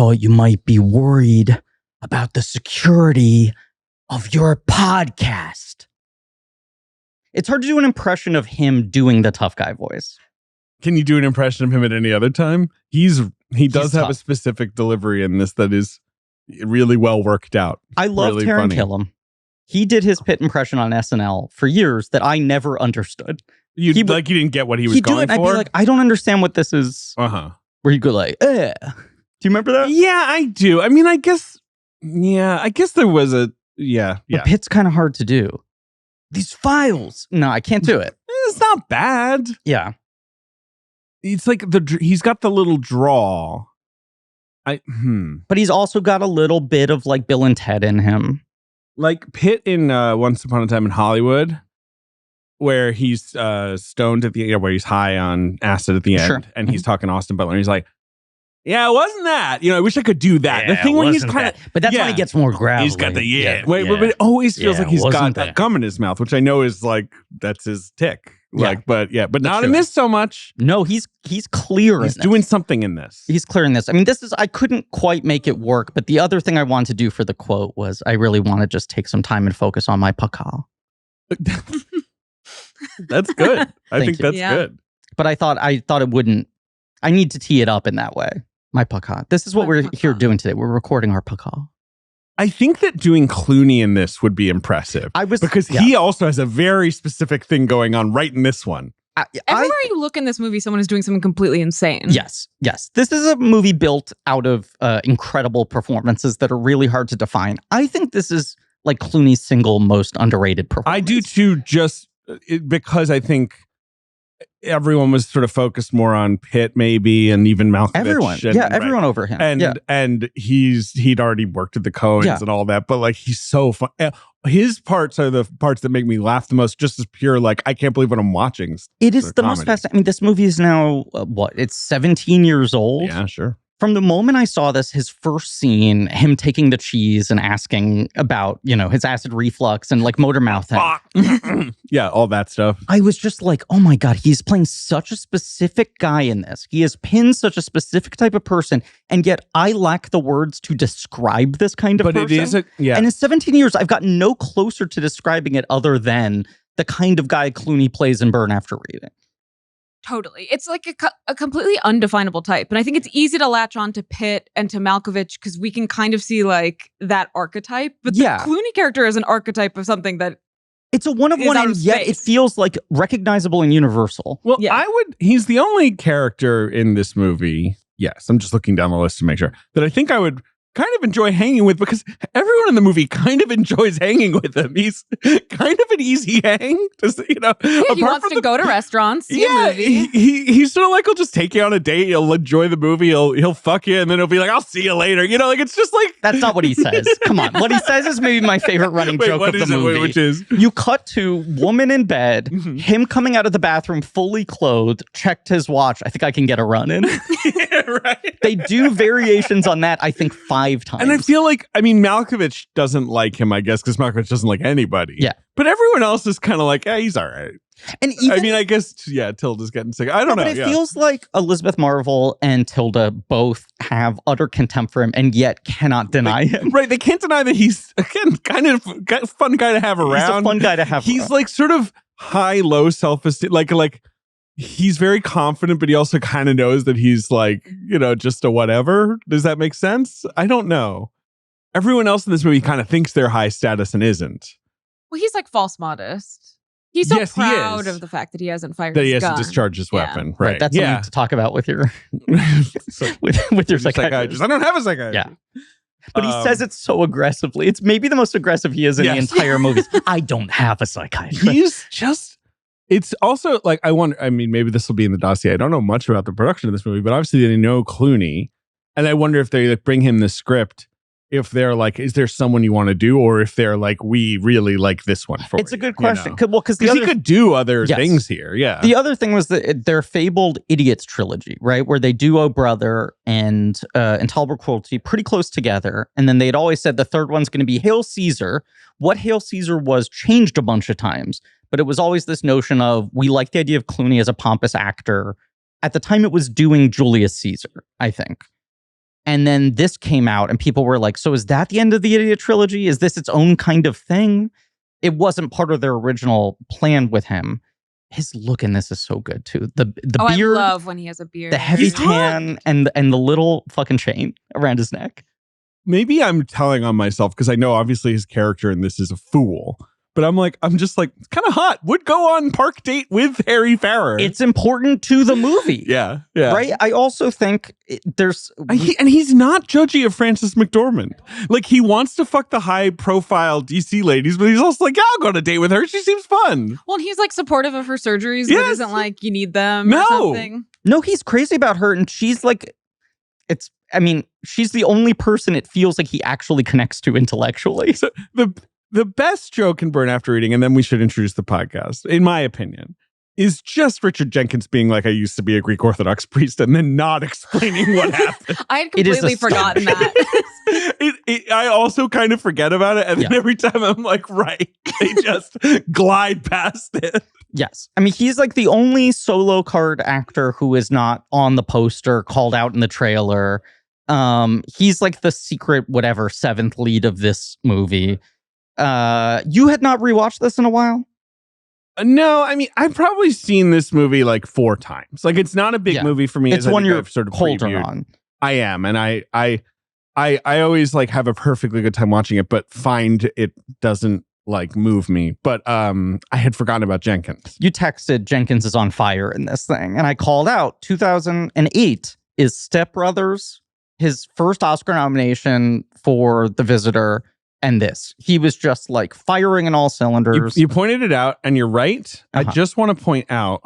thought you might be worried about the security of your podcast. It's hard to do an impression of him doing the tough guy voice. Can you do an impression of him at any other time? He does have tough. a specific delivery in this that is really well worked out. I love really Taron funny. Killam. He did his Pitt impression on SNL for years that I never understood. You didn't get what he was He'd do going it, and for? I'd be like, I don't understand what this is. Uh-huh. Where he'd go like, eh. Do you remember that? Yeah, I do. I mean, I guess there was a, yeah. But Pitt's kind of hard to do. These files. No, I can't do it. It's not bad. Yeah. It's like he's got the little draw. But he's also got a little bit of like Bill and Ted in him. Like Pitt in Once Upon a Time in Hollywood, where he's stoned at the where he's high on acid at the end, Sure. and he's talking to Austin Butler, and he's like, "Yeah, it wasn't that? I wish I could do that." Yeah, the thing when he's wasn't kind of, that. But that's when he gets more gravelly. he's got the but it always feels like he's got that gum in his mouth, which I know is like that's his tick. Like, but not in this so much. No, he's clear. He's doing something in this. He's clear in this. I mean, I couldn't quite make it work, but the other thing I wanted to do for the quote was I really want to just take some time and focus on my paca. That's good. I think that's good. But I thought it wouldn't. I need to tee it up in that way. My paca. This is what we're here doing today. We're recording our paca. I think that doing Clooney in this would be impressive. Because he also has a very specific thing going on right in this one. Everywhere you look in this movie, someone is doing something completely insane. Yes. This is a movie built out of incredible performances that are really hard to define. I think this is like Clooney's single most underrated performance. I do too, because I think everyone was sort of focused more on Pitt, maybe, and even Malkovich. Everyone over him. And he'd already worked at the Coens and all that, but like he's so fun. His parts are the parts that make me laugh the most, just as pure, like, I can't believe what I'm watching. It is the most fascinating. I mean, this movie is now, it's 17 years old? Yeah, sure. From the moment I saw this, his first scene, him taking the cheese and asking about, his acid reflux and like motor mouthing. Yeah, all that stuff. I was just like, oh my God, he's playing such a specific guy in this. He has pinned such a specific type of person, and yet I lack the words to describe this kind of person. But it is And in 17 years, I've gotten no closer to describing it other than the kind of guy Clooney plays in Burn After Reading. Totally. It's like a completely undefinable type. And I think it's easy to latch on to Pitt and to Malkovich because we can kind of see like that archetype. But the Clooney character is an archetype of something that it's a one of one, and yet it feels like recognizable and universal. Well, he's the only character in this movie. Yes, I'm just looking down the list to make sure that I think I would kind of enjoy hanging with, because everyone in the movie kind of enjoys hanging with him. He's kind of an easy hang. He wants to go to restaurants. He's sort of like, he'll just take you on a date. He'll enjoy the movie. He'll fuck you, and then he'll be like, I'll see you later. Like, it's just like, that's not what he says. Come on, what he says is maybe my favorite running joke of the movie. Which is, you cut to woman in bed, him coming out of the bathroom fully clothed, checked his watch. I think I can get a run in. Right. They do variations on that, I think, 5 times. And I feel like, Malkovich doesn't like him, I guess, because Malkovich doesn't like anybody. Yeah. But everyone else is kind of like, he's all right. And even, I guess, Tilda's getting sick. I don't know. But it feels like Elizabeth Marvel and Tilda both have utter contempt for him and yet cannot deny him. Right. They can't deny that he's, again, kind of a fun guy to have around. He's a fun guy to have He's around. like sort of high-low self-esteem. Like he's very confident, but he also kind of knows that he's like, just a whatever. Does that make sense? I don't know. Everyone else in this movie kind of thinks they're high status and isn't. Well, he's like false modest. He's so proud of the fact that he hasn't fired that he his hasn't gun. discharged his weapon. Right. That's something to talk about with your with your psychiatrist. I don't have a psychiatrist. Yeah. But he says it so aggressively. It's maybe the most aggressive he is in the entire movie. I don't have a psychiatrist. He's just... It's also like, I wonder, maybe this will be in the dossier. I don't know much about the production of this movie, but obviously they know Clooney. And I wonder if they like bring him the script, if they're like, is there someone you want to do? Or if they're like, we really like this one for It's a good question. Because he could do other things here. Yeah. The other thing was their fabled Idiots trilogy, right? Where they do Oh Brother and Intolerable Cruelty pretty close together. And then they'd always said the third one's going to be Hail Caesar. What Hail Caesar was changed a bunch of times. But it was always this notion of, we like the idea of Clooney as a pompous actor. At the time, it was doing Julius Caesar, I think. And then this came out and people were like, so is that the end of the Idiot trilogy? Is this its own kind of thing? It wasn't part of their original plan with him. His look in this is so good too. The beard, I love when he has a beard. the heavy tan, and the little fucking chain around his neck. Maybe I'm telling on myself because I know obviously his character in this is a fool. But I'm just like, it's kind of hot. Would go on park date with Harry Farrer. It's important to the movie. Yeah. Right? I also think there's... And he's not judgy of Frances McDormand. Like, he wants to fuck the high-profile DC ladies, but he's also like, yeah, I'll go on a date with her. She seems fun. Well, and he's like supportive of her surgeries, but isn't like, you need them No. or something. No, he's crazy about her, and she's like... she's the only person it feels like he actually connects to intellectually. So the best joke in Burn After Reading, and then we should introduce the podcast, in my opinion, is just Richard Jenkins being like, I used to be a Greek Orthodox priest, and then not explaining what happened. I had completely forgotten that. I also kind of forget about it, and then every time I'm like, right, they just glide past it. Yes. I mean, he's like the only solo card actor who is not on the poster, called out in the trailer. He's like the secret, whatever, seventh lead of this movie. You had not rewatched this in a while? No, I mean, I've probably seen this movie like 4 times. Like, it's not a big movie for me. It's one you're sort of colder previewed. on. I am, and I always like have a perfectly good time watching it, but find it doesn't like move me. But I had forgotten about Jenkins. You texted Jenkins is on fire in this thing, and I called out 2008 is Step Brothers, his first Oscar nomination for The Visitor. And this, he was just like firing in all cylinders. You pointed it out, and you're right. I just want to point out,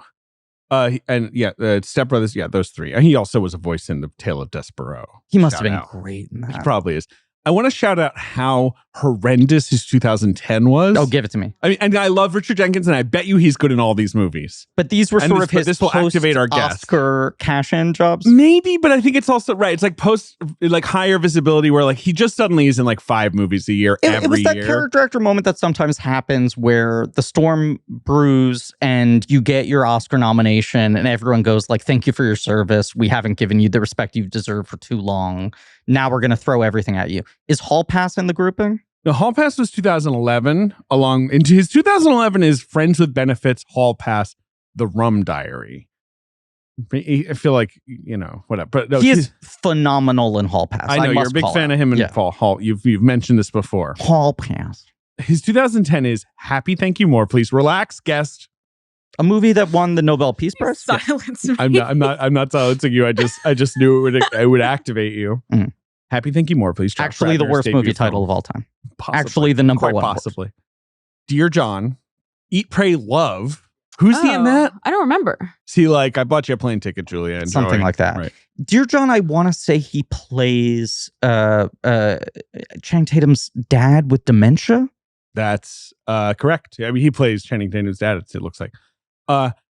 Step Brothers, those 3. And he also was a voice in The Tale of Despereaux. He must have been great in that. He probably is. I want to shout out how horrendous his 2010 was. Oh, give it to me. I mean, and I love Richard Jenkins, and I bet you he's good in all these movies. But these were sort of his this will activate our guest. Oscar cash-in jobs. Maybe, but I think it's also right. It's like higher visibility, where like he just suddenly is in like 5 movies a year every year. It was that character actor moment that sometimes happens where the storm brews and you get your Oscar nomination, and everyone goes like, "Thank you for your service. We haven't given you the respect you've deserved for too long. Now we're going to throw everything at you." Is Hall Pass in the grouping? The Hall Pass was 2011. Into his 2011 is Friends with Benefits, Hall Pass, The Rum Diary. I feel like, whatever. But no, he is phenomenal in Hall Pass. I know you're a big fan of him in Hall. You've mentioned this before. Hall Pass. His 2010 is Happy Thank You More, Please. Relax, guest. A movie that won the Nobel Peace Prize. Silence me. I'm not silencing you. I just knew it would activate you. Mm. Happy Thank You More, Please. Actually, the worst movie title of all time. Possibly. Actually, the number one. Possibly. Dear John, Eat, Pray, Love. Who's he in that? I don't remember. See, like, I bought you a plane ticket, Julia. Enjoy. Something like that. Right. Dear John, I want to say he plays Channing Tatum's dad with dementia. That's correct. I mean, he plays Channing Tatum's dad, it looks like.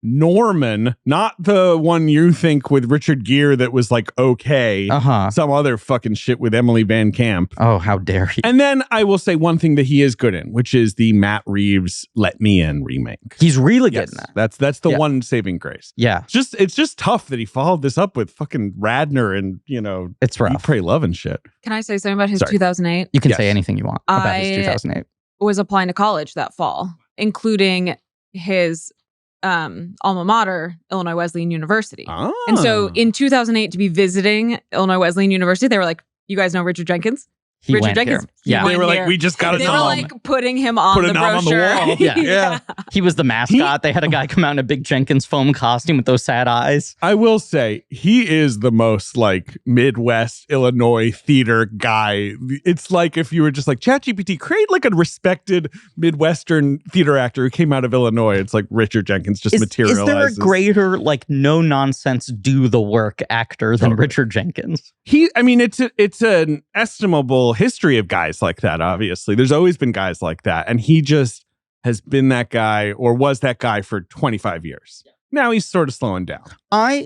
Norman, not the one you think with Richard Gere that was like okay. Some other fucking shit with Emily Van Camp. Oh, how dare he. And then I will say one thing that he is good in, which is the Matt Reeves Let Me In remake. He's really good in that. That's the one saving grace. Yeah. It's just tough that he followed this up with fucking Radner and, it's rough. Eat, Pray, Love and shit. Can I say something about his 2008? You can say anything you want about his 2008. Was applying to college that fall, including his alma mater, Illinois Wesleyan University. Oh. And so in 2008, to be visiting Illinois Wesleyan University, they were like, "You guys know Richard Jenkins?" Richard Jenkins. Yeah. They were like, "We just got to They know were him." like putting him on the brochure. On the wall. Yeah. He was the mascot. They had a guy come out in a big Jenkins foam costume with those sad eyes. I will say he is the most like Midwest Illinois theater guy. It's like if you were just like ChatGPT, create like a respected Midwestern theater actor who came out of Illinois. It's like Richard Jenkins just materializes. Is there a greater like no nonsense do the work actor than Richard Jenkins? It's an estimable history of guys like that. Obviously, there's always been guys like that, and he just has been that guy or was that guy for 25 years. now he's sort of slowing down.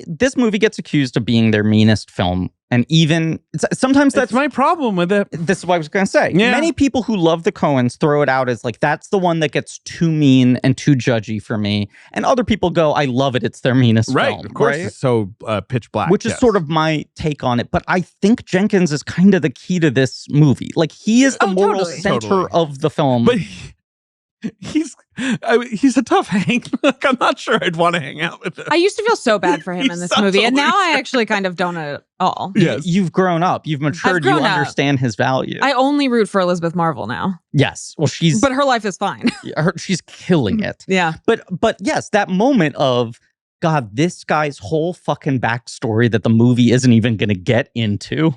This movie gets accused of being their meanest film. And even sometimes that's my problem with it. This is what I was going to say. Yeah. Many people who love the Coens throw it out as like, that's the one that gets too mean and too judgy for me. And other people go, I love it. It's their meanest film. Of course. Right? It's so pitch black. Which is sort of my take on it. But I think Jenkins is kind of the key to this movie. Like, he is the moral center of the film. But he's a tough hang. Like, I'm not sure I'd want to hang out with him. I used to feel so bad for him in this movie, and now I actually kind of don't at all. Yes. You've grown up. You've matured. You understand his value. I only root for Elizabeth Marvel now. Yes. Well, but her life is fine. She's killing it. Yeah. But yes, that moment of, God, this guy's whole fucking backstory that the movie isn't even going to get into.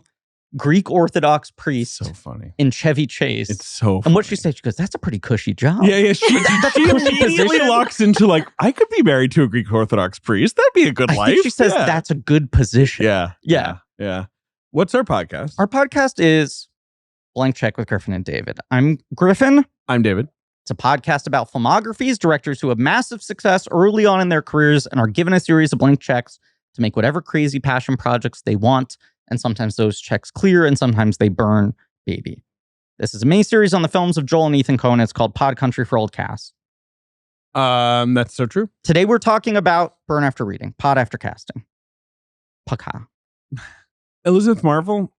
Greek Orthodox priest. So funny. In Chevy Chase. It's so funny. And what she said, she goes, that's a pretty cushy job. Yeah. She immediately position. locks into like, I could be married to a Greek Orthodox priest. That'd be a good life. Think she says that's a good position. Yeah. What's our podcast? Our podcast is Blank Check with Griffin and David. I'm Griffin. I'm David. It's a podcast about filmographies, directors who have massive success early on in their careers and are given a series of blank checks to make whatever crazy passion projects they want. And sometimes those checks clear and sometimes they burn, baby. This is a mini-series on the films of Joel and Ethan Coen. It's called Pod Country for Old Cast. That's so true. Today we're talking about Burn After Reading, Pod After Casting. Paka. Elizabeth Marvel,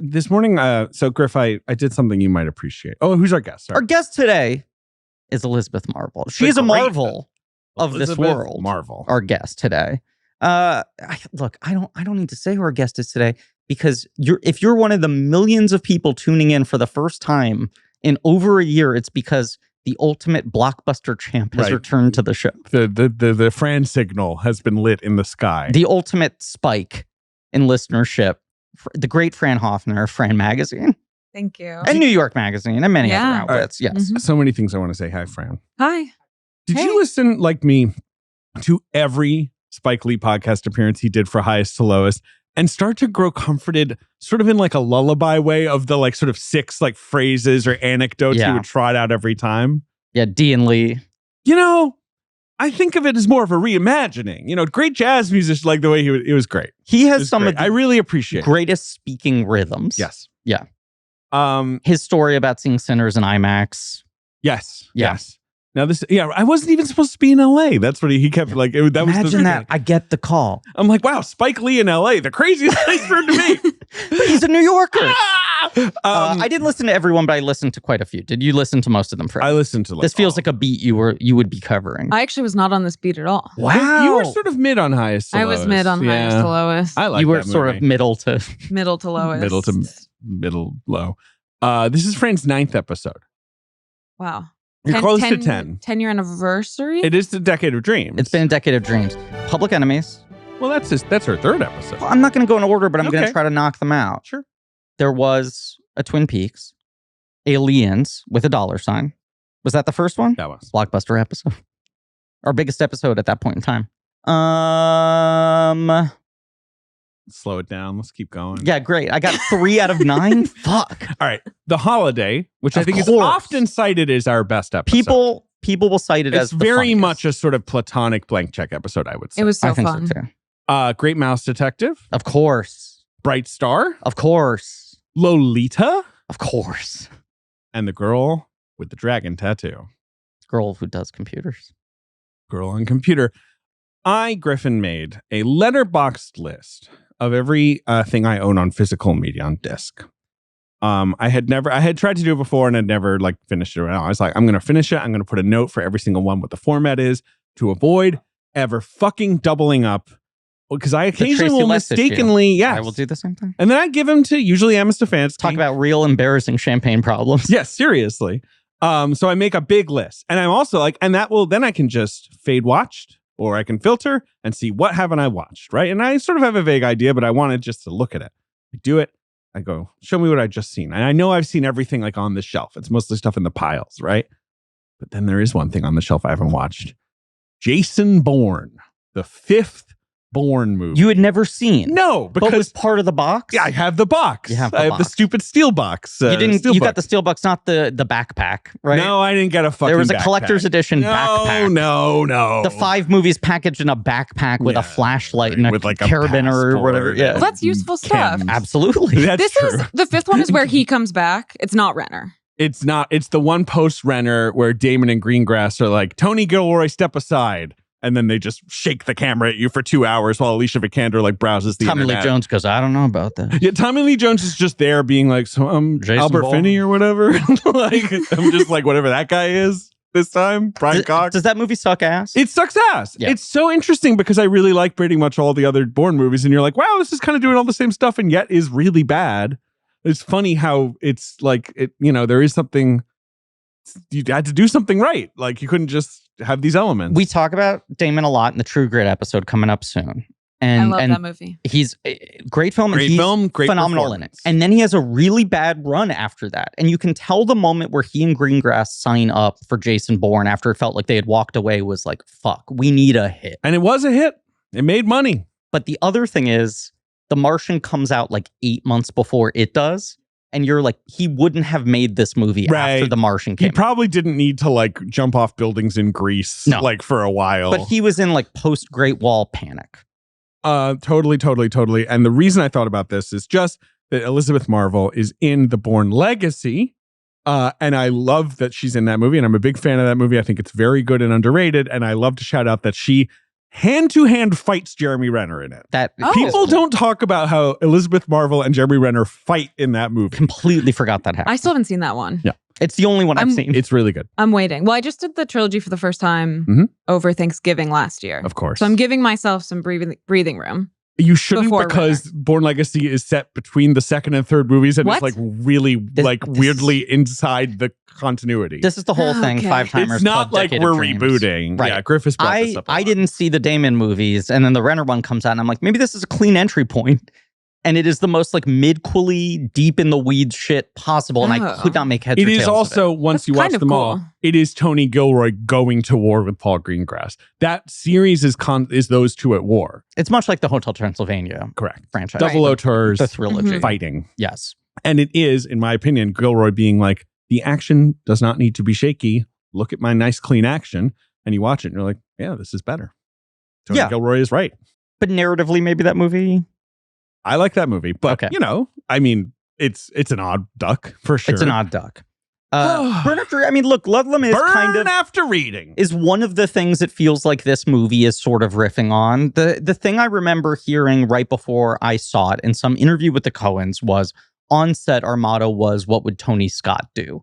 this morning, so Griff, I did something you might appreciate. Oh, who's our guest? Sorry. Our guest today is Elizabeth Marvel. She's a marvel of this world. Marvel. Our guest today. Look, I don't need to say who our guest is today because if you're one of the millions of people tuning in for the first time in over a year, it's because the ultimate blockbuster champ has returned to the show. The Fran signal has been lit in the sky. The ultimate spike in listenership. The great Fran Hoepfner, Fran Magazine. Thank you. And New York Magazine and many other outlets. Yes. Mm-hmm. So many things I want to say. Hi, Fran. Hi. Did you listen, like me, to every Spike Lee podcast appearance he did for Highest to Lowest and start to grow comforted sort of in like a lullaby way of the like sort of 6 like phrases or anecdotes he would trot out every time? Yeah, D and Lee. You know, I think of it as more of a reimagining. You know, great jazz musician, like the way it was great. He has some of the I really appreciate greatest speaking rhythms. Yes. Yeah. His story about seeing Sinners in IMAX. Yes. Now I wasn't even supposed to be in LA. That's what he kept like. Imagine that. I get the call. I'm like, wow, Spike Lee in LA, the craziest place for him to be. But he's a New Yorker. I didn't listen to everyone, but I listened to quite a few. Did you listen to most of them, Fred? I listened to. This feels like a beat you would be covering. I actually was not on this beat at all. Wow, you were sort of mid on Highest to Lowest. I was mid on Highest to Lowest. I like you were that sort of middle to lowest. Middle low. This is Fran's 9th episode. Wow. You're close to 10. 10-year anniversary? It is the Decade of Dreams. It's been a decade of dreams. Public Enemies. Well, that's her 3rd episode. Well, I'm not going to go in order, but I'm going to try to knock them out. Sure. There was a Twin Peaks. Aliens with a $sign. Was that the first one? That was. Blockbuster episode. Our biggest episode at that point in time. Slow it down. Let's keep going. Yeah, great. I got 3 out of 9. Fuck. All right. The Holiday, which I think is course. often cited as our best episode. People will cite it as the very funniest. much a sort of platonic blank check episode, I would say. It was so I think fun. so too. Great Mouse Detective. Of course. Bright Star. Of course. Lolita. Of course. And the girl with the dragon tattoo. Girl who does computers. Girl on computer. Griffin, made a letterboxed list of every thing I own on physical media on disc. I had tried to do it before and had never like finished it. I was like, I'm going to finish it. I'm going to put a note for every single one what the format is to avoid ever fucking doubling up. Because I occasionally will mistakenly, yes. I will do the same thing. And then I give them to usually Emma Stefanski. Talk about real embarrassing champagne problems. Yes, seriously. So I make a big list. And I'm also like, and that will, then I can just fade watched or I can filter and see what haven't I watched, right? And I sort of have a vague idea, but I wanted just to look at it. I do it. I go, show me what I just seen. And I know I've seen everything like on the shelf. It's mostly stuff in the piles, right? But then there is one thing on the shelf I haven't watched. Jason Bourne, the 5th Bourne movie. You had never seen? No, But was because part of the box? I have the box. You have the I have the box. stupid steel box. You didn't. Steel You box. got the steel box, not the backpack, right? No, I didn't get a fucking There was a backpack. collector's edition backpack. No. The 5 movies packaged in a backpack with a flashlight and a with like a carabiner or whatever. passport Yeah, Well, that's useful stuff. chems. absolutely. That's This true. is the 5th one is where he comes back. It's not Renner. It's not. It's the one post-Renner where Damon and Greengrass are like, Tony Gilroy, step aside. And then they just shake the camera at you for 2 hours while Alicia Vikander like browses the Tommy internet. Lee Jones goes, I don't know about that. Yeah, Tommy Lee Jones is just there being like, so I'm Jason Albert Bourne. Finney or whatever. Like, I'm just like, whatever that guy is this time. Brian Cox. Does that movie suck ass? It sucks ass. Yeah. It's so interesting because I really like pretty much all the other Bourne movies. And you're like, wow, this is kind of doing all the same stuff and yet is really bad. It's funny how it's like, there is something, you had to do something right. Like you couldn't just have these elements. We talk about Damon a lot in the True Grit episode coming up soon. I And, love and that movie. he's great film. Great and he's film, great phenomenal in it. performance. And then he has a really bad run after that. And you can tell the moment where he and Greengrass sign up for Jason Bourne after it felt like they had walked away was like, fuck, we need a hit. And it was a hit. It made money. But the other thing is, The Martian comes out like 8 months before it does. And you're like, he wouldn't have made this movie after Right. The Martian came He probably didn't need to like jump off buildings in Greece No. like for a while. out. But he was in like post Great Wall panic. Totally. And the reason I thought about this is just that Elizabeth Marvel is in The Bourne Legacy. And I love that she's in that movie. And I'm a big fan of that movie. I think it's very good and underrated. And I love to shout out that she hand-to-hand fights Jeremy Renner in it. That Oh. People don't talk about how Elizabeth Marvel and Jeremy Renner fight in that movie. completely forgot that happened. I still haven't seen that one. Yeah. It's the only one I've I'm- seen. It's really good, I'm waiting. Well, I just did the trilogy for the first time Mhm. over Thanksgiving last year. of course. So I'm giving myself some breathing room. You shouldn't before because Bourne Legacy is set between the second and third movies and it's What? like really This- weirdly inside the continuity. This is the whole thing. Okay. 5 Timers It's not Club like Decade we're of Dreams. rebooting. Right. Yeah, Griffiths brought this up a I lot. didn't see the Damon movies, and then the Renner one comes out, and I'm like, maybe this is a clean entry point. And it is the most like midquely deep in the weeds shit possible, and I Oh. could not make heads It or is tails of also, once That's you watch kind of them all, cool. it is Tony Gilroy going to war with Paul Greengrass. That series is those two at war. It's much like the Hotel Transylvania Correct. franchise. Double auteurs The trilogy. Mhm. fighting. Yes. And it is, in my opinion, Gilroy being like, the action does not need to be shaky. Look at my nice, clean action. And you watch it and you're like, yeah, this is better. Tony Yeah. Gilroy is right. But narratively, maybe that movie, I like that movie. But, Okay. I mean, it's an odd duck for sure. it's an odd duck. Burn After, I mean, look, Ludlum is Burn kind of after reading. is one of the things it feels like this movie is sort of riffing on. The thing I remember hearing right before I saw it in some interview with the Coens was on set, our motto was, what would Tony Scott do?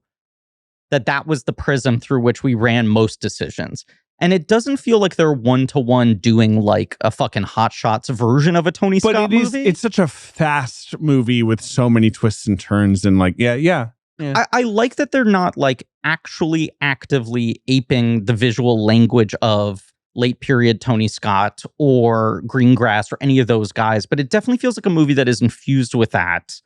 That was the prism through which we ran most decisions. And it doesn't feel like they're one-to-one doing like a fucking Hot Shots version of a Tony But Scott movie. it's such a fast movie with so many twists and turns and like, yeah. I like that they're not like actually actively aping the visual language of late period Tony Scott or Greengrass or any of those guys, but it definitely feels like a movie that is infused with that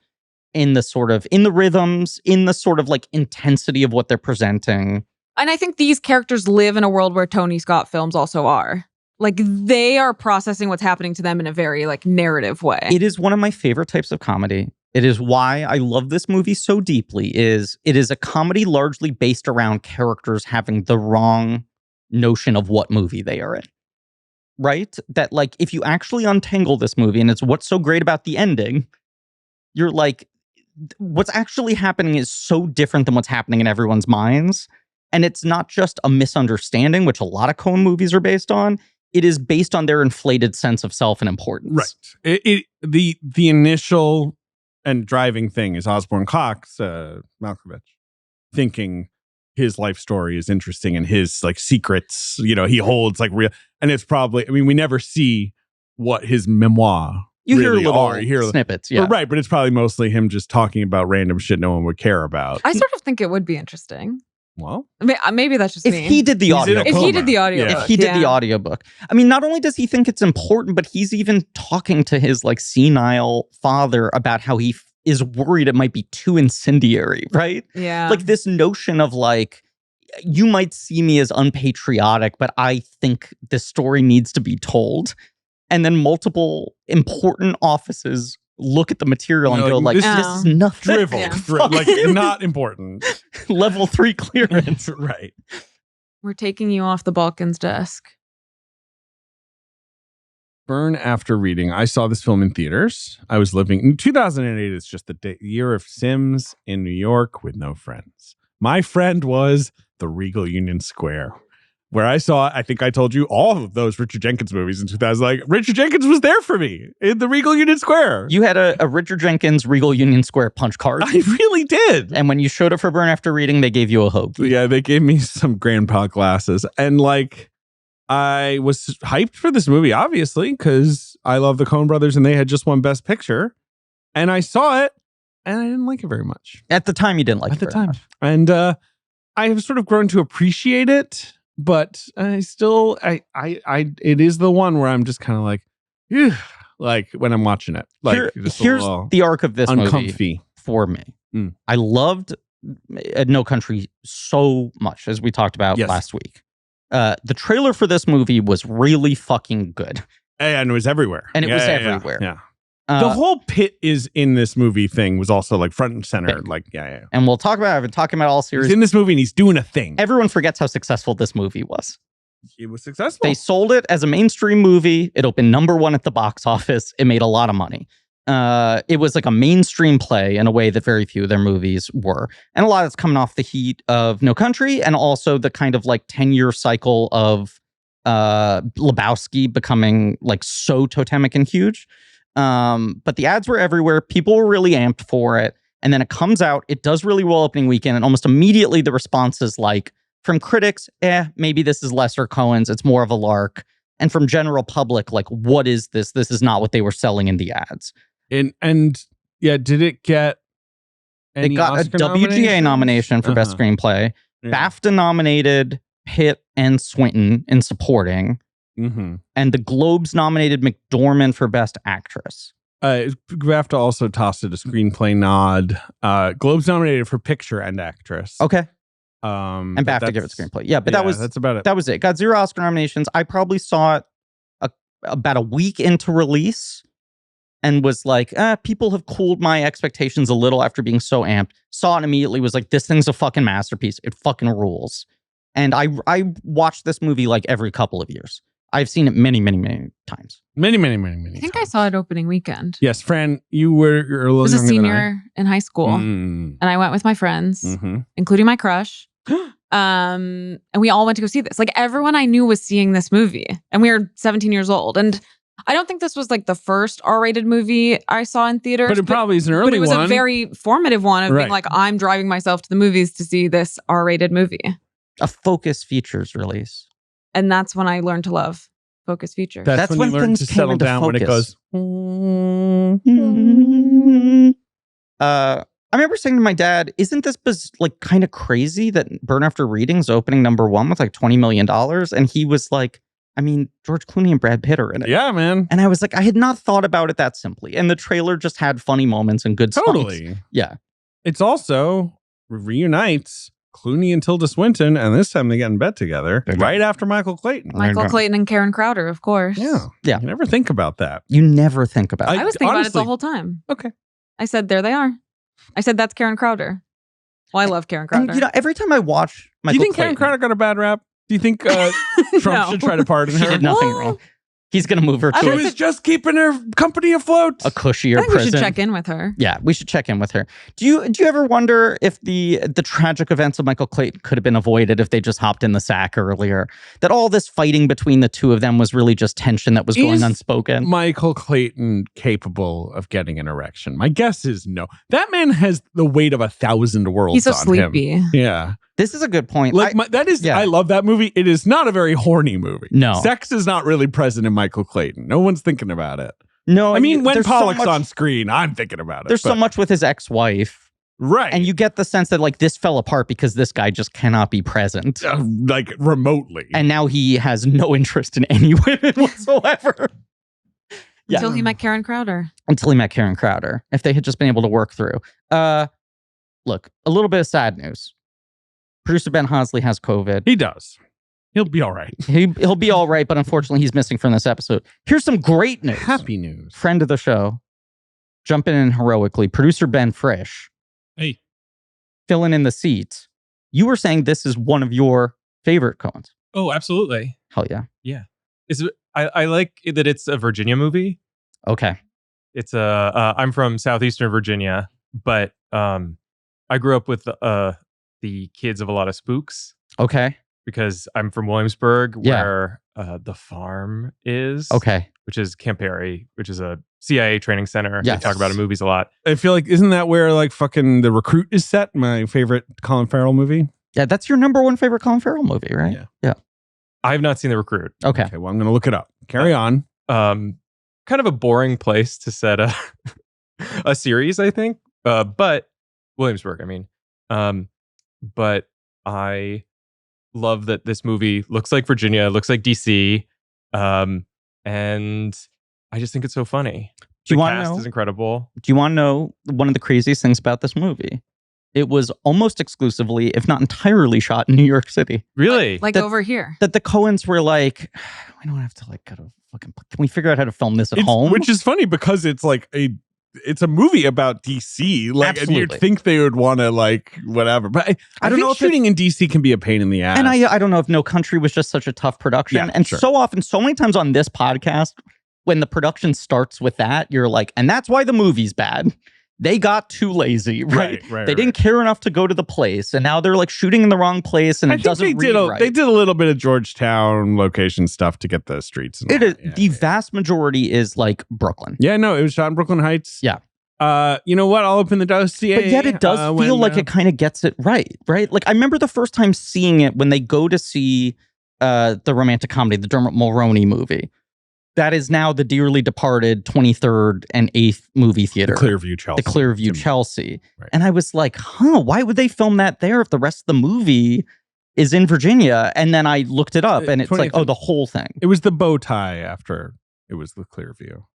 in the rhythms, in the sort of like intensity of what they're presenting. And I think these characters live in a world where Tony Scott films also are. Like they are processing what's happening to them in a very like narrative way. It is one of my favorite types of comedy. It is why I love this movie so deeply. It is a comedy largely based around characters having the wrong notion of what movie they are in. Right? That like if you actually untangle this movie, and it's what's so great about the ending, you're like, what's actually happening is so different than what's happening in everyone's minds. And it's not just a misunderstanding, which a lot of Coen movies are based on. It is based on their inflated sense of self and importance. Right. The initial and driving thing is Osborne Cox, Malkovich, thinking his life story is interesting and his like secrets, he holds like real. And it's probably, I mean, we never see what his mem-waah You really hear little are. You hear snippets, yeah. Right, but it's probably mostly him just talking about random shit no one would care about. I sort of think it would be interesting. Well, Maybe that's just If me. he did the He's audio, in a If he coma. did the audio, Yeah. if he did the audiobook, I mean, not only does he think it's important, but he's even talking to his like senile father about how he is worried it might be too incendiary, right? Yeah. Like this notion of like, you might see me as unpatriotic, but I think this story needs to be told. and then multiple important offices look at the material and go like, this is nothing. Drivel. Like, not important. Level 3 clearance. Right. We're taking you off the Balkans desk. Burn After Reading. I saw this film in theaters. I was living in 2008. It's just the year of Sims in New York with no friends. My friend was the Regal Union Square, where I saw, I think I told you, all of those Richard Jenkins movies in 2000. Like, Richard Jenkins was there for me in the Regal Union Square. You had a Richard Jenkins Regal Union Square punch card. I really did. And when you showed up for Burn After Reading, they gave you a hoagie. Yeah, they gave me some grandpa glasses. And like, I was hyped for this movie, obviously, because I love the Coen brothers and they had just won Best Picture. And I saw it and I didn't like it very much. At the time, you didn't like it very much. And I have sort of grown to appreciate it, but I still, it is the one where I'm just kind of like, ew, like when I'm watching it. Like, here's the arc of this uncomfy movie for me. I loved No Country so much, as we talked about last week. The trailer for this movie was really fucking good. And it was everywhere. And it was everywhere. Yeah. The whole Pitt is in this movie thing was also like front and center. Big. Like, yeah. And we'll talk about, I've been talking about all series. He's in this movie and he's doing a thing. Everyone forgets how successful this movie was. It was successful. They sold it as a mainstream movie. It opened #1 at the box office. It made a lot of money. It was like a mainstream play in a way that very few of their movies were. And a lot of it's coming off the heat of No Country and also the kind of like 10-year cycle of Lebowski becoming like so totemic and huge. But the ads were everywhere. People were really amped for it. And then it comes out. It does really well opening weekend. And almost immediately the response is like, from critics, maybe this is lesser Coen's. It's more of a lark. And from general public, like, what is this? This is not what they were selling in the ads. And yeah, did it get any It got Oscar a WGA nomination for Best Screenplay. Yeah. BAFTA nominated Pitt and Swinton in supporting. And the Globes nominated McDormand for Best Actress. BAFTA also tossed it a screenplay nod. Globes nominated for picture and actress. Okay. And BAFTA gave it screenplay. Yeah, but that's about it. That was it. Got 0 Oscar nominations. I probably saw it about a week into release and was like, people have cooled my expectations a little after being so amped. Saw it and immediately was like, this thing's a fucking masterpiece. It fucking rules. And I watched this movie like every couple of years. I've seen it many, many, many times. Many I think I saw it opening weekend. Yes, Fran, you're a little I was a younger senior in high school. And I went with my friends, including my crush. And we all went to go see this. Like, everyone I knew was seeing this movie. And we were 17 years old. And I don't think this was like the first R-rated movie I saw in theaters. But it probably is an early one. But it was a very formative one of being like, I'm driving myself to the movies to see this R-rated movie. A Focus Features release. And that's when I learned to love Focus Features. That's when you learn to settle down focus. When it goes. I remember saying to my dad, isn't this like kind of crazy that Burn After Reading's opening #1 with like $20 million? And he was like, I mean, George Clooney and Brad Pitt are in it. Yeah, man. And I was like, I had not thought about it that simply. And the trailer just had funny moments and good songs. Yeah. It's also reunites Clooney and Tilda Swinton, and this time they get in bed together right after Michael Clayton. Michael Clayton and Karen Crowder, of course. Yeah. You never think about that. You never think about it. I was thinking about it the whole time. Okay. I said, there they are. I said, that's Karen Crowder. Well, I love Karen Crowder. And, you know, every time I watch Michael Do you think Clayton, Karen Crowder got a bad rap? Do you think Trump should try to pardon her? She did nothing wrong. He's going to move her She was just keeping her company afloat. A cushier I think prison. We should check in with her. Yeah, we should check in with her. Do you ever wonder if the tragic events of Michael Clayton could have been avoided if they just hopped in the sack earlier? That all this fighting between the two of them was really just tension that was going unspoken? Michael Clayton capable of getting an erection? My guess is no. That man has the weight of 1,000 worlds He's so on sleepy. him. Yeah. This is a good point. Like I love that movie. It is not a very horny movie. No. Sex is not really present in Michael Clayton. No one's thinking about it. No. I mean, when Pollock's on screen, I'm thinking about it. There's so much with his ex-wife. Right. And you get the sense that like this fell apart because this guy just cannot be present. Like remotely. And now he has no interest in any women whatsoever. Until he met Karen Crowder. If they had just been able to work through. Look, a little bit of sad news. Producer Ben Hosley has COVID. He does. He'll be all right. He'll be all right, but unfortunately, he's missing from this episode. Here's some great news. Happy news. Friend of the show, jumping in heroically. Producer Ben Frisch. Hey. Filling in the seats. You were saying this is one of your favorite Coens. Oh, absolutely. Hell yeah. Yeah. I like that it's a Virginia movie. Okay. It's I'm from southeastern Virginia, but I grew up with the kids of a lot of spooks. Okay. Because I'm from Williamsburg, where the farm is. Okay. Which is Camp Perry, which is a CIA training center. Yes. They talk about it in movies a lot. I feel like, isn't that where like fucking The Recruit is set? My favorite Colin Farrell movie. Yeah, that's your number one favorite Colin Farrell movie, right? Yeah. I have not seen The Recruit. Okay. Well, I'm going to look it up. Carry on. Kind of a boring place to set a series, I think. But Williamsburg, I mean. But I love that this movie looks like Virginia, looks like DC, and I just think it's so funny. Do you the want to cast know? Is incredible. Do you want to know one of the craziest things about this movie? It was almost exclusively, if not entirely, shot in New York City. Really? Like That- over here. That the Coens were like, we don't have to like go to fucking. Can we figure out how to film this at home? Which is funny because it's like it's a movie about DC. Like, and you'd Absolutely. think they would want to like whatever. But I don't think know if shooting in DC can be a pain in the ass. And I don't know if No Country was just such a tough production. Yeah, and sure. so often, so many times on this podcast, when the production starts with that, you're like, and that's why the movie's bad. They got too lazy, right? They didn't care enough to go to the place, and now they're like shooting in the wrong place, and I it think doesn't they read right. They did a little bit of Georgetown location stuff to get the streets. And It all is that. the vast majority is like Brooklyn. Yeah, no, it was shot in Brooklyn Heights. Yeah. You know what? I'll open the dossier. But yet it does feel like it kind of gets it right? Like I remember the first time seeing it when they go to see the romantic comedy, the Dermot Mulroney movie. That is now the dearly departed 23rd and 8th movie theater. Clearview, Chelsea. The Clearview, Chelsea. Right. And I was like, why would they film that there if the rest of the movie is in Virginia? And then I looked it up and it's like, 23rd. the whole thing. It was the bow tie after it was the Clearview. Do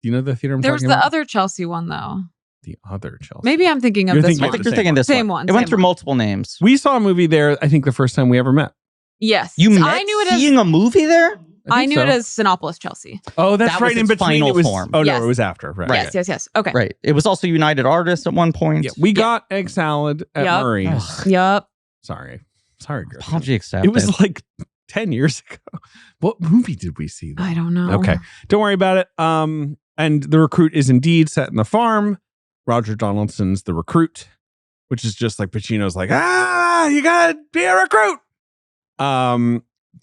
you know the theater I'm There was talking the about? other Chelsea one though. The other Chelsea. Maybe I'm thinking of You're this thinking I one. think the you're same thinking this Same one. one, It went same through one. multiple names. We saw a movie there, I think the first time we ever met. Yes. You met I knew it as seeing a movie there? I think knew it so. as Sinopolis Chelsea. Oh, that's That right. was In its between, final it was. form. Oh no, Yes. it was after. Right. Yes, yes. Okay. Right. It was also United Artists at one point. Yeah, we got egg salad at Yup. Murray's. Yup. Sorry, Gertrude. Apology accepted. It was like 10 years ago. What movie did we see? I don't know. Okay, don't worry about it. And The Recruit is indeed set in the farm. Roger Donaldson's The Recruit, which is just like Pacino's like, you gotta be a recruit.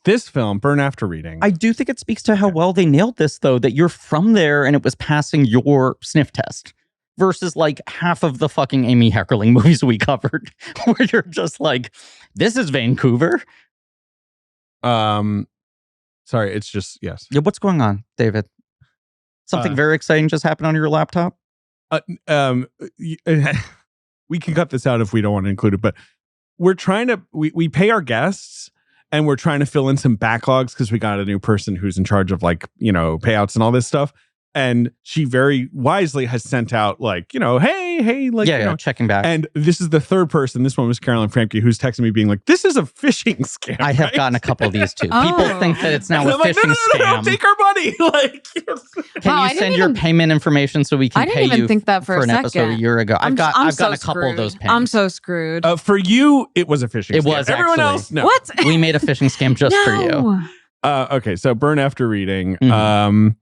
This film, Burn After Reading. I do think it speaks to how well they nailed this, though, that you're from there and it was passing your sniff test versus like half of the fucking Amy Heckerling movies we covered, where you're just like, this is Vancouver. Sorry, it's just, yes. Yeah, what's going on, David? Something very exciting just happened on your laptop? We can cut this out if we don't want to include it, but we're trying to, we pay our guests and we're trying to fill in some backlogs because we got a new person who's in charge of like, payouts and all this stuff. And she very wisely has sent out like, hey, like, checking back. And this is the third person. This one was Carolyn Franke, who's texting me being like, this is a phishing scam. I have right? gotten a couple of these too. Oh. People think that it's now And a I'm like, phishing no, scam. take our money. Like, Can Wow, I you didn't send your even- payment information so we can I didn't pay even you think that for a an episode a second. year ago? I've gotten so a couple of those screwed. payments. I'm so screwed. for you, it was a phishing It scam. was Everyone actually. else, no. What? We made a phishing scam just for you. No. Okay, so Burn After Reading. Mhm.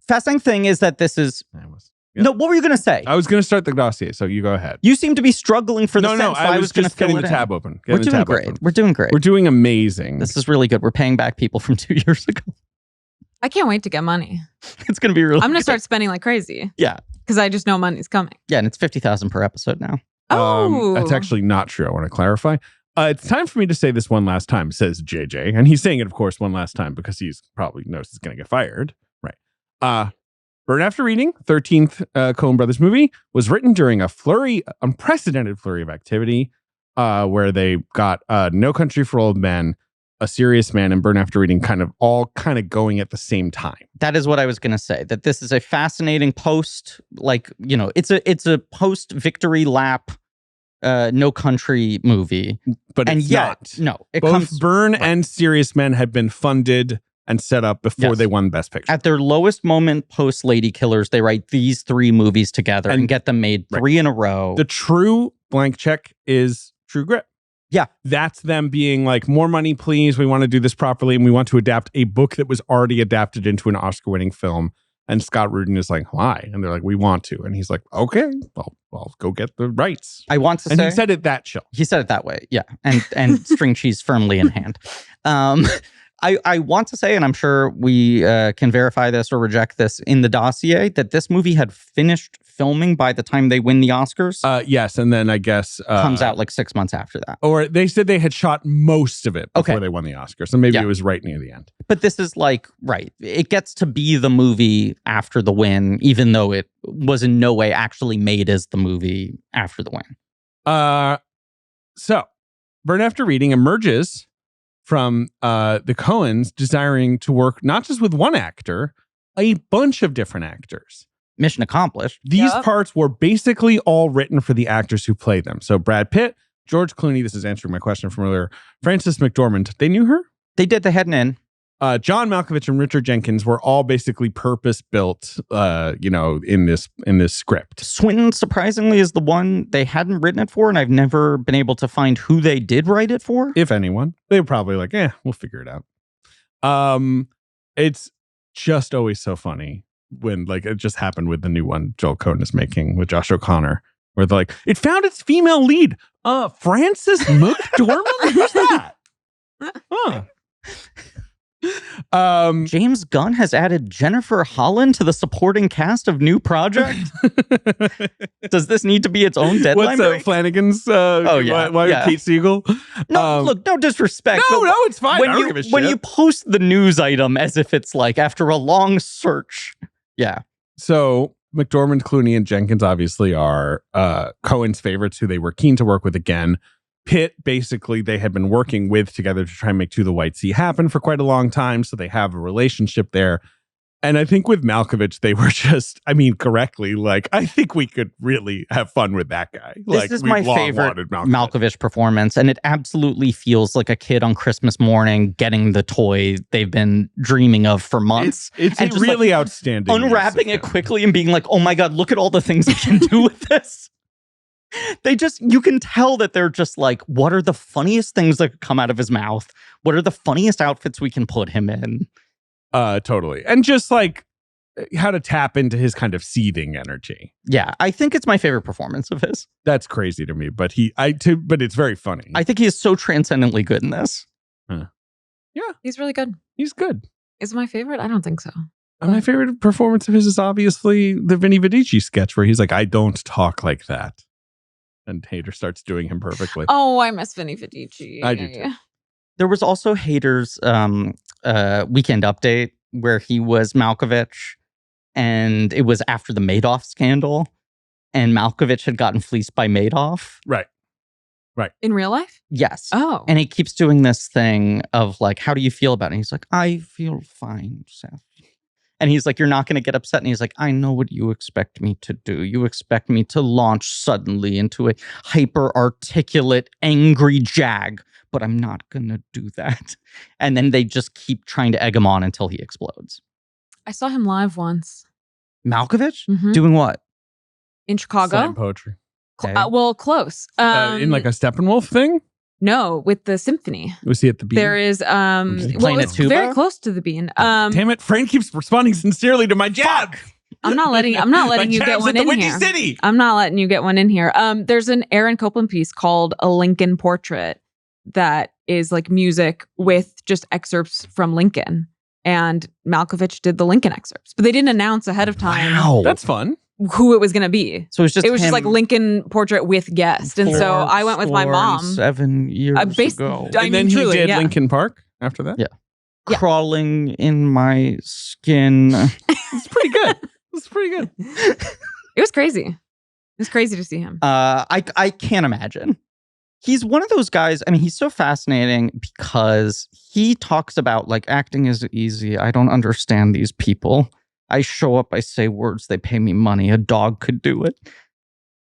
Fascinating thing is that this is Yeah. no. What were you going to say? I was going to start the dossier, so you go ahead. You seem to be struggling for the No, sentence. So I was going to just getting fill the it in. tab open. We're Getting the doing tab great. open. We're doing great. We're doing amazing. This is really good. We're paying back people from 2 years ago. I can't wait to get money. It's going to be really. I'm going to good. start spending like crazy. Yeah. Because I just know money's coming. Yeah, and it's 50,000 per episode now. Oh. That's actually not true. I want to clarify. It's time for me to say this one last time, says JJ. And he's saying it, of course, one last time because he's probably knows he's going to get fired. Right. Burn After Reading, 13th Coen Brothers movie, was written during a unprecedented flurry of activity where they got No Country for Old Men, A Serious Man, and Burn After Reading all going at the same time. That is what I was going to say. That this is a fascinating post, it's a post victory lap No Country movie. But and it's yet, not. no, it Both comes Burn and Serious Men had been funded and set up before they won Best Picture. At their lowest moment post Lady Killers, they write these 3 movies together and get them made 3 in a row. The true blank check is True Grit. Yeah. That's them being like, more money, please. We want to do this properly. And we want to adapt a book that was already adapted into an Oscar-winning film. And Scott Rudin is like, why? And they're like, we want to. And he's like, okay, I'll go get the rights. I want to say. And he said it that chill. He said it that way. Yeah. And string cheese firmly in hand. I want to say, and I'm sure we can verify this or reject this in the dossier, that this movie had finished filming by the time they win the Oscars. Yes, and then I guess comes out like 6 months after that. Or they said they had shot most of it before they won the Oscar, so maybe it was right near the end. But this is like, right, it gets to be the movie after the win, even though it was in no way actually made as the movie after the win. So, Burn After Reading emerges from the Coens desiring to work not just with one actor, a bunch of different actors. Mission accomplished. These parts were basically all written for the actors who played them. So Brad Pitt, George Clooney, this is answering my question from earlier, Frances McDormand, they knew her? They did the head and in. John Malkovich and Richard Jenkins were all basically purpose-built, in this script. Swinton, surprisingly, is the one they hadn't written it for, and I've never been able to find who they did write it for. If anyone. They were probably like, we'll figure it out. It's just always so funny when, like, it just happened with the new one Joel Coen is making with Josh O'Connor, where they're like, it found its female lead. Frances McDormand? Who's that? Huh. James Gunn has added Jennifer Holland to the supporting cast of new project. Does this need to be its own deadline? What's Flanagan's? Kate Siegel. No, look, no disrespect. No, it's fine. I don't give a shit. When you post the news item as if it's like after a long search, So McDormand, Clooney, and Jenkins obviously are Coen's favorites, who they were keen to work with again. Pitt, basically, they had been working with together to try and make To the White Sea happen for quite a long time, so they have a relationship there. And I think with Malkovich, they were just, correctly, like, I think we could really have fun with that guy. This is my favorite Malkovich performance, and it absolutely feels like a kid on Christmas morning getting the toy they've been dreaming of for months. It's really outstanding. Unwrapping it quickly and being like, oh my God, look at all the things I can do with this. You can tell that they're just like, what are the funniest things that could come out of his mouth? What are the funniest outfits we can put him in? Totally. And just like how to tap into his kind of seething energy. Yeah, I think it's my favorite performance of his. That's crazy to me, but but it's very funny. I think he is so transcendently good in this. Huh. Yeah. He's really good. He's good. Is it my favorite? I don't think so. My favorite performance of his is obviously the Vinny Vidici sketch where he's like, I don't talk like that. And Hader starts doing him perfectly. Oh, I miss Vinny Vidici. I do too. There was also Hader's Weekend Update where he was Malkovich, and it was after the Madoff scandal, and Malkovich had gotten fleeced by Madoff. Right. In real life? Yes. Oh. And he keeps doing this thing of like, how do you feel about it? And he's like, I feel fine, Seth. And he's like, you're not going to get upset. And he's like, I know what you expect me to do. You expect me to launch suddenly into a hyper-articulate, angry jag, but I'm not going to do that. And then they just keep trying to egg him on until he explodes. I saw him live once. Malkovich? Mm-hmm. Doing what? In Chicago? Slam poetry. Okay. Close. In like a Steppenwolf thing? No, with the symphony. Was he at the Bean? There is playing a tuba? Very close to the Bean. Damn it, Frank keeps responding sincerely to my jab. I'm not letting you get one in here. City. I'm not letting you get one in here. There's an Aaron Copland piece called A Lincoln Portrait that is like music with just excerpts from Lincoln. And Malkovich did the Lincoln excerpts. But they didn't announce ahead of time. Wow. That's fun. Who it was going to be. So it was just like Lincoln Portrait with guest. And so I went with my mom. 7 years ago. And then he did Lincoln Park after that? Yeah. Crawling in my skin. It's pretty good. It's pretty good. It was crazy. It was crazy to see him. I can't imagine. He's one of those guys. I mean, he's so fascinating because he talks about like acting is easy. I don't understand these people. I show up, I say words, they pay me money. A dog could do it.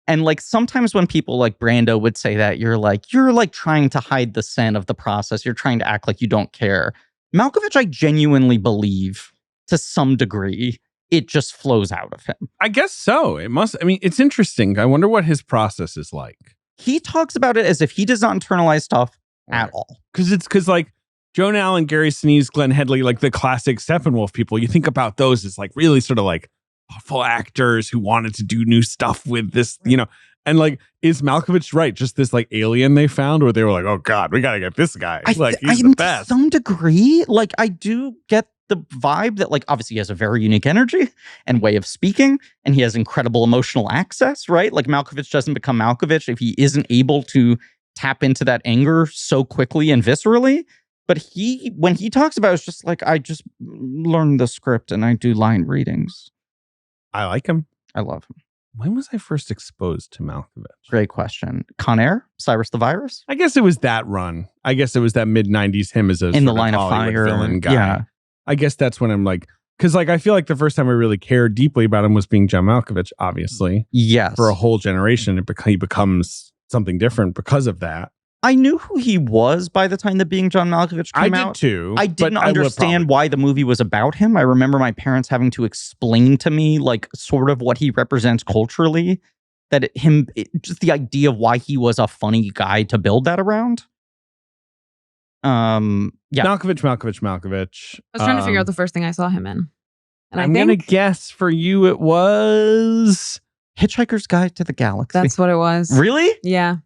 And like sometimes when people like Brando would say that, you're like trying to hide the sin of the process. You're trying to act like you don't care. Malkovich, I genuinely believe to some degree, it just flows out of him. I guess so. It must. I mean, it's interesting. I wonder what his process is like. He talks about it as if he does not internalize stuff at all. Because like Joan Allen, Gary Sinise, Glenn Headley, like the classic Steppenwolf people, you think about those as like really sort of like awful actors who wanted to do new stuff with this, you know. And like, is Malkovich right? Just this like alien they found where they were like, oh God, we got to get this guy. He's the best. To some degree, like I do get the vibe that like obviously he has a very unique energy and way of speaking, and he has incredible emotional access, right? Like Malkovich doesn't become Malkovich if he isn't able to tap into that anger so quickly and viscerally. But when he talks about it, it's just like, I just learned the script and I do line readings. I like him. I love him. When was I first exposed to Malkovich? Great question. Con Air? Cyrus the Virus? I guess it was that run. I guess it was that mid-90s him as a In the Line of Fire villain guy. Yeah. I guess that's when I'm like, because like I feel like the first time I really cared deeply about him was being John Malkovich, obviously. Yes. For a whole generation, he becomes something different because of that. I knew who he was by the time that Being John Malkovich came out. I did too. I didn't understand why the movie was about him. I remember my parents having to explain to me like sort of what he represents culturally. Just the idea of why he was a funny guy to build that around. Yeah. Malkovich. I was trying to figure out the first thing I saw him in. And I'm going to guess for you it was Hitchhiker's Guide to the Galaxy. That's what it was. Really? Yeah.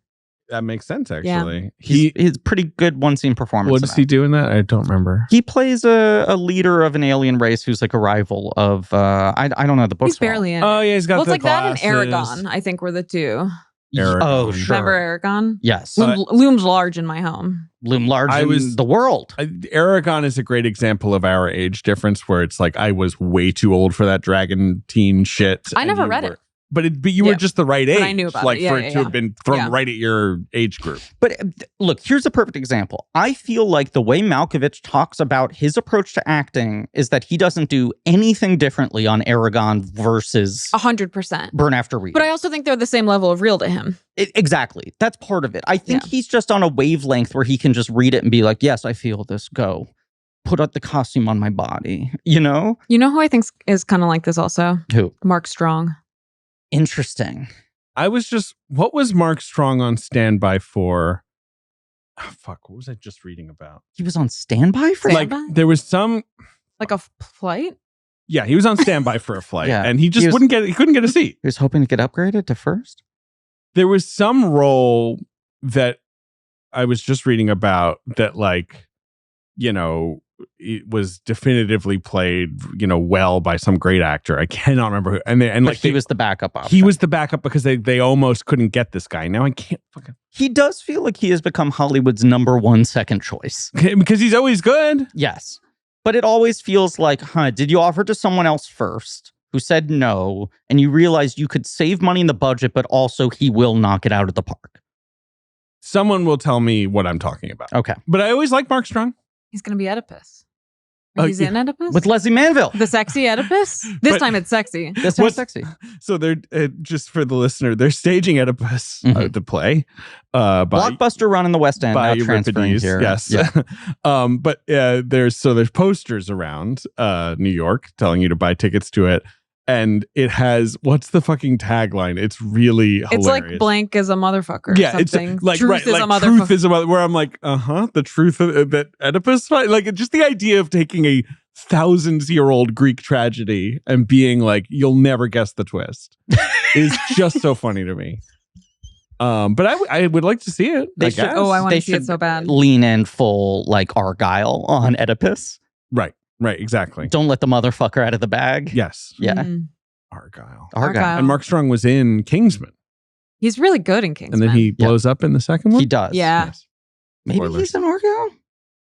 That makes sense, actually. Yeah. He's pretty good one-scene performance. What does he do in that? I don't remember. He plays a leader of an alien race who's like a rival of, I don't know the book. He's barely in. Oh, yeah, he's got the glasses. That and Aragon, I think, were the two. Aragon. Oh, sure. Remember Aragon? Yes. Looms large in my home. Loom large in the world. Aragon is a great example of our age difference where it's like I was way too old for that dragon teen shit. I never read it. But you were just the right age. But I knew about like it. for it to have been thrown right at your age group. But look, here's a perfect example. I feel like the way Malkovich talks about his approach to acting is that he doesn't do anything differently on Aragon versus 100% Burn After Reading. But I also think they're the same level of real to him. Exactly. That's part of it. I think he's just on a wavelength where he can just read it and be like, yes, I feel this. Go. Put up the costume on my body. You know? You know who I think is kind of like this also? Who? Mark Strong. Interesting. What was Mark Strong on standby for? Oh, fuck, what was I just reading about? He was on standby for like there was some like a flight? Yeah, he was on standby for a flight and he just couldn't get a seat. He was hoping to get upgraded to first. There was some role that I was just reading about that like, you know, it was definitively played, you know, well by some great actor. I cannot remember who. And like he was the backup option. He was the backup because they almost couldn't get this guy. Now I can't fucking. He does feel like he has become Hollywood's number one second choice. Because he's always good. Yes. But it always feels like, did you offer to someone else first who said no, and you realized you could save money in the budget, but also he will knock it out of the park? Someone will tell me what I'm talking about. Okay. But I always like Mark Strong. He's going to be Oedipus. He's in Oedipus? With Leslie Manville. The sexy Oedipus? This time it's sexy. This time it's sexy. So they're, just for the listener, they're staging Oedipus, the play. Blockbuster run in the West End. By now transferring here. Yes. Yeah. But there's posters around New York telling you to buy tickets to it. And it has, what's the fucking tagline? It's really hilarious. It's like blank is a motherfucker. Yeah, something. It's like, truth is a motherfucker. Truth is a motherfucker. Where I'm like, the truth of that Oedipus fight. Like, just the idea of taking a thousands-year-old Greek tragedy and being like, you'll never guess the twist is just so funny to me. But I would like to see it. I want to see it so bad. Lean in full like Argyle on Oedipus. Right, exactly. Don't let the motherfucker out of the bag. Yes. Yeah. Argyle. Argyle. And Mark Strong was in Kingsman. He's really good in Kingsman. And then he blows up in the second one? He does. Yeah. Yes. Maybe he's in Argyle?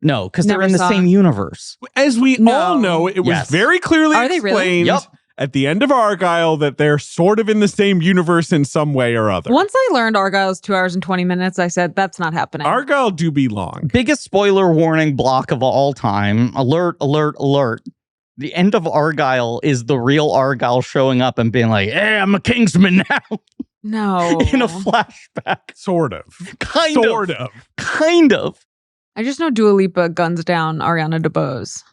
No, because they're Never in the saw same it. universe. As we all know, it was very clearly Are they really? explained at the end of Argyle that they're sort of in the same universe in some way or other. Once I learned Argyle's 2 hours and 20 minutes, I said, that's not happening. Argyle do be long. Biggest spoiler warning block of all time. Alert, alert, alert. The end of Argyle is the real Argyle showing up and being like, hey, I'm a Kingsman now. No. in a flashback. Sort of. Kind of. I just know Dua Lipa guns down Ariana DeBose.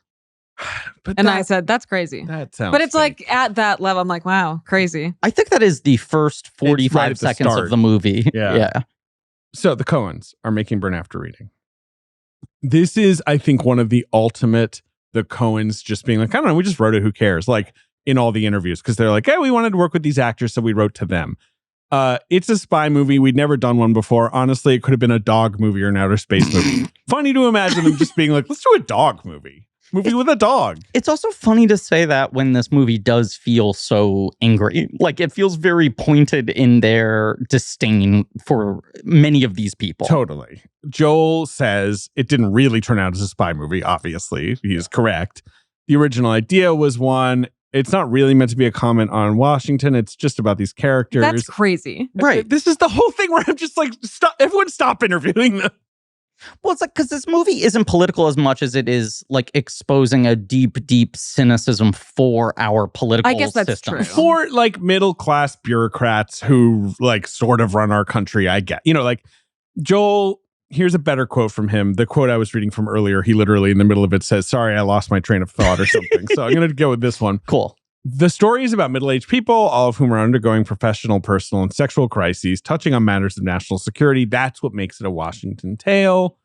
But And I said, that's crazy. That sounds But it's fake. like at that level, I'm like, wow, crazy. I think that is the first right 45 at the seconds start. of the movie. Yeah. So the Coens are making Burn After Reading. This is, I think, one of the ultimate, the Coens just being like, I don't know, we just wrote it, who cares? Like in all the interviews, because they're like, hey, we wanted to work with these actors, so we wrote to them. It's a spy movie. We'd never done one before. Honestly, it could have been a dog movie or an outer space movie. Funny to imagine them just being like, let's do a dog movie. Movie with a dog. It's also funny to say that when this movie does feel so angry. Like, it feels very pointed in their disdain for many of these people. Totally. Joel says it didn't really turn out as a spy movie, obviously. He is correct. The original idea was one. It's not really meant to be a comment on Washington. It's just about these characters. That's crazy. Right. This is the whole thing where I'm just like, stop, everyone stop interviewing them. Well, it's like, because this movie isn't political as much as it is like exposing a deep, deep cynicism for our political I guess that's system. true. For like middle class bureaucrats who like sort of run our country, I get. You know, like Joel, here's a better quote from him. The quote I was reading from earlier, he literally in the middle of it says, sorry, I lost my train of thought or something. So I'm going to go with this one. Cool. The story is about middle-aged people, all of whom are undergoing professional, personal, and sexual crises, touching on matters of national security. That's what makes it a Washington tale.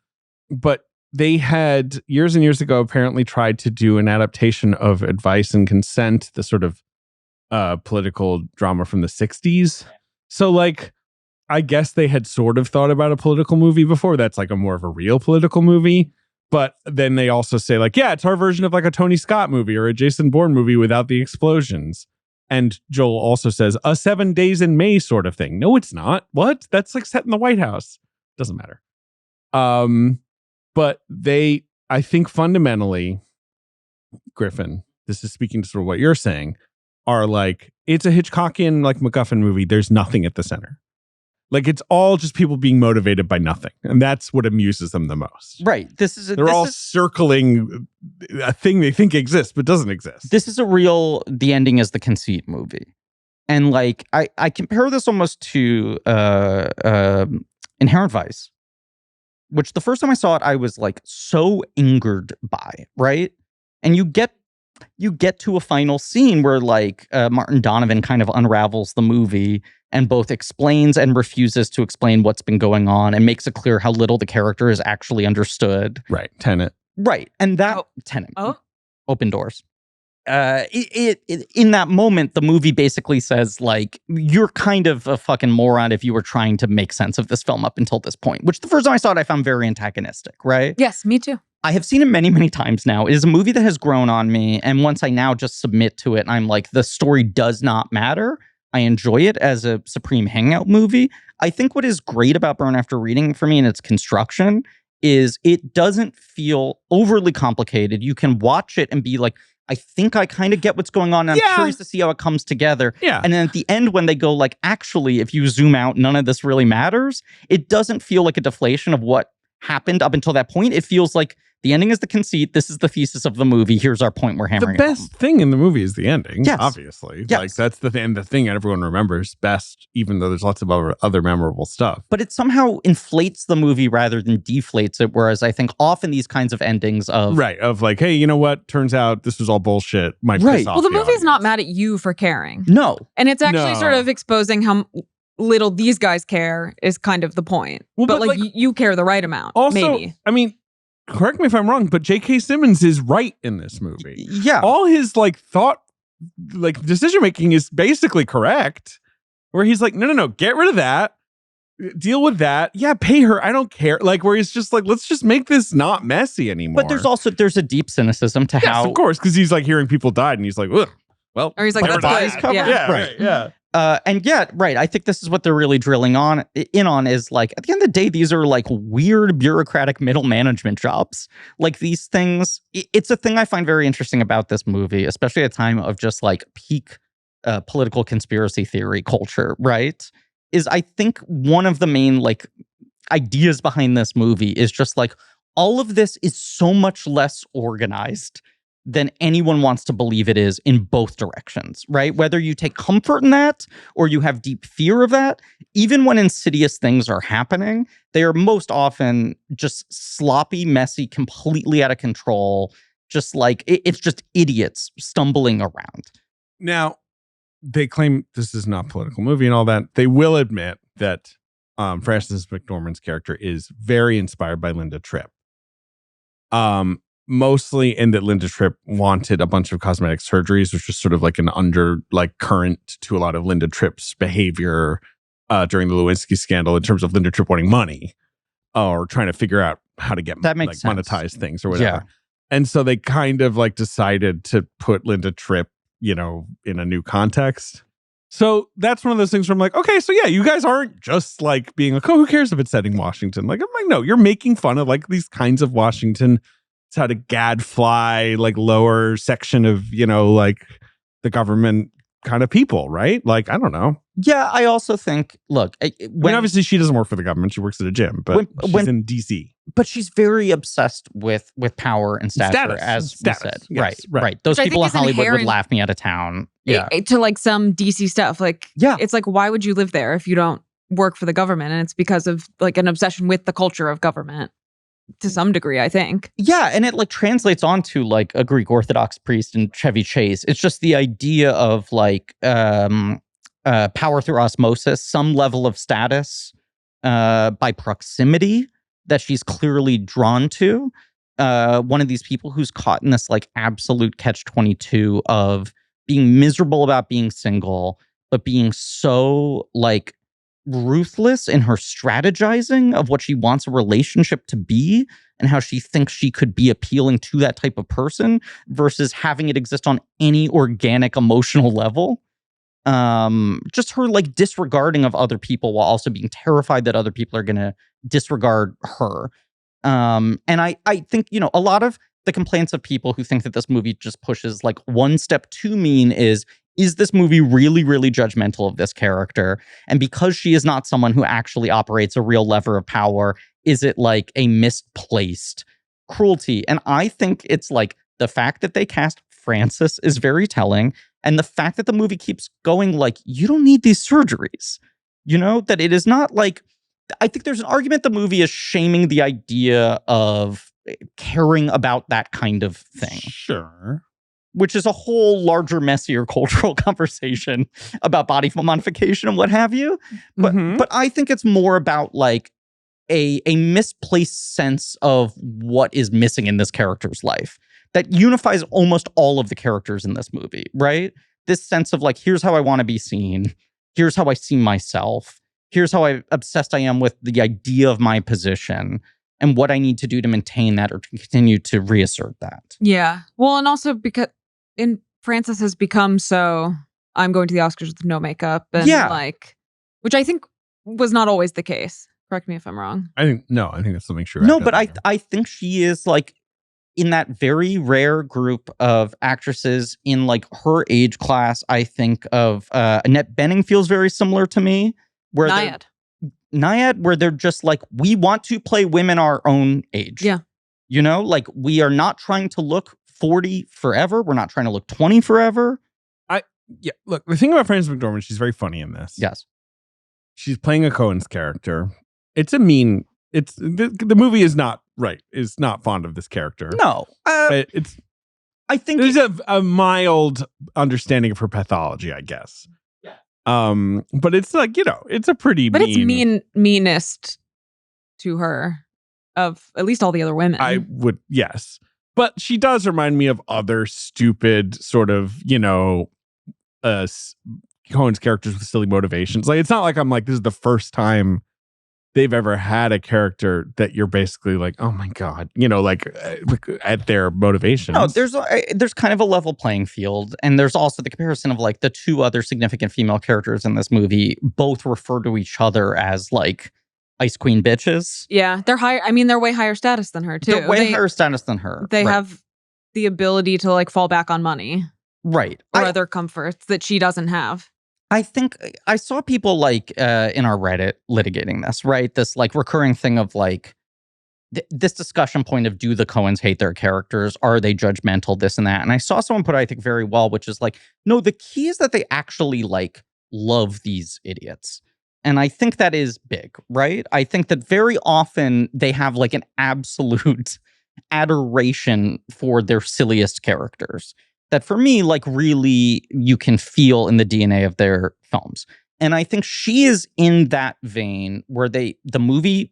But they had, years and years ago, apparently tried to do an adaptation of Advice and Consent, the sort of political drama from the 60s. So, like, I guess they had sort of thought about a political movie before. That's like a more of a real political movie. But then they also say, like, yeah, it's our version of like a Tony Scott movie or a Jason Bourne movie without the explosions. And Joel also says, a 7 Days in May sort of thing. No, it's not. What? That's like set in the White House. Doesn't matter. But they, I think fundamentally, Griffin, this is speaking to sort of what you're saying, are like, it's a Hitchcockian, like MacGuffin movie. There's nothing at the center. Like, it's all just people being motivated by nothing. And that's what amuses them the most. Right. They're all circling a thing they think exists, but doesn't exist. This is a real, the ending is the conceit movie. And like, I compare this almost to Inherent Vice, which the first time I saw it, I was like so angered by, right? And you get to a final scene where like Martin Donovan kind of unravels the movie and both explains and refuses to explain what's been going on and makes it clear how little the character is actually understood. Right. Tenet. Right. And that Tenet. Oh. Open Doors. In that moment, the movie basically says, like, you're kind of a fucking moron if you were trying to make sense of this film up until this point, which the first time I saw it, I found very antagonistic, right? Yes, me too. I have seen it many, many times now. It is a movie that has grown on me. And once I now just submit to it, I'm like, the story does not matter. I enjoy it as a supreme hangout movie. I think what is great about Burn After Reading for me and its construction is it doesn't feel overly complicated. You can watch it and be like, I think I kind of get what's going on. And I'm curious to see how it comes together. Yeah. And then at the end, when they go like, actually, if you zoom out, none of this really matters. It doesn't feel like a deflation of what happened up until that point. It feels like the ending is the conceit. This is the thesis of the movie. Here's our point we're hammering. The best thing in the movie is the ending. Yes. Obviously. Yes. Like that's the thing everyone remembers best, even though there's lots of other memorable stuff. But it somehow inflates the movie rather than deflates it. Whereas I think often these kinds of endings of of like, hey, you know what? Turns out this was all bullshit. Might piss off Well, the movie's audience. not mad at you for caring. No. And it's actually No. sort of exposing how little these guys care is kind of the point. Well, but but, like like, you care the right amount. Also, maybe. I mean, correct me if I'm wrong, but J.K. Simmons is right in this movie. Yeah. All his like thought, like decision making is basically correct. Where he's like, no, get rid of that. Deal with that. Yeah, pay her. I don't care. Like where he's just like, let's just make this not messy anymore. But there's a deep cynicism to how, of course, because he's like hearing people died and he's like, ugh, well, Or he's like, whatever that's it is. good. covered. Yeah. Right. Yeah. And yet, right, I think this is what they're really drilling in on is like, at the end of the day, these are like weird bureaucratic middle management jobs. Like these things, it's a thing I find very interesting about this movie, especially at a time of just like peak political conspiracy theory culture, right? Is I think one of the main like ideas behind this movie is just like, all of this is so much less organized than anyone wants to believe it is in both directions, right? Whether you take comfort in that or you have deep fear of that, even when insidious things are happening, they are most often just sloppy, messy, completely out of control. Just like it's just idiots stumbling around. Now, they claim this is not a political movie and all that. They will admit that Frances McDormand's character is very inspired by Linda Tripp. Mostly in that Linda Tripp wanted a bunch of cosmetic surgeries, which was sort of like an current to a lot of Linda Tripp's behavior during the Lewinsky scandal in terms of Linda Tripp wanting money or trying to figure out how to get monetize things or whatever. Yeah. And so they kind of like decided to put Linda Tripp, in a new context. So that's one of those things where I'm like, okay, so yeah, you guys aren't just like being like, oh, who cares if it's set in Washington? Like, I'm like, no, you're making fun of like these kinds of Washington. It's how to gadfly like lower section of, like the government kind of people, right? Like, I don't know. Yeah, I also think, look, obviously she doesn't work for the government. She works at a gym, but she's in DC. But she's very obsessed with power and stature, as we said. Yes, right. Those people in Hollywood would laugh me out of town. Yeah. To like some DC stuff. Like, it's like, why would you live there if you don't work for the government? And it's because of like an obsession with the culture of government. To some degree, I think. Yeah, and it like translates onto like a Greek Orthodox priest in Chevy Chase. It's just the idea of like power through osmosis, some level of status by proximity that she's clearly drawn to. One of these people who's caught in this like absolute catch-22 of being miserable about being single, but being so like ruthless in her strategizing of what she wants a relationship to be and how she thinks she could be appealing to that type of person versus having it exist on any organic emotional level. Just her like disregarding of other people while also being terrified that other people are going to disregard her. And I think, a lot of the complaints of people who think that this movie just pushes like one step too mean is this movie really, really judgmental of this character? And because she is not someone who actually operates a real lever of power, is it like a misplaced cruelty? And I think it's like the fact that they cast Frances is very telling. And the fact that the movie keeps going like, you don't need these surgeries, that it is not like, I think there's an argument the movie is shaming the idea of caring about that kind of thing. Sure. Which is a whole larger, messier cultural conversation about body modification and what have you. But I think it's more about like a misplaced sense of what is missing in this character's life that unifies almost all of the characters in this movie, right? This sense of like, here's how I want to be seen. Here's how I see myself. Here's how obsessed I am with the idea of my position and what I need to do to maintain that or to continue to reassert that. Yeah. Well, and also because Frances has become so, I'm going to the Oscars with no makeup and like, which I think was not always the case. Correct me if I'm wrong. I think that's something true. No, but I think she is like in that very rare group of actresses in like her age class. I think of Annette Bening feels very similar to me. Where Nyad, where they're just like, we want to play women our own age. Yeah. Like we are not trying to look 40 forever. We're not trying to look 20 forever. Look, the thing about Frances McDormand, she's very funny in this. Yes. She's playing a Coen's character. The movie is not fond of this character. No. I think there's a mild understanding of her pathology, I guess. Yeah. But it's like, it's a pretty it's meanest to her of at least all the other women. I would, yes. But she does remind me of other stupid sort of, Coen's characters with silly motivations. Like, it's not like I'm like, this is the first time they've ever had a character that you're basically like, oh my God, at their motivations. No, there's kind of a level playing field. And there's also the comparison of like the two other significant female characters in this movie both refer to each other as like Ice Queen bitches. Yeah, they're higher. I mean, they're way higher status than her, too. They're way higher status than her. They have the ability to like fall back on money. Right. Or other comforts that she doesn't have. I think I saw people like in our Reddit litigating this, right? This like recurring thing of like, this discussion point of, do the Coens hate their characters? Are they judgmental? This and that. And I saw someone put it, I think, very well, which is like, no, the key is that they actually like love these idiots. And I think that is big, right? I think that very often they have like an absolute adoration for their silliest characters that for me, like really you can feel in the DNA of their films. And I think she is in that vein where the movie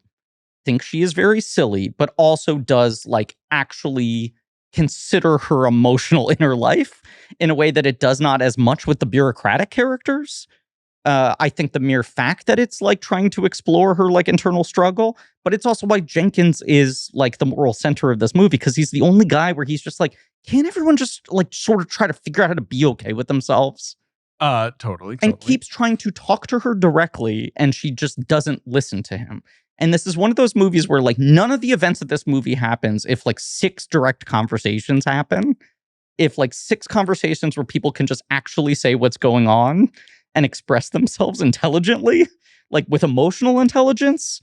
thinks she is very silly, but also does like actually consider her emotional inner life in a way that it does not as much with the bureaucratic characters. I think the mere fact that it's like trying to explore her like internal struggle, but it's also why Jenkins is like the moral center of this movie, because he's the only guy where he's just like, can't everyone just like sort of try to figure out how to be okay with themselves? Totally. And keeps trying to talk to her directly, and she just doesn't listen to him. And this is one of those movies where like none of the events of this movie happens if like 6 direct conversations happen. If like 6 conversations where people can just actually say what's going on and express themselves intelligently, like with emotional intelligence,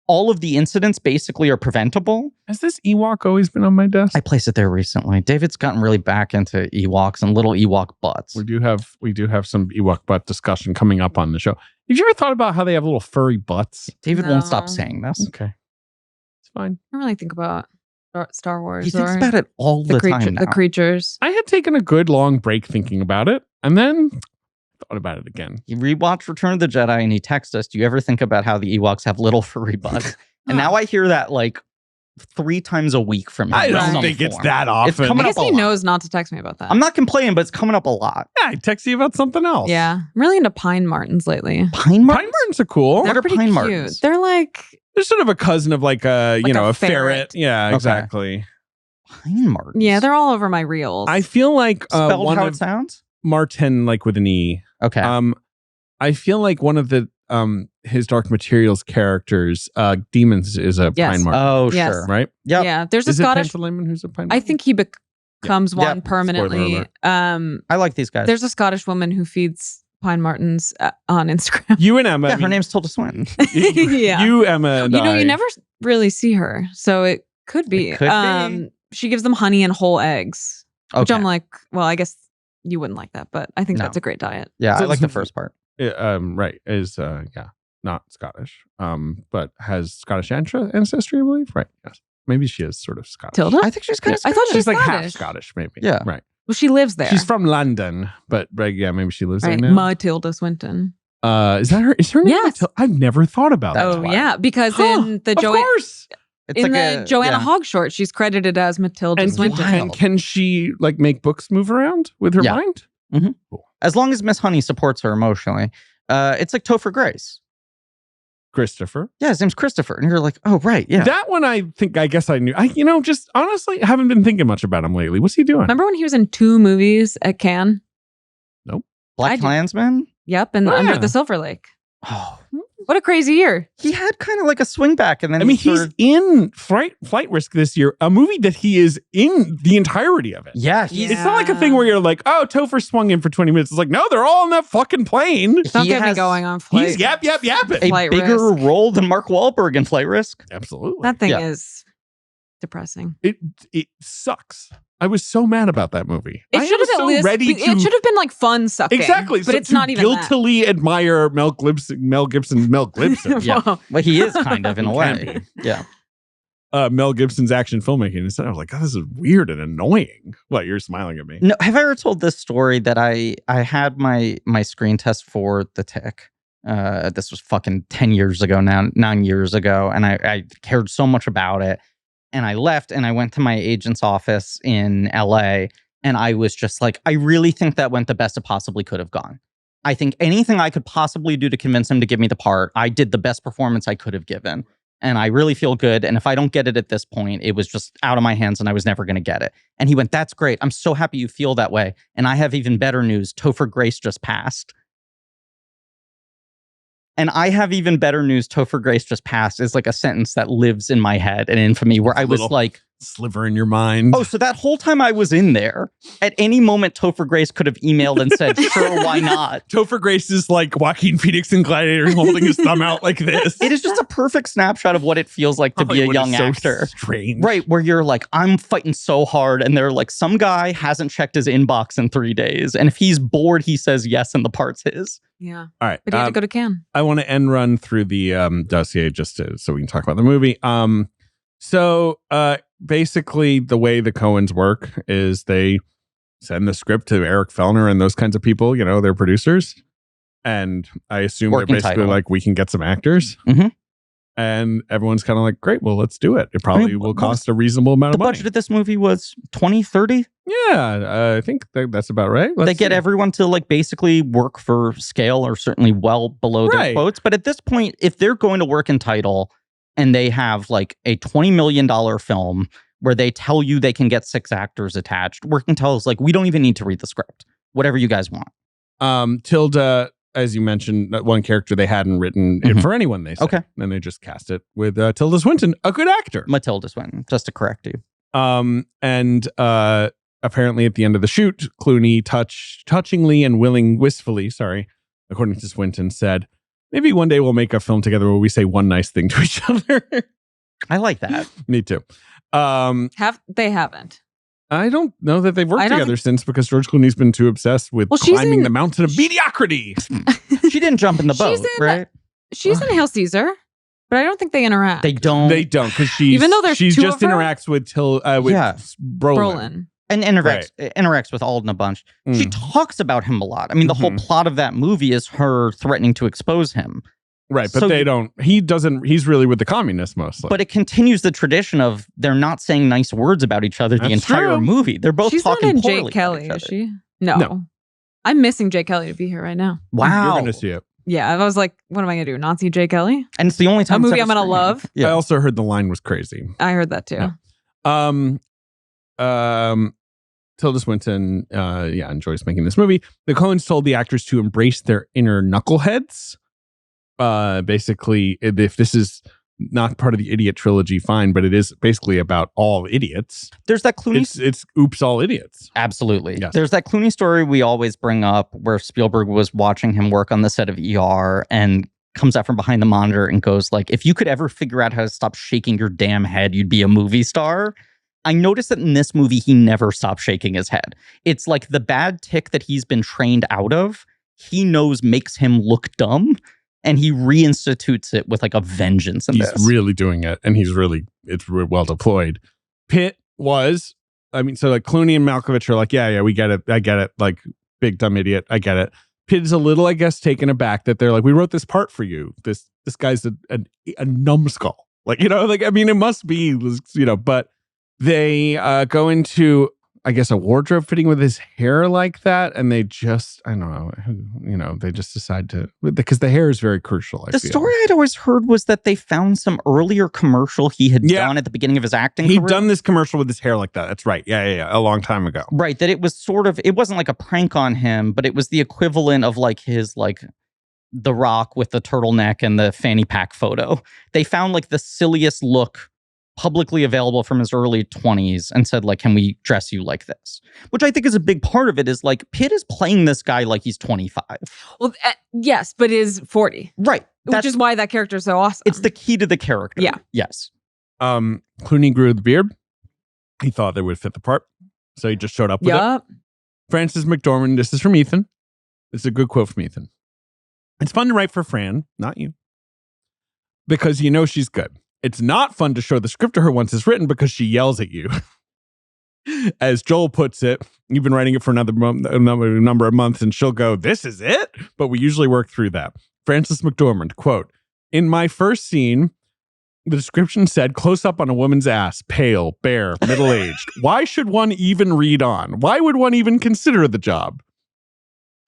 all of the incidents basically are preventable. Has this Ewok always been on my desk? I placed it there recently. David's gotten really back into Ewoks and little Ewok butts. We do have some Ewok butt discussion coming up on the show. Have you ever thought about how they have little furry butts? David won't stop saying this. Okay. It's fine. I don't really think about Star Wars. He thinks about it all the time now. The creatures. I had taken a good long break thinking about it, and then thought about it again. He rewatched Return of the Jedi and he texted us, do you ever think about how the Ewoks have little furry butts? And now I hear that like 3 times a week from him. I don't think it's that often. It's coming I guess up a he lot. knows not to text me about that. I'm not complaining, but it's coming up a lot. Yeah, I text you about something else. Yeah. I'm really into pine martens lately. Pine martens? Pine martens are cool. They're What are pretty pine cute. martens? They're like They're sort of a cousin of like a, Like a a ferret. ferret. Yeah, Okay. exactly. Pine martens? yeah, they're all over my reels. I feel like Spelled one how of it sounds? Martin, like with an E. Okay. I feel like one of the his Dark Materials characters, Demons, is a Yes. pine marten. Oh, Yes. sure. Right? Yep. Yeah, there's a Is it Scottish. Pantalaimon who's a pine I marten? think he becomes one Yep. permanently. Spoiler I like these guys. There's a Scottish woman who feeds pine martens on Instagram. You and Emma. yeah, I her mean, name's Tilda Swinton. Yeah. You, Emma, and I. You never really see her, so it could be. It could be. She gives them honey and whole eggs, which Okay. I'm like, well, I guess you wouldn't like that, but I think No. that's a great diet. Yeah, So I like the it's- first part. Right. Is, not Scottish, but has Scottish ancestry, I believe. Right. Yes. Maybe she is sort of Scottish. Tilda? I think she's kind of I thought she She's was like half Scottish. Scottish, maybe. Yeah. Right. Well, she lives there. She's from London, but yeah, maybe she lives right. there now. Matilda Swinton. Is that her? Is her name? Yes. I've never thought about that. That's Oh why. yeah, because Huh, in the of course. It's in like the Joanna yeah. Hogg short, she's credited as Matilda And Swinton. Wild. can she like make books move around with her Yeah. mind? As long as Miss Honey supports her emotionally. It's like Topher Grace. Christopher. Yeah, his name's Christopher. And you're like, oh, right. Yeah. That one I guess I knew. Just honestly haven't been thinking much about him lately. What's he doing? Remember when he was in 2 movies at Cannes? I Black do. Klansman? Yep, and Oh, Under yeah. the Silver Lake. Oh. What a crazy year. He had kind of like a swing back. And then I mean, he he's started- in Flight Risk this year, a movie that he is in the entirety of it. Yeah. He's, It's not like a thing where you're like, oh, Topher swung in for 20 minutes. It's like, no, they're all on that fucking plane. Don't he get me has going on flight. He's yapping. a Flight bigger Risk. role than Mark Wahlberg in Flight Risk. Absolutely. That thing Yeah. is depressing. It sucks. I was so mad about that movie. It I should am have at so least. ready It to should have been like fun sucking. exactly, but so it's to not even guiltily admire Mel Gibson. that. Yeah. Whoa. Well, he is kind of in a He way. can Yeah. Mel Gibson's action filmmaking. Instead, I was like, God, this is weird and annoying. What, you're smiling at me? No, have I ever told this story that I had my screen test for The Tick? This was fucking 10 years ago now, 9 years ago. And I cared so much about it. And I left and I went to my agent's office in LA. And I was just like, I really think that went the best it possibly could have gone. I think anything I could possibly do to convince him to give me the part, I did the best performance I could have given. And I really feel good. And if I don't get it at this point, it was just out of my hands and I was never going to get it. And he went, that's great. I'm so happy you feel that way. And I have even better news. Topher Grace just passed. And I have even better news. Topher Grace just passed is like a sentence that lives in my head and infamy where I was like, sliver in your mind. Oh, so that whole time I was in there, at any moment, Topher Grace could have emailed and said, sure, why not? Topher Grace is like Joaquin Phoenix in Gladiator holding his thumb out like this. It is just a perfect snapshot of what it feels like to be a young actor. Strange. Right, where you're like, I'm fighting so hard, and they're like, some guy hasn't checked his inbox in 3 days, and if he's bored, he says yes, and the part's his. Yeah. All right. But he had to go to Cannes. I want to end run through the dossier just so we can talk about the movie. So basically, the way the Coens work is they send the script to Eric Fellner and those kinds of people, you know, they're producers. And I assume Working they're basically title. like, we can get some actors. Mhm. And everyone's kind of like, great, well, let's do it. It probably will cost a reasonable amount The of money. budget of this movie was 20, 30. Yeah, I think that's about right. They get everyone to like basically work for scale or certainly well below their Right. quotes. But at this point, if they're going to work in title and they have like a $20 million film where they tell you they can get 6 actors attached, working title is like, we don't even need to read the script. Whatever you guys want. Tilda, as you mentioned, that one character they hadn't written it for anyone, they said. Okay. And they just cast it with Tilda Swinton, a good actor. Matilda Swinton, just to correct you. And apparently at the end of the shoot, Clooney touchingly and wistfully, according to Swinton, said, maybe one day we'll make a film together where we say one nice thing to each other. I like that. Me too. They haven't. I don't know that they've worked I don't together since, because George Clooney's been too obsessed with she's climbing in- the mountain of mediocrity. She didn't jump in the boat, right? She's in Hail Caesar, but I don't think they interact. They don't. They don't, because Even though there's she two just of her? interacts with Yeah. Brolin. And interacts with Alden a bunch. She talks about him a lot. I mean, the whole plot of that movie is her threatening to expose him. Right, but So- they don't. He doesn't. He's really with the communists mostly. But it continues the tradition of they're not saying nice words about each other the That's entire true. movie. They're both She's not talking in poorly Jake about Kelly, each is other. she? No. No. I'm missing Jake Kelly to be here right now. Wow. You're going to see it. Yeah, I was like, what am I going to do? Not see Jake Kelly? And it's the only time A movie it's I'm ever going to screened. love? Yeah. I also heard the line was crazy. I heard that too. Yeah. Tilda Swinton, enjoys making this movie. The Coens told the actors to embrace their inner knuckleheads. Basically, if this is not part of the idiot trilogy, fine, but it is basically about all idiots. There's that Clooney. It's oops, all idiots. Absolutely. Yes. There's that Clooney story we always bring up where Spielberg was watching him work on the set of ER and comes out from behind the monitor and goes like, if you could ever figure out how to stop shaking your damn head, you'd be a movie star. I noticed that in this movie, he never stopped shaking his head. It's like the bad tick that he's been trained out of, he knows makes him look dumb, and he reinstitutes it with like a vengeance in He's this. really doing it, and it's well deployed. Pitt was, so like Clooney and Malkovich are like, yeah, we get it. I get it. Like, big dumb idiot. I get it. Pitt is a little, I guess, taken aback that they're like, we wrote this part for you. This guy's a numbskull. Like, it must be, but they go into, I guess, a wardrobe fitting with his hair like that. And they just, I don't know, they just decide to, because the hair is very crucial. The story I'd always heard was that they found some earlier commercial he had done at the beginning of his acting career. He'd done this commercial with his hair like that. That's right. Yeah. A long time ago. Right. That it was it wasn't like a prank on him, but it was the equivalent of like his, like, The Rock with the turtleneck and the fanny pack photo. They found like the silliest look publicly available from his early 20s and said, like, can we dress you like this? Which I think is a big part of it, is like Pitt is playing this guy like he's 25. Well, yes, but is 40. Right. Which is why that character is so awesome. It's the key to the character. Yeah. Yes. Clooney grew the beard. He thought they would fit the part. So he just showed up with it. Frances McDormand, this is from Ethan. This is a good quote from Ethan. It's fun to write for Fran, not you, because she's good. It's not fun to show the script to her once it's written because she yells at you. As Joel puts it, you've been writing it for a number of months, and she'll go, this is it? But we usually work through that. Frances McDormand, quote, in my first scene, the description said, close up on a woman's ass, pale, bare, middle-aged. Why should one even read on? Why would one even consider the job?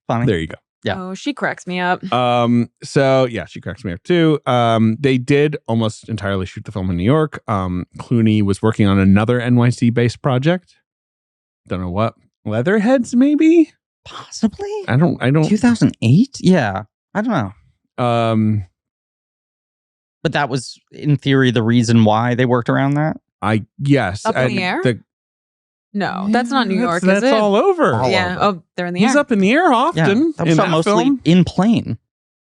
Funny. There you go. Yeah. Oh, she cracks me up. So yeah, she cracks me up too. They did almost entirely shoot the film in New York. Clooney was working on another NYC based project. Don't know what. Leatherheads, maybe? Possibly. I don't 2008? Yeah. I don't know. But that was, in theory, the reason why they worked around that? Yes. Up in the air? No, that's not New York, is it? That's all over. Yeah. Oh, they're in the air. He's up in the air often. That was in shot that mostly film. in plane.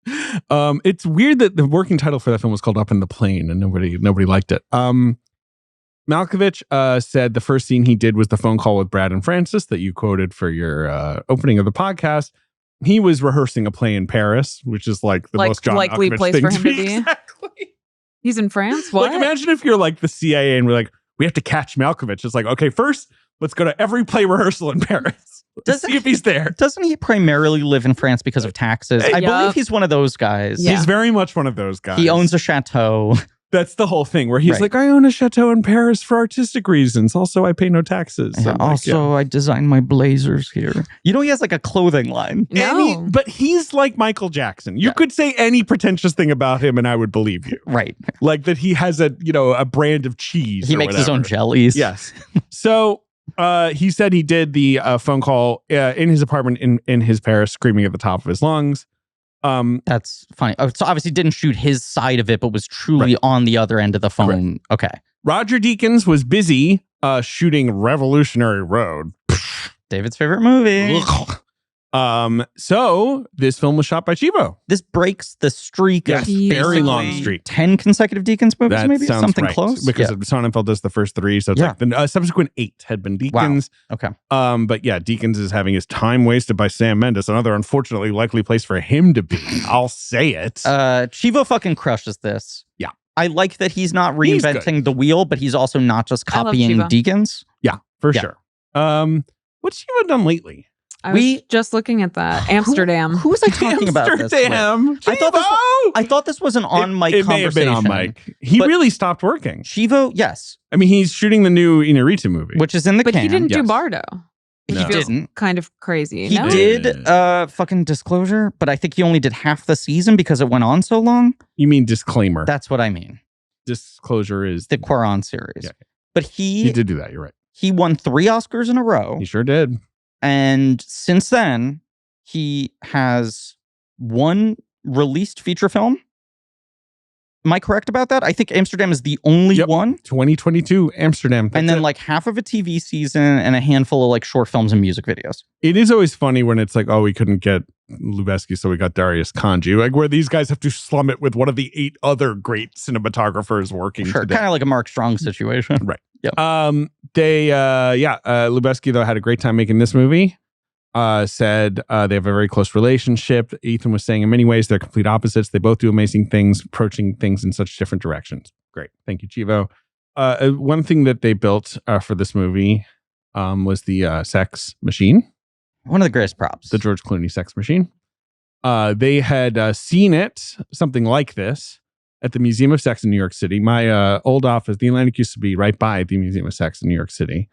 It's weird that the working title for that film was called Up in the Plane and nobody liked it. Malkovich said the first scene he did was the phone call with Brad and Francis that you quoted for your opening of the podcast. He was rehearsing a play in Paris, which is like the most John likely Malkovich place thing for him to be. Exactly. He's in France? What? Like, imagine if you're like the CIA and we're like, we have to catch Malkovich. It's like, okay, first, let's go to every play rehearsal in Paris. See if he's there. Doesn't he primarily live in France because of taxes? I believe he's one of those guys. He's very much one of those guys. He owns a chateau. That's the whole thing where he's like, I own a chateau in Paris for artistic reasons. Also, I pay no taxes. Yeah, I designed my blazers here. You know, he has like a clothing line. No. But he's like Michael Jackson. You could say any pretentious thing about him and I would believe you. Right. Like that he has a brand of cheese. He makes his own jellies. Yes. So he said he did the phone call in his apartment in his Paris, screaming at the top of his lungs. That's funny. So obviously didn't shoot his side of it, but was truly on the other end of the phone. Correct. Okay. Roger Deakins was busy shooting Revolutionary Road. David's favorite movie. So this film was shot by Chivo. This breaks the streak of very long streak. 10 consecutive Deakins movies, that maybe? Something right, close. Because Sonnenfeld does the first 3. So it's like the subsequent 8 had been Deakins. Wow. Okay. But yeah, Deakins is having his time wasted by Sam Mendes, another unfortunately likely place for him to be. I'll say it. Chivo fucking crushes this. Yeah. I like that he's not reinventing the wheel, but he's also not just copying Deakins. Yeah, for sure. What's Chivo done lately? I was just looking at that. Amsterdam. Who was I talking about this with? I thought this was an on-mic conversation. May have been on mic. He really stopped working. Chivo, yes. I mean, he's shooting the new Inarritu movie. Which is in the can. But he didn't do Bardo. He didn't. Kind of crazy. He did fucking Disclosure, but I think he only did half the season because it went on so long. You mean Disclaimer? That's what I mean. Disclosure is the Quaron series. Yeah. But he did do that. You're right. He won 3 Oscars in a row. He sure did. And since then, he has 1 released feature film. Am I correct about that? I think Amsterdam is the only one. 2022 Amsterdam. And then like half of a TV season and a handful of like short films and music videos. It is always funny when it's like, oh, we couldn't get Lubeski, so we got Darius Kanji. Like where these guys have to slum it with one of the 8 other great cinematographers working today. Kind of like a Mark Strong situation. Right. Yep. Lubeski, though, had a great time making this movie. Said they have a very close relationship. Ethan was saying in many ways they're complete opposites. They both do amazing things, approaching things in such different directions. Great. Thank you, Chivo. One thing that they built for this movie was the sex machine. One of the greatest props. The George Clooney sex machine. They had seen it, something like this, at the Museum of Sex in New York City. My old office, the Atlantic, used to be right by the Museum of Sex in New York City,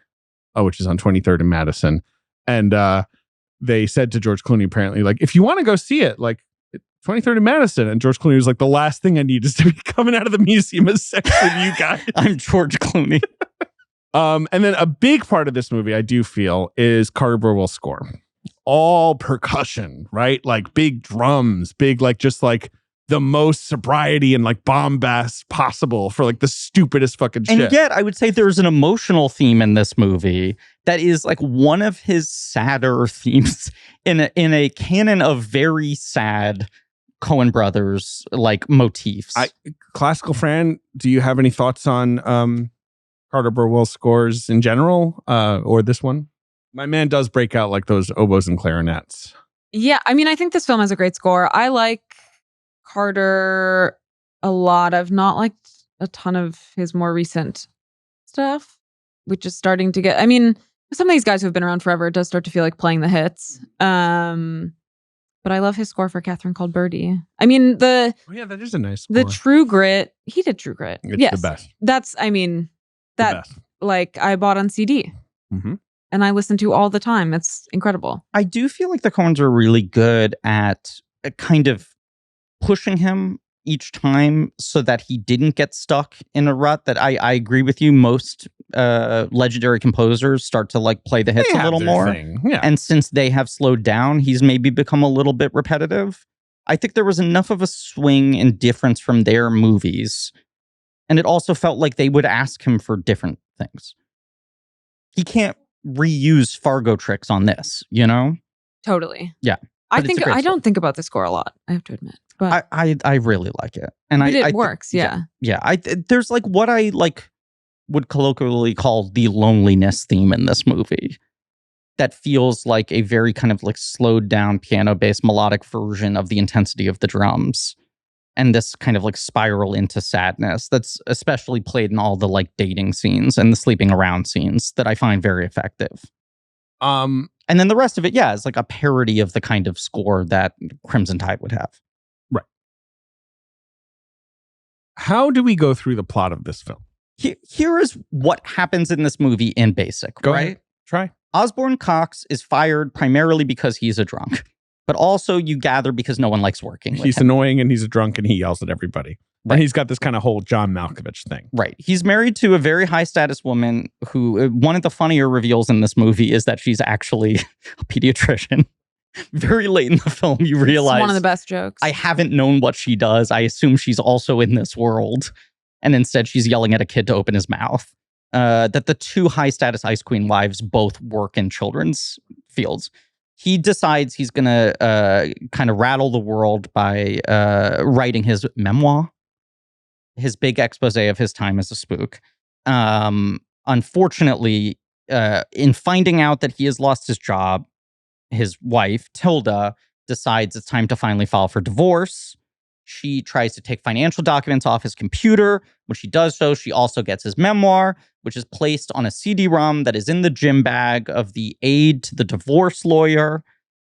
which is on 23rd and Madison. And they said to George Clooney, apparently, like, if you want to go see it, like 23rd and Madison. And George Clooney was like, the last thing I need is to be coming out of the Museum of Sex with you guys. I'm George Clooney. And then a big part of this movie, I do feel, is Carter Burwell's score. All percussion, right? Like big drums, big, like, just like the most sobriety and like bombast possible for like the stupidest fucking shit. And yet I would say there's an emotional theme in this movie that is like one of his sadder themes in a canon of very sad Coen brothers like motifs. Classical Fran, do you have any thoughts on Carter Burwell's scores in general or this one? My man does break out like those oboes and clarinets. Yeah, I mean, I think this film has a great score. I like Carter a lot. I've not liked a ton of his more recent stuff, which is starting to get, I mean, some of these guys who have been around forever, it does start to feel like playing the hits. But I love his score for Catherine Called Birdie. I mean, that is a nice score. The True Grit, he did True Grit. It's the best. That's, I mean, that like I bought on CD. Mm-hmm. And I listen to all the time. It's incredible. I do feel like the Coens are really good at kind of pushing him each time so that he didn't get stuck in a rut. That I agree with you. Most legendary composers start to like play the hits a little more. Yeah. And since they have slowed down, he's maybe become a little bit repetitive. I think there was enough of a swing and difference from their movies And it also felt like they would ask him for different things. He can't reuse Fargo tricks on this, you know? Totally. Yeah. I don't think about the score a lot, I have to admit. But I really like it. And it works, yeah. Yeah. There's like what I like would colloquially call the loneliness theme in this movie. That feels like a very kind of like slowed down piano-based melodic version of the intensity of the drums. And this kind of like spiral into sadness that's especially played in all the like dating scenes and the sleeping around scenes that I find very effective. And then the rest of it, yeah, is like a parody of the kind of score that Crimson Tide would have. Right. How do we go through the plot of this film? Here is what happens in this movie in basic, Go right? ahead. Try. Osborne Cox is fired primarily because he's a drunk, but also you gather because no one likes working with He's him. annoying and he's a drunk and he yells at everybody. Right. And he's got this kind of whole John Malkovich thing. Right. He's married to a very high status woman who, one of the funnier reveals in this movie is that she's actually a pediatrician. Very late in the film, you realize. It's one of the best jokes. I haven't known what she does. I assume she's also in this world. And instead, she's yelling at a kid to open his mouth. That the two high status Ice Queen wives both work in children's fields. He decides he's going to kind of rattle the world by writing his mem-waah. His big expose of his time as a spook. Unfortunately, in finding out that he has lost his job, his wife, Tilda, decides it's time to finally file for divorce. She tries to take financial documents off his computer. When she does so, she also gets his memoir, which is placed on a CD-ROM that is in the gym bag of the aide to the divorce lawyer,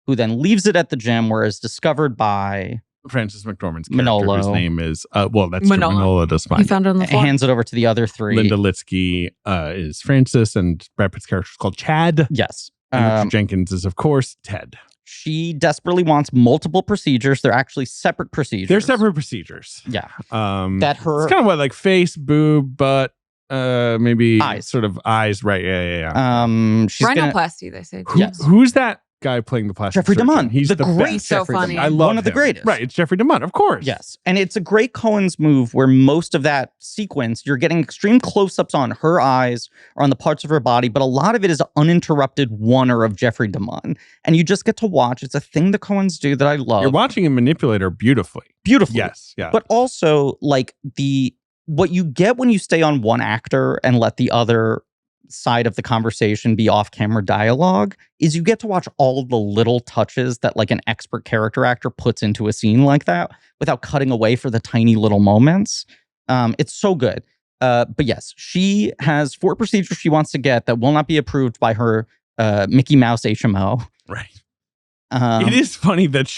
who then leaves it at the gym, where it's discovered by Francis McDormand's character, Manolo. whose name is, that's Manolo. true. Manolo does fine. He found it on the floor. Hands it over to the other three. Linda Litsky is Francis, and Brad Pitt's character is called Chad. Yes. And Richard Jenkins is, of course, Ted. She desperately wants multiple procedures. They're actually separate procedures. They're separate procedures. Yeah. It's kind of what, like face, boob, butt, maybe eyes. Sort of eyes. Right. Yeah. She's Rhinoplasty, they say. Yes. Who's that guy playing the plastic Jeffrey surgeon? DeMunn. He's the great best. He's so Jeffrey funny. DeMunn. I love one of the him. greatest. Right. It's Jeffrey DeMunn, of course. Yes. And it's a great Coen's move where most of that sequence, you're getting extreme close-ups on her eyes or on the parts of her body, but a lot of it is uninterrupted one-er of Jeffrey DeMunn. And you just get to watch. It's a thing the Coens do that I love. You're watching him manipulate her beautifully. Beautifully. Yes. Yeah. But also, like, what you get when you stay on one actor and let the other side of the conversation be off-camera dialogue is you get to watch all of the little touches that like an expert character actor puts into a scene like that without cutting away for the tiny little moments. It's so good. But yes, she has 4 procedures she wants to get that will not be approved by her Mickey Mouse HMO. Right. It is funny that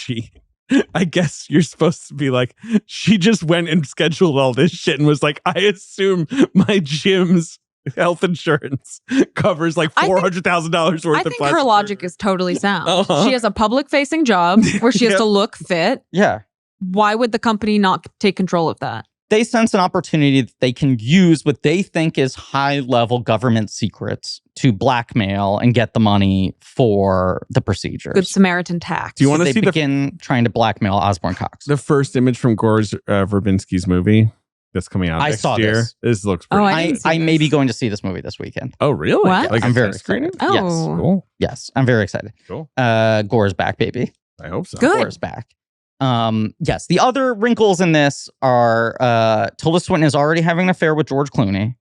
I guess you're supposed to be like, she just went and scheduled all this shit and was like, I assume my gym's health insurance covers like $400,000 worth of I think her logic is totally sound. Uh-huh. She has a public-facing job where she has to look fit. Yeah. Why would the company not take control of that? They sense an opportunity that they can use what they think is high-level government secrets to blackmail and get the money for the procedures. Good Samaritan tax. Do you want to they see begin trying to blackmail Osborne Cox? the first image from Gore's Verbinski's movie that's coming out I next saw year? this. This looks pretty. I didn't see I may this. be going to see this movie this weekend. Oh, really? What? Like I'm a very test screening? excited. Yes. Oh. Cool. Yes, I'm very excited. Cool. Gore's back, baby. I hope so. Good. Gore's back. Yes, the other wrinkles in this are Tilda Swinton is already having an affair with George Clooney.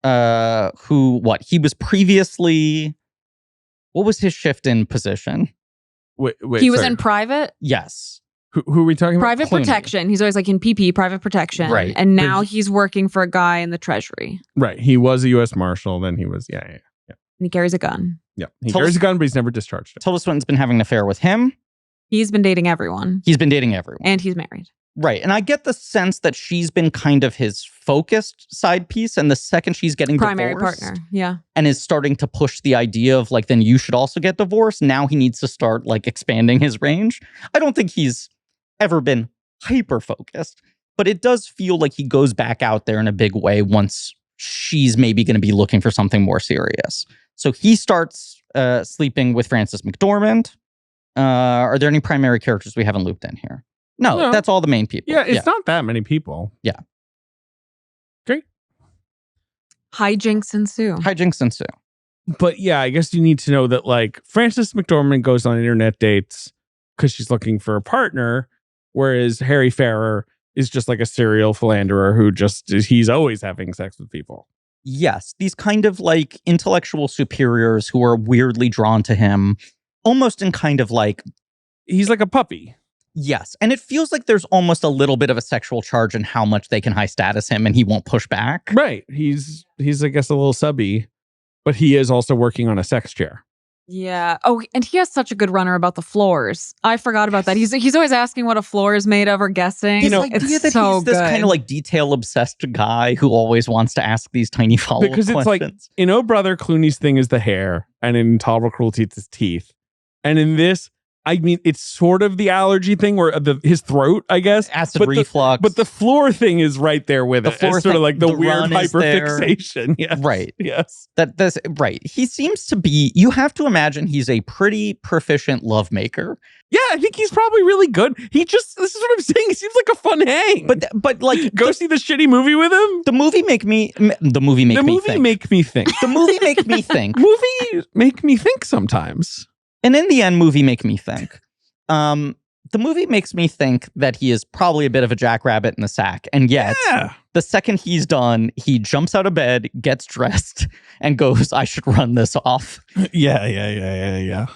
He was previously, what was his shift in position? Wait, He was sorry. in private Yes. Who are we talking about? private Clooney. protection. He's always like in PP, private protection. Right. And now he's working for a guy in the Treasury. Right. He was a U.S. Marshal. Then he was, yeah. And he carries a gun. He Tilda- carries a gun, but he's never discharged it. Tilda Swinton's been having an affair with him. He's been dating everyone. He's been dating everyone. And he's married. Right. And I get the sense that she's been kind of his focused side piece. And the second she's getting Primary divorced partner. Yeah. and is starting to push the idea of like, then you should also get divorced. Now he needs to start like expanding his range. I don't think he's ever been hyper focused, but it does feel like he goes back out there in a big way once she's maybe going to be looking for something more serious. So he starts sleeping with Francis McDormand. Are there any primary characters we haven't looped in here? No, No. that's all the main people. Yeah, it's not that many people. Yeah. Hijinks ensue. But yeah, I guess you need to know that like Frances McDormand goes on internet dates because she's looking for a partner, whereas Harry Farrer is just like a serial philanderer who he's always having sex with people. Yes, these kind of like intellectual superiors who are weirdly drawn to him, almost in kind of like... He's like a puppy. Yes, and it feels like there's almost a little bit of a sexual charge in how much they can high status him and he won't push back. Right. He's I guess a little subby, but he is also working on a sex chair. Yeah. Oh, and he has such a good runner about the floors. I forgot about that. He's always asking what a floor is made of or guessing. His idea that so he's this kind of like detail obsessed guy who always wants to ask these tiny follow-up questions. Because it's like, in Oh Brother, Clooney's thing is the hair, and in Intolerable Cruelty, it's his teeth. And in this, I mean, it's sort of the allergy thing where his throat, I guess. Acid reflux. But the floor thing is right there with it. It's sort of like the weird hyperfixation. Yes. Right. Yes. Right. He seems to be, you have to imagine he's a pretty proficient lovemaker. Yeah, I think he's probably really good. This is what I'm saying. He seems like a fun hang. But like, go see the shitty movie with him. The movie make me think. Movies make me think sometimes. And in the end, movie make me think. The movie makes me think that he is probably a bit of a jackrabbit in the sack. And yet, the second he's done, he jumps out of bed, gets dressed, and goes, I should run this off. Yeah.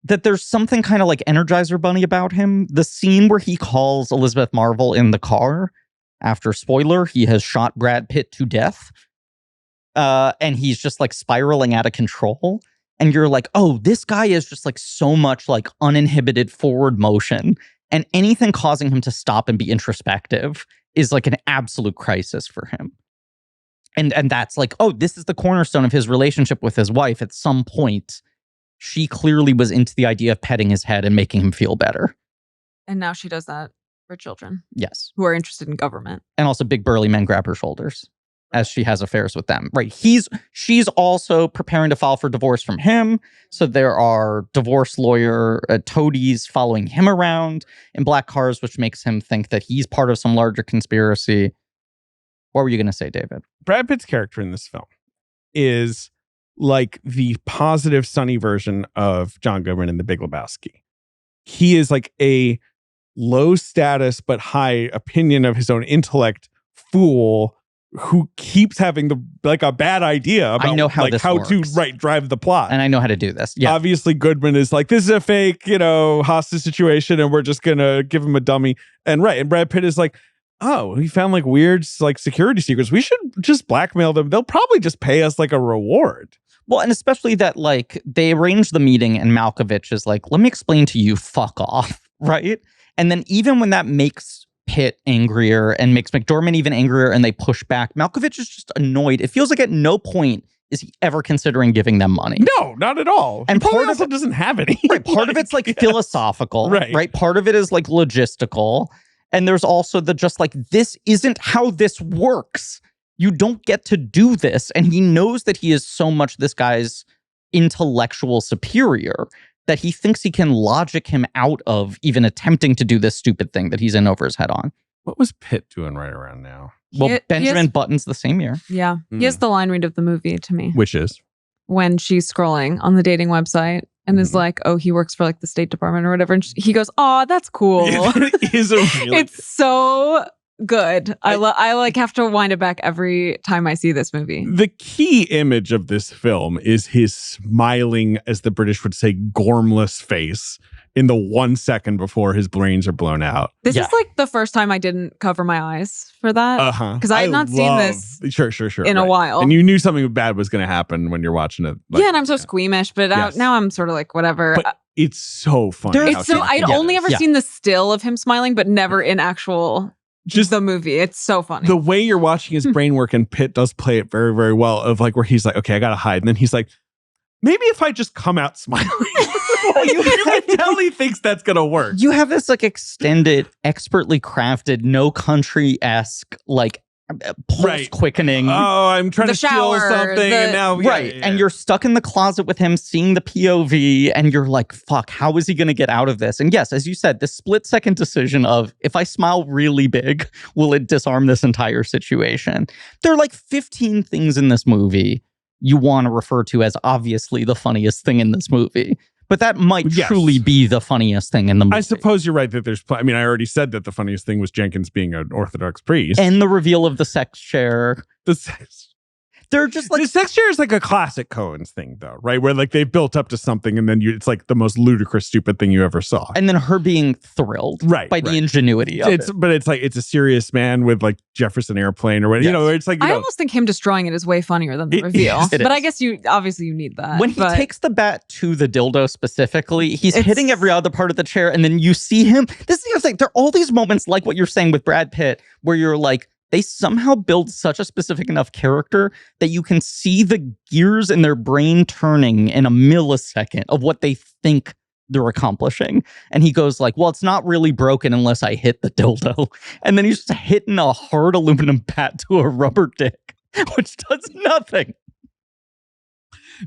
That there's something kind of like Energizer Bunny about him. The scene where he calls Elizabeth Marvel in the car after, spoiler, he has shot Brad Pitt to death. And he's just like spiraling out of control. And you're like, oh, this guy is just like so much like uninhibited forward motion. And anything causing him to stop and be introspective is like an absolute crisis for him. And that's like, oh, this is the cornerstone of his relationship with his wife. At some point, she clearly was into the idea of petting his head and making him feel better. And now she does that for children. Yes. Who are interested in government. And also big burly men grab her shoulders as she has affairs with them. Right. She's also preparing to file for divorce from him. So there are divorce lawyer toadies following him around in black cars, which makes him think that he's part of some larger conspiracy. What were you going to say, David? Brad Pitt's character in this film is like the positive, sunny version of John Goodman in The Big Lebowski. He is like a low status but high opinion of his own intellect fool who keeps having a bad idea about I know how, like, how to drive the plot. And I know how to do this. Yeah. Obviously, Goodman is like, this is a fake, hostage situation, and we're just gonna give him a dummy. And Brad Pitt is like, oh, we found like weird like security secrets. We should just blackmail them. They'll probably just pay us like a reward. Well, and especially that like they arrange the meeting and Malkovich is like, let me explain to you, fuck off, right? And then even when that makes Pitt angrier and makes McDormand even angrier and they push back, Malkovich is just annoyed. It feels like at no point is he ever considering giving them money. No, not at all. And part of it doesn't have any. Right, part of it's like philosophical, right? Part of it is like logistical. And there's also the just like, this isn't how this works. You don't get to do this. And he knows that he is so much this guy's intellectual superior that he thinks he can logic him out of even attempting to do this stupid thing that he's in over his head on. What was Pitt doing right around now? Well, Benjamin Button's the same year. Yeah. He has the line read of the movie to me. Which is? When she's scrolling on the dating website and is like, oh, he works for like the State Department or whatever. And he goes, oh, that's cool. It is a really It's so good. I like have to wind it back every time I see this movie. The key image of this film is his smiling, as the British would say, gormless face in the 1 second before his brains are blown out. This is like the first time I didn't cover my eyes for that. Because I had not seen this in a while. And you knew something bad was going to happen when you're watching it. Like, and I'm so squeamish, but now I'm sort of like, whatever. But it's so funny. I'd only ever seen the still of him smiling, but never in actual... Just the movie. It's so funny. The way you're watching his brain work, and Pitt does play it very, very well, of like where he's like, okay, I gotta hide. And then he's like, maybe if I just come out smiling. You can tell he thinks that's gonna work. You have this like extended, expertly crafted, No Country-esque, like pulse quickening. Oh, I'm trying The to steal shower, something, and now and you're stuck in the closet with him, seeing the POV, and you're like, "Fuck, how is he going to get out of this?" And yes, as you said, the split-second decision of if I smile really big, will it disarm this entire situation? There are like 15 things in this movie you want to refer to as obviously the funniest thing in this movie. But that might truly be the funniest thing in the movie. I suppose you're right that there's... I mean, I already said that the funniest thing was Jenkins being an Orthodox priest. And the reveal of the sex chair. They're just like... The sex chair is like a classic Coen's thing, though, right? Where like they built up to something and then it's like the most ludicrous, stupid thing you ever saw. And then her being thrilled by the ingenuity of it. But it's like, it's a serious man with like Jefferson Airplane or whatever. You know, it's like... I almost think him destroying it is way funnier than the reveal. But I guess you need that. When he takes the bat to the dildo specifically, he's hitting every other part of the chair, and then you see him... This is the other thing. There are all these moments like what you're saying with Brad Pitt, where you're like, they somehow build such a specific enough character that you can see the gears in their brain turning in a millisecond of what they think they're accomplishing. And he goes like, well, it's not really broken unless I hit the dildo. And then he's just hitting a hard aluminum bat to a rubber dick, which does nothing.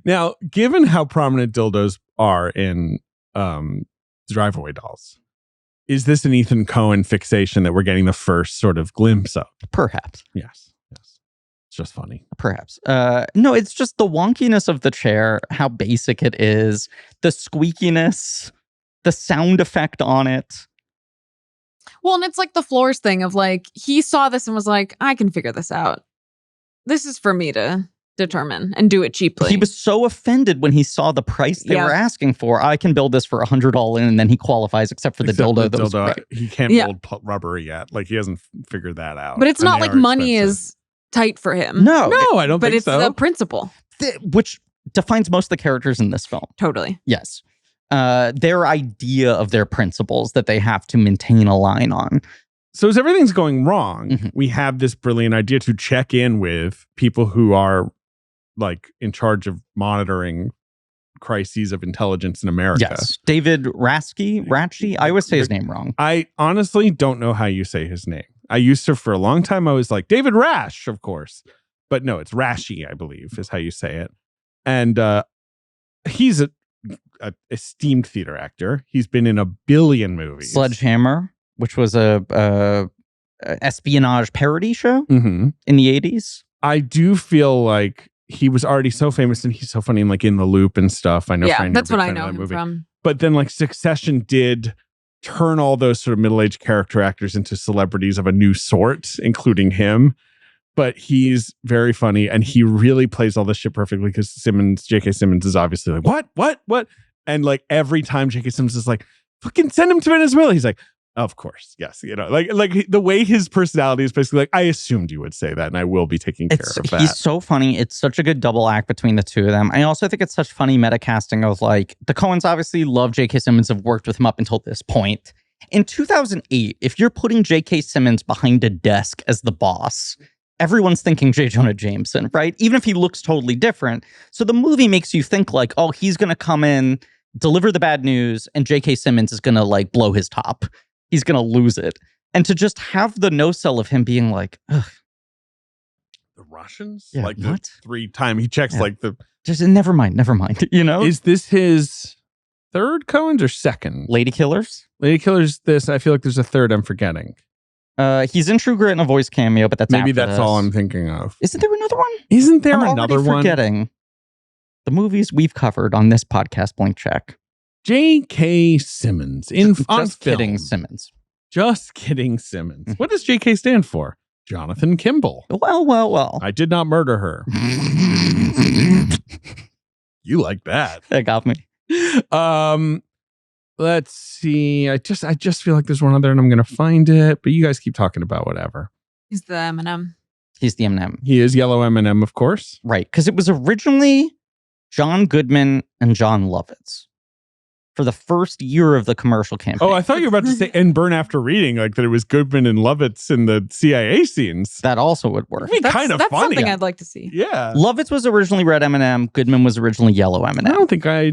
Now, given how prominent dildos are in Drive-Away Dolls, is this an Ethan Coen fixation that we're getting the first sort of glimpse of? Perhaps. Yes. It's just funny. Perhaps. No, it's just the wonkiness of the chair, how basic it is, the squeakiness, the sound effect on it. Well, and it's like the floors thing of like, he saw this and was like, I can figure this out. This is for me to determine and do it cheaply. He was so offended when he saw the price they were asking for. I can build this for $100 all in, and then he qualifies except for the dildo. He can't build rubber yet. Like he hasn't figured that out. But it's not like money is tight for him. No, I don't think so. But it's the principle. Which defines most of the characters in this film. Totally. Yes. Their idea of their principles that they have to maintain a line on. So as everything's going wrong, we have this brilliant idea to check in with people who are like in charge of monitoring crises of intelligence in America. Yes. David Ratchie. I always say his name wrong. I honestly don't know how you say his name. I used to, for a long time, I was like, David Rash, of course. But no, it's Rashi, I believe, is how you say it. And he's a esteemed theater actor. He's been in a billion movies. Sledgehammer, which was a espionage parody show in the 80s. I do feel like he was already so famous and he's so funny and like In the Loop and stuff. I know. Yeah, that's what I know him from. But then like Succession did turn all those sort of middle-aged character actors into celebrities of a new sort, including him. But he's very funny and he really plays all this shit perfectly because J.K. Simmons is obviously like, what? And like every time J.K. Simmons is like, fucking send him to Venezuela. He's like, of course, yes. You know, like the way his personality is basically like, I assumed you would say that and I will be taking care of that. He's so funny. It's such a good double act between the two of them. I also think it's such funny metacasting of like, the Coens obviously love J.K. Simmons, have worked with him up until this point. In 2008, if you're putting J.K. Simmons behind a desk as the boss, everyone's thinking J. Jonah Jameson, right? Even if he looks totally different. So the movie makes you think like, oh, he's going to come in, deliver the bad news, and J.K. Simmons is going to like blow his top. He's going to lose it. And to just have the no-sell of him being like, ugh. The Russians? Yeah, like what? The 3 time he checks like the... Just never mind. You know? Is this his third Coens or second? Lady Killers? Lady Killers, this. I feel like there's a third I'm forgetting. He's in True Grit in a voice cameo, but that's maybe that's all I'm thinking of. Isn't there another one? Isn't there I'm another already one? Forgetting the movies we've covered on this podcast. Blank check. J.K. Simmons Just kidding, Simmons. Just kidding, Simmons. What does J.K. stand for? Jonathan Kimball. Well. I did not murder her. You like that? That got me. Let's see. I just feel like there's one other and I'm going to find it, but you guys keep talking about whatever. He's the M&M. He's the M&M. He is Yellow M&M, of course. Right, because it was originally John Goodman and John Lovitz for the first year of the commercial campaign. Oh, I thought you were about to say and Burn After Reading, like that it was Goodman and Lovitz in the CIA scenes. That also would work. That'd be kind of that's funny. Something I'd like to see. Yeah. Lovitz was originally red M&M. Goodman was originally yellow M&M. I don't think I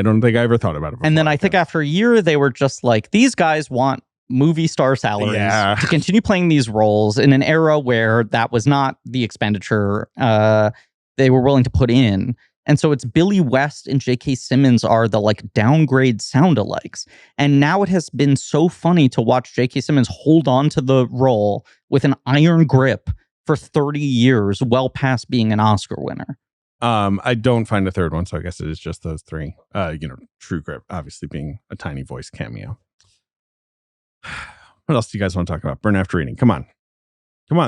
don't think I ever thought about it before. And then I think after a year, they were just like, these guys want movie star salaries Yeah. to continue playing these roles in an era where that was not the expenditure they were willing to put in. And so it's Billy West and J.K. Simmons are the like downgrade sound-alikes. And now it has been so funny to watch J.K. Simmons hold on to the role with an iron grip for 30 years, well past being an Oscar winner. I don't find a third one, so I guess it is just those three. True Grip, obviously being a tiny voice cameo. What else do you guys want to talk about? Burn After Reading. Come on.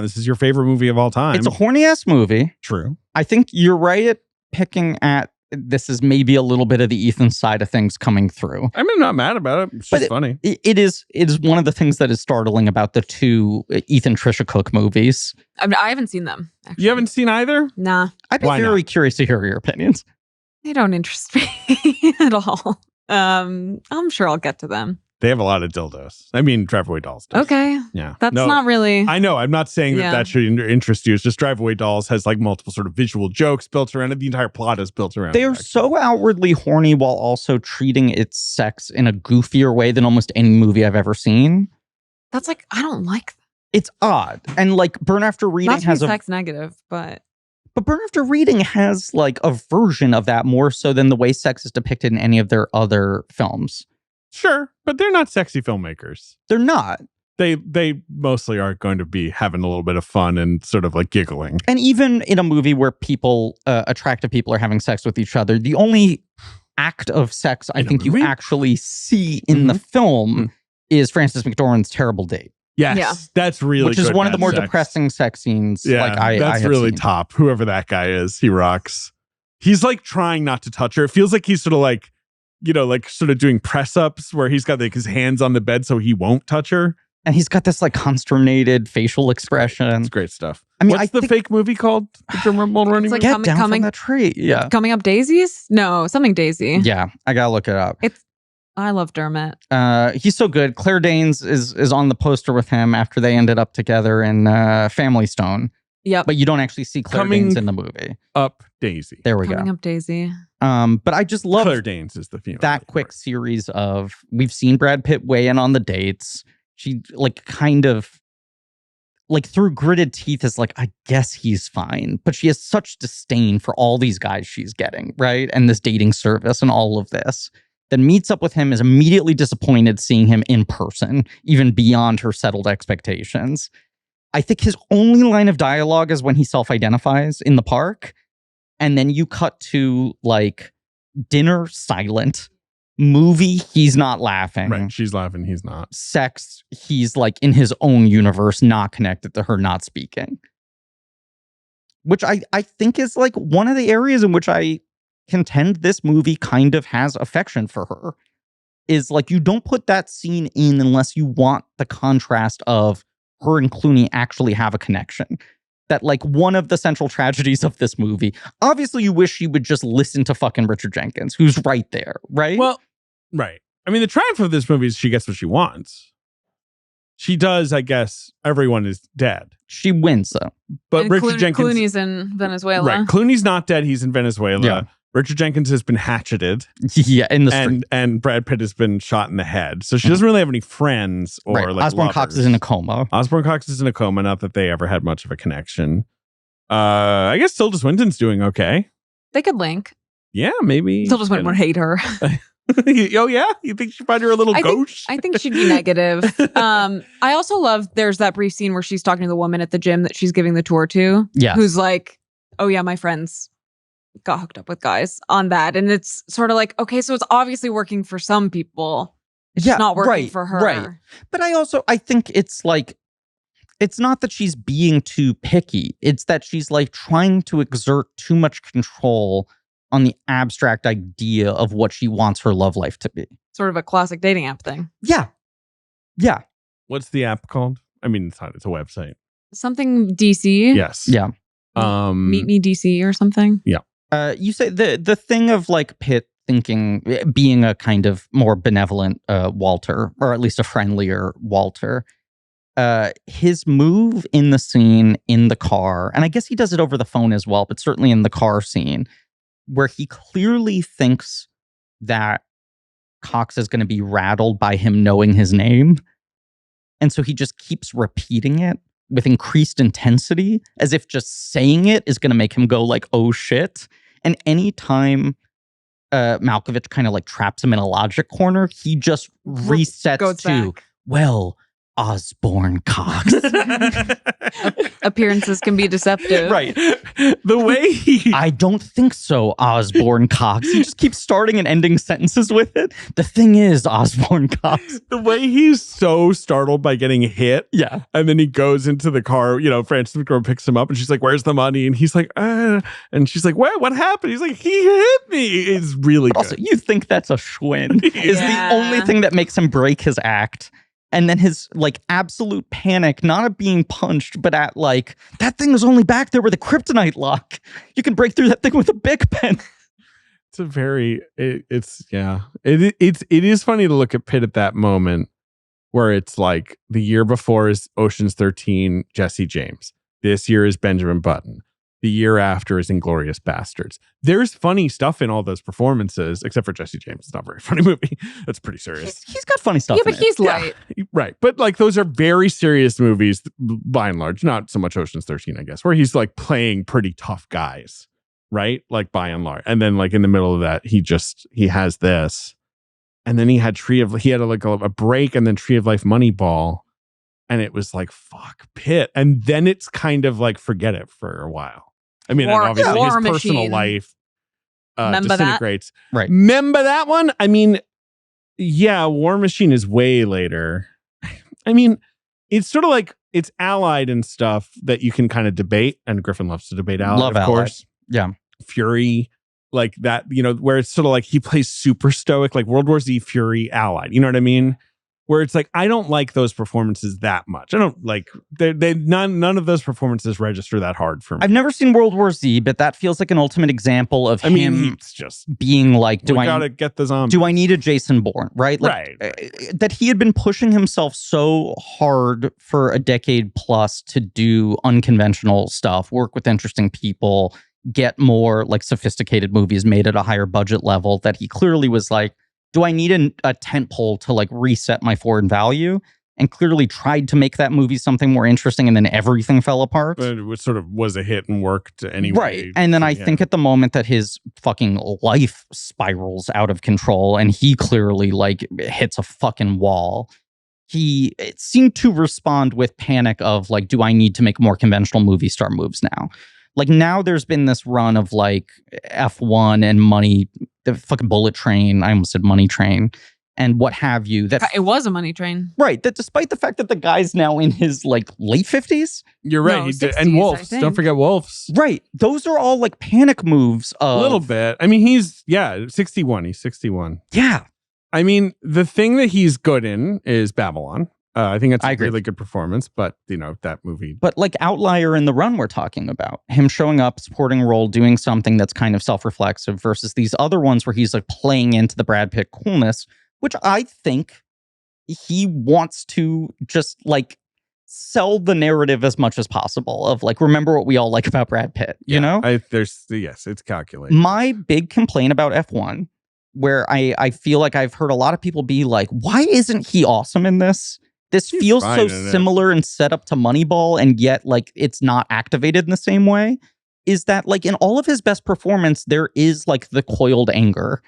This is your favorite movie of all time. It's a horny-ass movie. True. I think you're right at picking at this is maybe a little bit of the Ethan side of things coming through. I mean, I'm not mad about it. It's just funny. It is one of the things that is startling about the two Ethan Trisha Cook movies. I mean, I haven't seen them. Actually. You haven't seen either? Nah. I'd be very curious to hear your opinions. They don't interest me at all. I'm sure I'll get to them. They have a lot of dildos. I mean, Drive-Away Dolls does. Okay. Yeah. That's not really... I know. I'm not saying that should interest you. It's just Drive-Away Dolls has like multiple sort of visual jokes built around it. The entire plot is built around it. They are so outwardly horny while also treating its sex in a goofier way than almost any movie I've ever seen. That's like, I don't like that. It's odd. And like Burn After Reading not to has be sex negative, but Burn After Reading has like a version of that more so than the way sex is depicted in any of their other films. Sure, but they're not sexy filmmakers. They're not. They mostly are going to be having a little bit of fun and sort of like giggling. And even in a movie where people, attractive people are having sex with each other, the only act of sex I think you actually see in the film is Frances McDormand's terrible date. Yes, that's really which is one of the more depressing sex scenes. Yeah, like I that's have really seen. top. Whoever that guy is, he rocks. He's like trying not to touch her. It feels like he's sort of like, like sort of doing press ups where he's got like his hands on the bed so he won't touch her. And he's got this like consternated facial expression. It's great stuff. I mean, what's the fake movie called? The Drum Roll running. like Get down from that tree. Yeah, Coming Up Daisies. No, something Daisy. Yeah, I gotta look it up. I love Dermot. He's so good. Claire Danes is on the poster with him after they ended up together in Family Stone. Yep. But you don't actually see Claire Danes in the movie. Up Daisy. There we go. Coming Up Daisy. But I just love Claire Danes is the female. That quick series of we've seen Brad Pitt weigh in on the dates. She like kind of like through gritted teeth is like, I guess he's fine. But she has such disdain for all these guys she's getting, right? And this dating service and all of this. Then meets up with him, is immediately disappointed seeing him in person, even beyond her settled expectations. I think his only line of dialogue is when he self-identifies in the park. And then you cut to like dinner silent, movie, he's not laughing. Right, she's laughing, he's not. Sex, he's like in his own universe, not connected to her, not speaking. Which I think is like one of the areas in which I contend this movie kind of has affection for her. Is like you don't put that scene in unless you want the contrast of her and Clooney actually have a connection. That like one of the central tragedies of this movie, obviously you wish she would just listen to fucking Richard Jenkins, who's right there, right? Well, right. I mean, the triumph of this movie is she gets what she wants. She does, I guess. Everyone is dead. She wins, though. But and Richard Jenkins... Clooney's in Venezuela. Right. Clooney's not dead. He's in Venezuela. Yeah. Richard Jenkins has been hatcheted. Yeah, in the street. And Brad Pitt has been shot in the head. So she doesn't really have any friends or right. like Osborne lovers. Cox is in a coma. Osborne Cox is in a coma. Not that they ever had much of a connection. I guess Tilda Swinton's doing okay. They could link. Yeah, maybe. Tilda Swinton would hate her. Oh, yeah? You think she'd find her a little gauche? I think she'd be negative. I also love there's that brief scene where she's talking to the woman at the gym that she's giving the tour to. Yeah. Who's like, oh yeah, my friends got hooked up with guys on that. And it's sort of like, okay, so it's obviously working for some people. It's just not working for her. Right. But I think it's like, it's not that she's being too picky. It's that she's like trying to exert too much control on the abstract idea of what she wants her love life to be. Sort of a classic dating app thing. Yeah. Yeah. What's the app called? I mean, it's not. It's a website. Something DC. Yes. Yeah. Meet Me DC or something. Yeah. You say the thing of like Pitt thinking, being a kind of more benevolent Walter, or at least a friendlier Walter, his move in the scene in the car, and I guess he does it over the phone as well, but certainly in the car scene, where he clearly thinks that Cox is going to be rattled by him knowing his name. And so he just keeps repeating it with increased intensity, as if just saying it is going to make him go like, oh shit. And anytime Malkovich kind of like traps him in a logic corner, he just resets to, back. Well, Osborne Cox. Appearances can be deceptive. Right. The way I don't think so, Osborne Cox. He just keeps starting and ending sentences with it. The thing is, Osborne Cox. The way he's so startled by getting hit. Yeah. And then he goes into the car, Frances McDormand picks him up and she's like, where's the money? And he's like, and she's like, what happened? He's like, he hit me. It's really good. Also, you think that's a Schwinn is the only thing that makes him break his act. And then his like absolute panic, not at being punched, but at like, that thing was only back there with a kryptonite lock. You can break through that thing with a Bic pen. It's a very, it is funny to look at Pitt at that moment where it's like the year before is Ocean's 13, Jesse James. This year is Benjamin Button. The year after is Inglourious Bastards. There's funny stuff in all those performances, except for Jesse James. It's not a very funny movie. That's pretty serious. He's got funny stuff. Yeah, but he's light. Yeah, right. But like those are very serious movies by and large. Not so much Ocean's 13, I guess, where he's like playing pretty tough guys, right? Like by and large. And then like in the middle of that, he has this. And then he had a break and then Tree of Life Moneyball. And it was like, fuck, Pitt. And then it's kind of like, forget it for a while. I mean, obviously his personal life disintegrates. That? Right. Remember that one? I mean, yeah, War Machine is way later. I mean, it's sort of like, it's Allied and stuff that you can kind of debate. And Griffin loves to debate Allied, of course. Yeah. Fury, like that, where it's sort of like he plays super stoic, like World War Z, Fury, Allied. You know what I mean? Where it's like, I don't like those performances that much. I don't like, none of those performances register that hard for me. I've never seen World War Z, but that feels like an ultimate example of him just being like, gotta get the zombies. Do I need a Jason Bourne? Right? Like, that he had been pushing himself so hard for a decade plus to do unconventional stuff, work with interesting people, get more like sophisticated movies made at a higher budget level, that he clearly was like, do I need a tentpole to like reset my forward value? And clearly tried to make that movie something more interesting, and then everything fell apart. But it sort of was a hit and worked anyway. Right. And then I think at the moment that his fucking life spirals out of control and he clearly like hits a fucking wall, it seemed to respond with panic of like, do I need to make more conventional movie star moves now? Like now there's been this run of like F1 and Money, the fucking Bullet Train. I almost said Money Train and what have you. That it was a money train. Right. That despite the fact that the guy's now in his like late 50s. You're right. No, he 60s, and Wolves. Don't forget Wolves. Right. Those are all like panic moves. A little bit. I mean, he's 61. He's 61. Yeah. I mean, the thing that he's good in is Babylon. I think that's a really good performance, but that movie. But like Outlier in The Run we're talking about, him showing up, supporting role, doing something that's kind of self-reflexive versus these other ones where he's like playing into the Brad Pitt coolness, which I think he wants to just like sell the narrative as much as possible of like, remember what we all like about Brad Pitt, you know? It's calculated. My big complaint about F1, where I feel like I've heard a lot of people be like, why isn't he awesome in this? This feels so similar and set up to Moneyball, and yet like it's not activated in the same way. Is that like in all of his best performance, there is like the coiled anger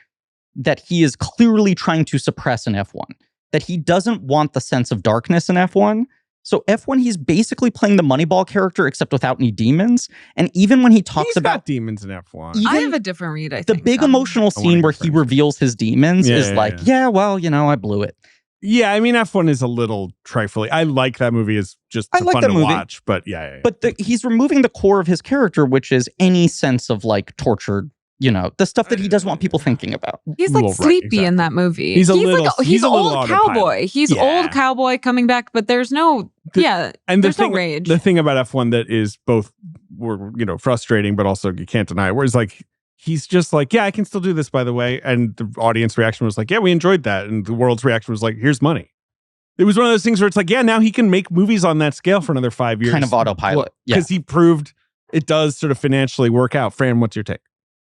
that he is clearly trying to suppress in F1. That he doesn't want the sense of darkness in F1. So F1, he's basically playing the Moneyball character except without any demons. And even when he talks about demons in F1, I have a different read. I think the big emotional scene where he reveals his demons is like, well, I blew it. Yeah, I mean, F1 is a little trifling. I like that movie. It's just fun to watch, but yeah. But he's removing the core of his character, which is any sense of like tortured, the stuff that he doesn't want people thinking about. He's like sleepy in that movie. He's old autopilot. cowboy. He's old cowboy coming back, but there's no there's no rage. The thing about F1 that is both frustrating, but also you can't deny it, where it's like, he's just like, I can still do this, by the way. And the audience reaction was like, we enjoyed that. And the world's reaction was like, here's money. It was one of those things where it's like, now he can make movies on that scale for another 5 years. Kind of autopilot. Because he proved it does sort of financially work out. Fran, what's your take?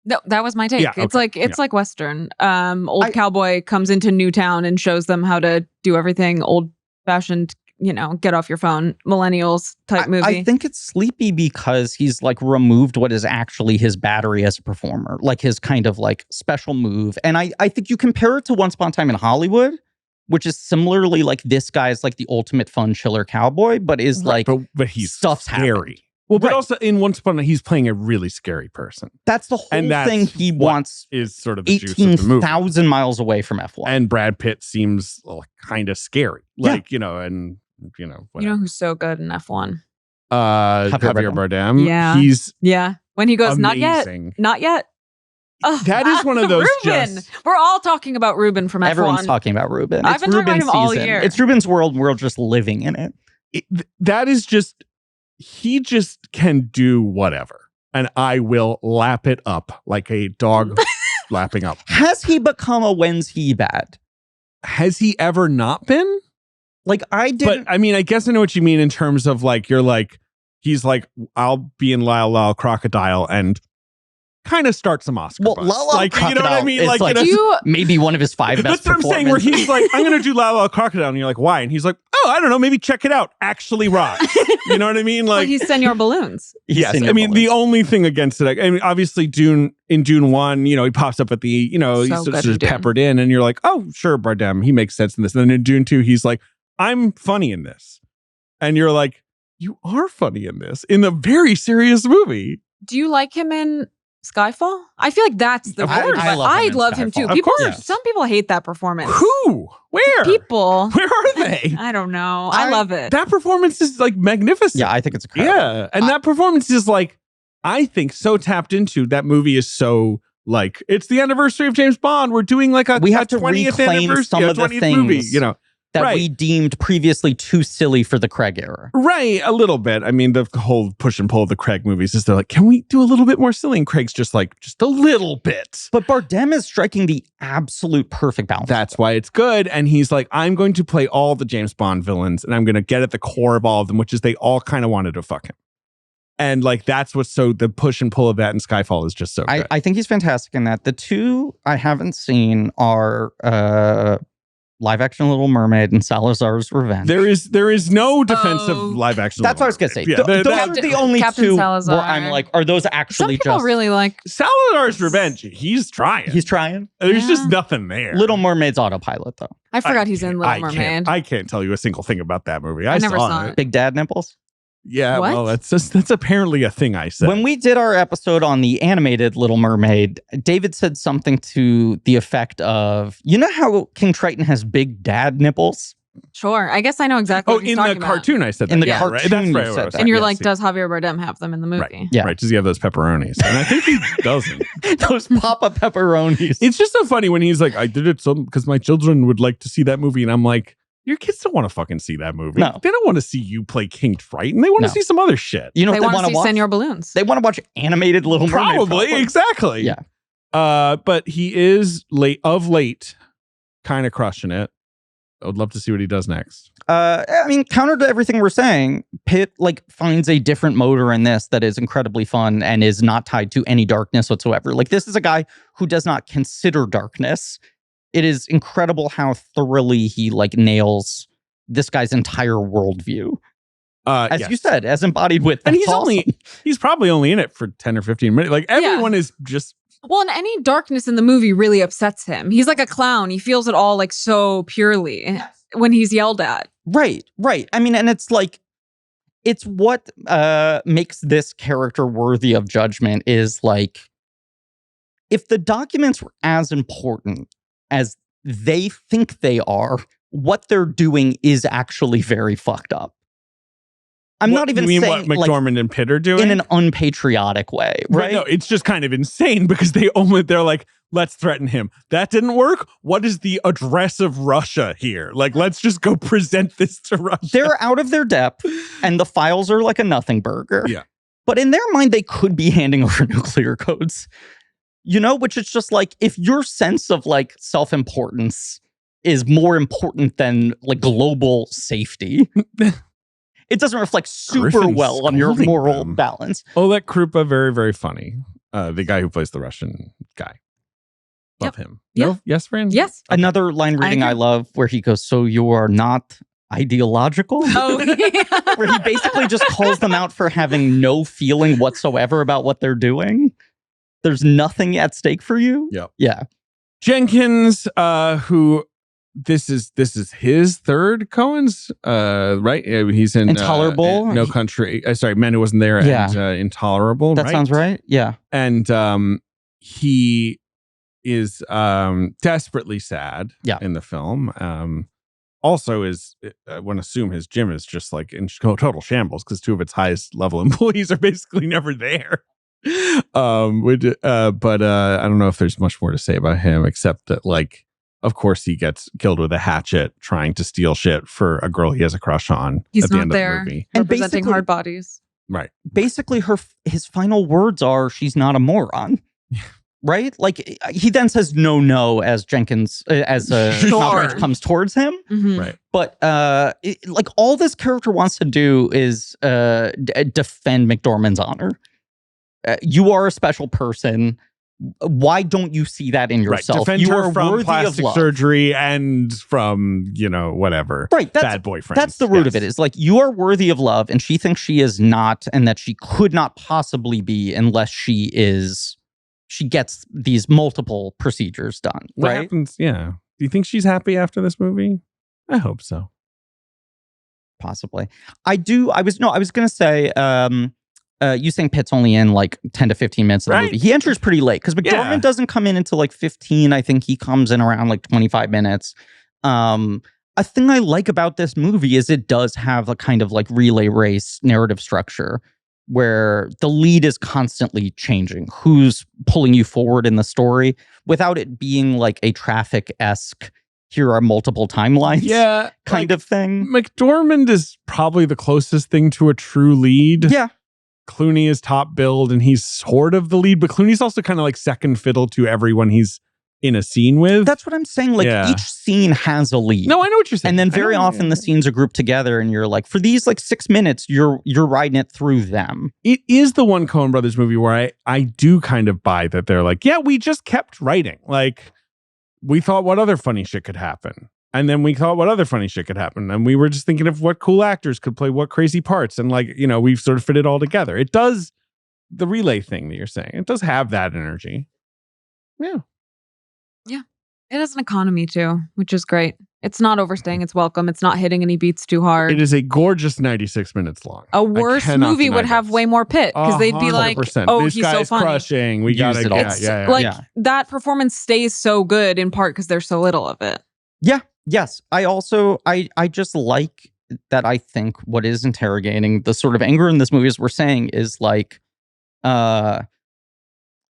No, that was my take. Yeah, it's like Western. Old cowboy comes into Newtown and shows them how to do everything old fashioned get off your phone, millennials type movie. I think it's sleepy because he's like removed what is actually his battery as a performer, like his kind of like special move. And I think you compare it to Once Upon a Time in Hollywood, which is similarly like this guy's like the ultimate fun chiller cowboy, but is like, but he's stuff's scary. happening. Well, but also in Once Upon a, he's playing a really scary person. That's the whole thing he wants. Is sort of the juice of the movie. 18,000 miles away from F1. And Brad Pitt seems kind of scary. Like, and whatever. You know who's so good in F1? Javier Bardem. Yeah. He's when he goes, amazing. Not yet. Oh, that is one of those Ruben. We're all talking about Ruben from F1. Everyone's talking about Ruben. I've been talking about him all year. It's Ruben's world. We're just living in it. That is just, he just can do whatever. And I will lap it up like a dog lapping up. Has he become a when's he bad? Has he ever not been? Like, I didn't. But I mean, I guess I know what you mean in terms of like, you're like, he's like, I'll be in Lyle Lyle Crocodile and kind of start some Oscar buzz. Like, you know what I mean? Like maybe one of his 5 best That's what I'm saying, where he's like, I'm going to do Lyle Lyle Crocodile. And you're like, why? And he's like, oh, I don't know. Maybe check it out. Actually rocks. You know what I mean? Like, he's Senor Balloons. Yes. I mean, the only thing against it, I mean, obviously Dune 1, he pops up at the, he's sort of peppered in and you're like, oh, sure, Bardem, he makes sense in this. And then in Dune 2, he's like, I'm funny in this. And you're like, you are funny in this, in a very serious movie. Do you like him in Skyfall? I feel like that's the I love him too. Some people hate that performance. Who? Where? People. Where are they? I don't know. I love it. That performance is like magnificent. Yeah, I think it's incredible. Yeah. And that performance is like, I think so tapped into. That movie is so like, it's the anniversary of James Bond. We're doing like we have to 20th reclaim some of the things movie, that we deemed previously too silly for the Craig era. Right, a little bit. I mean, the whole push and pull of the Craig movies is they're like, can we do a little bit more silly? And Craig's just like, just a little bit. But Bardem is striking the absolute perfect balance. That's why it's good. And he's like, I'm going to play all the James Bond villains and I'm going to get at the core of all of them, which is they all kind of wanted to fuck him. And like, that's what's so, the push and pull of that in Skyfall is just so good. I think he's fantastic in that. The two I haven't seen are live action Little Mermaid and Salazar's Revenge. There is no defense of live action. That's what I was gonna say. Yeah, those are the only Captain two Salazar. where I'm like, are those actually Some people just really like Salazar's Revenge? He's trying. He's trying. There's just nothing there. Little Mermaid's autopilot though. I forgot he's in Little Mermaid. I can't tell you a single thing about that movie. I never saw it. Big Dad nipples. Yeah, What? well, that's apparently a thing I said. When we did our episode on the animated Little Mermaid, David said something to the effect of, you know how King Triton has big dad nipples? Sure. I guess I know exactly what he's in talking the cartoon about. I said that. In the yeah, cartoon right? That's you right, said what I was that. And you're yes, like, does Javier Bardem have them in the movie? Right. Yeah. Right. Does he have those pepperonis? And I think he doesn't. Those pop-up pepperonis. It's just so funny when he's like, I did it because my children would like to see that movie. And I'm like, your kids don't want to fucking see that movie. No. They don't want to see you play King Triton. They want to see some other shit. You know They what they want to see watch? Senor Balloons. They want to watch animated Little Mermaid. Probably, exactly. Yeah. But he is late, kind of crushing it. I would love to see what he does next. I mean, counter to everything we're saying, Pitt like finds a different motor in this that is incredibly fun and is not tied to any darkness whatsoever. Like, this is a guy who does not consider darkness. It is incredible how thoroughly he like nails this guy's entire worldview. As you said, as embodied with. And he's probably only in it for 10 or 15 minutes. Like, everyone is just. Well, and any darkness in the movie really upsets him. He's like a clown. He feels it all like so purely when he's yelled at. Right. I mean, and it's like, it's what makes this character worthy of judgment is like, if the documents were as important as they think they are, what they're doing is actually very fucked up. I'm not even saying what McDormand and Pitt are doing in an unpatriotic way, right? No, it's just kind of insane because they're like, let's threaten him. That didn't work. What is the address of Russia here? Like, let's just go present this to Russia. They're out of their depth, and the files are like a nothing burger. Yeah, but in their mind, they could be handing over nuclear codes. Which is just like, if your sense of like self-importance is more important than like global safety. It doesn't reflect super well on your moral balance. Oleg Krupa, very, very funny. The guy who plays the Russian guy. Love him. Yeah. No? Yes, Fran? Yes. Another line reading I love where he goes, so you are not ideological. Oh, yeah. Where he basically just calls them out for having no feeling whatsoever about what they're doing. There's nothing at stake for you. Yep. Yeah. Jenkins, who this is his third Coen's, right? He's in Intolerable. No Country. Sorry, Man Who Wasn't There. Yeah. And Intolerable. That sounds right. Yeah. And he is desperately sad. Yeah. In the film. Also, I want to assume his gym is just like in total shambles because two of its highest level employees are basically never there. But I don't know if there's much more to say about him except that, like, of course, he gets killed with a hatchet trying to steal shit for a girl he has a crush on. He's at the not end there. Of the movie. And Representing hard bodies. Right. Basically, his final words are, "She's not a moron." Right? Like, he then says no as Jenkins, as Malkovich comes towards him. Mm-hmm. Right. But like, all this character wants to do is defend McDormand's honor. You are a special person. Why don't you see that in yourself? Defend You her are from worthy plastic of love. surgery and from, whatever. Right. Bad boyfriend. That's the root of it. Is like, you are worthy of love, and she thinks she is not, and that she could not possibly be unless she gets these multiple procedures done. What right? happens? Yeah. Do you think she's happy after this movie? I hope so. Possibly. I was going to say, you saying Pitt's only in like 10 to 15 minutes of the movie. He enters pretty late because McDormand doesn't come in until like 15. I think he comes in around like 25 minutes. A thing I like about this movie is it does have a kind of like relay race narrative structure where the lead is constantly changing who's pulling you forward in the story without it being like a Traffic-esque, here are multiple timelines kind of thing. McDormand is probably the closest thing to a true lead. Yeah. Clooney is top billed and he's sort of the lead, but Clooney's also kind of like second fiddle to everyone he's in a scene with. That's what I'm saying. Like, each scene has a lead. No, I know what you're saying. And then very often the scenes are grouped together and you're like, for these like 6 minutes, you're riding it through them. It is the one Coen Brothers movie where I do kind of buy that they're like, yeah, we just kept writing. Like, we thought what other funny shit could happen. And then we thought what other funny shit could happen. And we were just thinking of what cool actors could play what crazy parts. And like, we've sort of fit it all together. It does, the relay thing that you're saying, it does have that energy. Yeah. Yeah. It has an economy too, which is great. It's not overstaying its welcome. It's not hitting any beats too hard. It is a gorgeous 96 minutes long. A worse movie would have way more Pitt because they'd be like, "Oh, this he's guy's so funny." Crushing. We got to that performance stays so good in part because there's so little of it. Yeah. Yes. I also I just like that. I think what is interrogating the sort of anger in this movie, as we're saying, is like,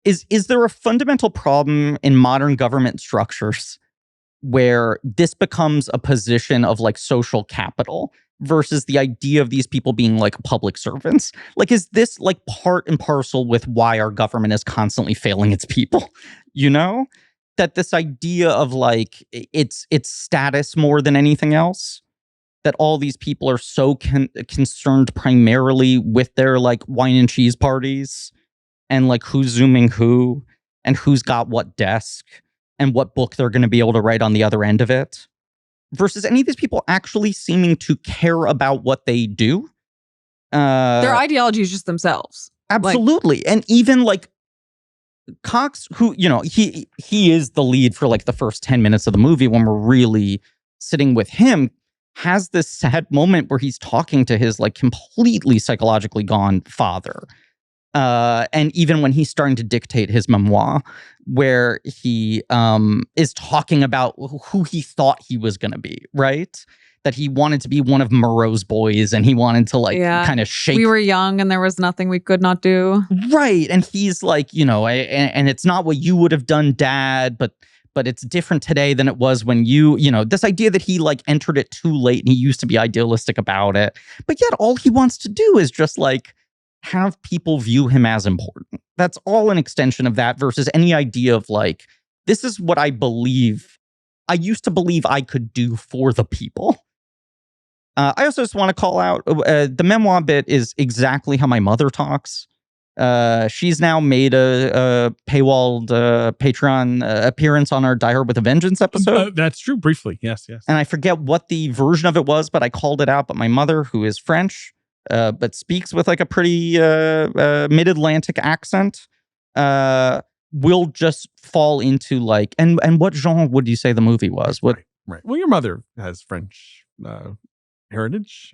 is there a fundamental problem in modern government structures where this becomes a position of like social capital versus the idea of these people being like public servants? Like, is this like part and parcel with why our government is constantly failing its people? That this idea of like it's status more than anything else, that all these people are so concerned primarily with their like wine and cheese parties and like who's zooming who and who's got what desk and what book they're going to be able to write on the other end of it, versus any of these people actually seeming to care about what they do. Their ideology is just themselves. Absolutely. And even like Cox, who, he is the lead for like the first 10 minutes of the movie when we're really sitting with him, has this sad moment where he's talking to his like completely psychologically gone father. And even when he's starting to dictate his mem-waah, where he is talking about who he thought he was going to be, right? That he wanted to be one of Moreau's boys and he wanted to like kind of shake. We were young and there was nothing we could not do. Right. And he's like, and it's not what you would have done, Dad, but it's different today than it was when this idea that he like entered it too late and he used to be idealistic about it. But yet all he wants to do is just like have people view him as important. That's all an extension of that versus any idea of like, this is what I believe. I used to believe I could do for the people. I also just want to call out the mem-waah bit is exactly how my mother talks. She's now made a paywalled Patreon appearance on our Die Hard with a Vengeance episode. That's true. Briefly. Yes. And I forget what the version of it was, but I called it out. But my mother, who is French, but speaks with like a pretty mid-Atlantic accent, will just fall into like, and what genre would you say the movie was? What? Right. Well, your mother has French heritage.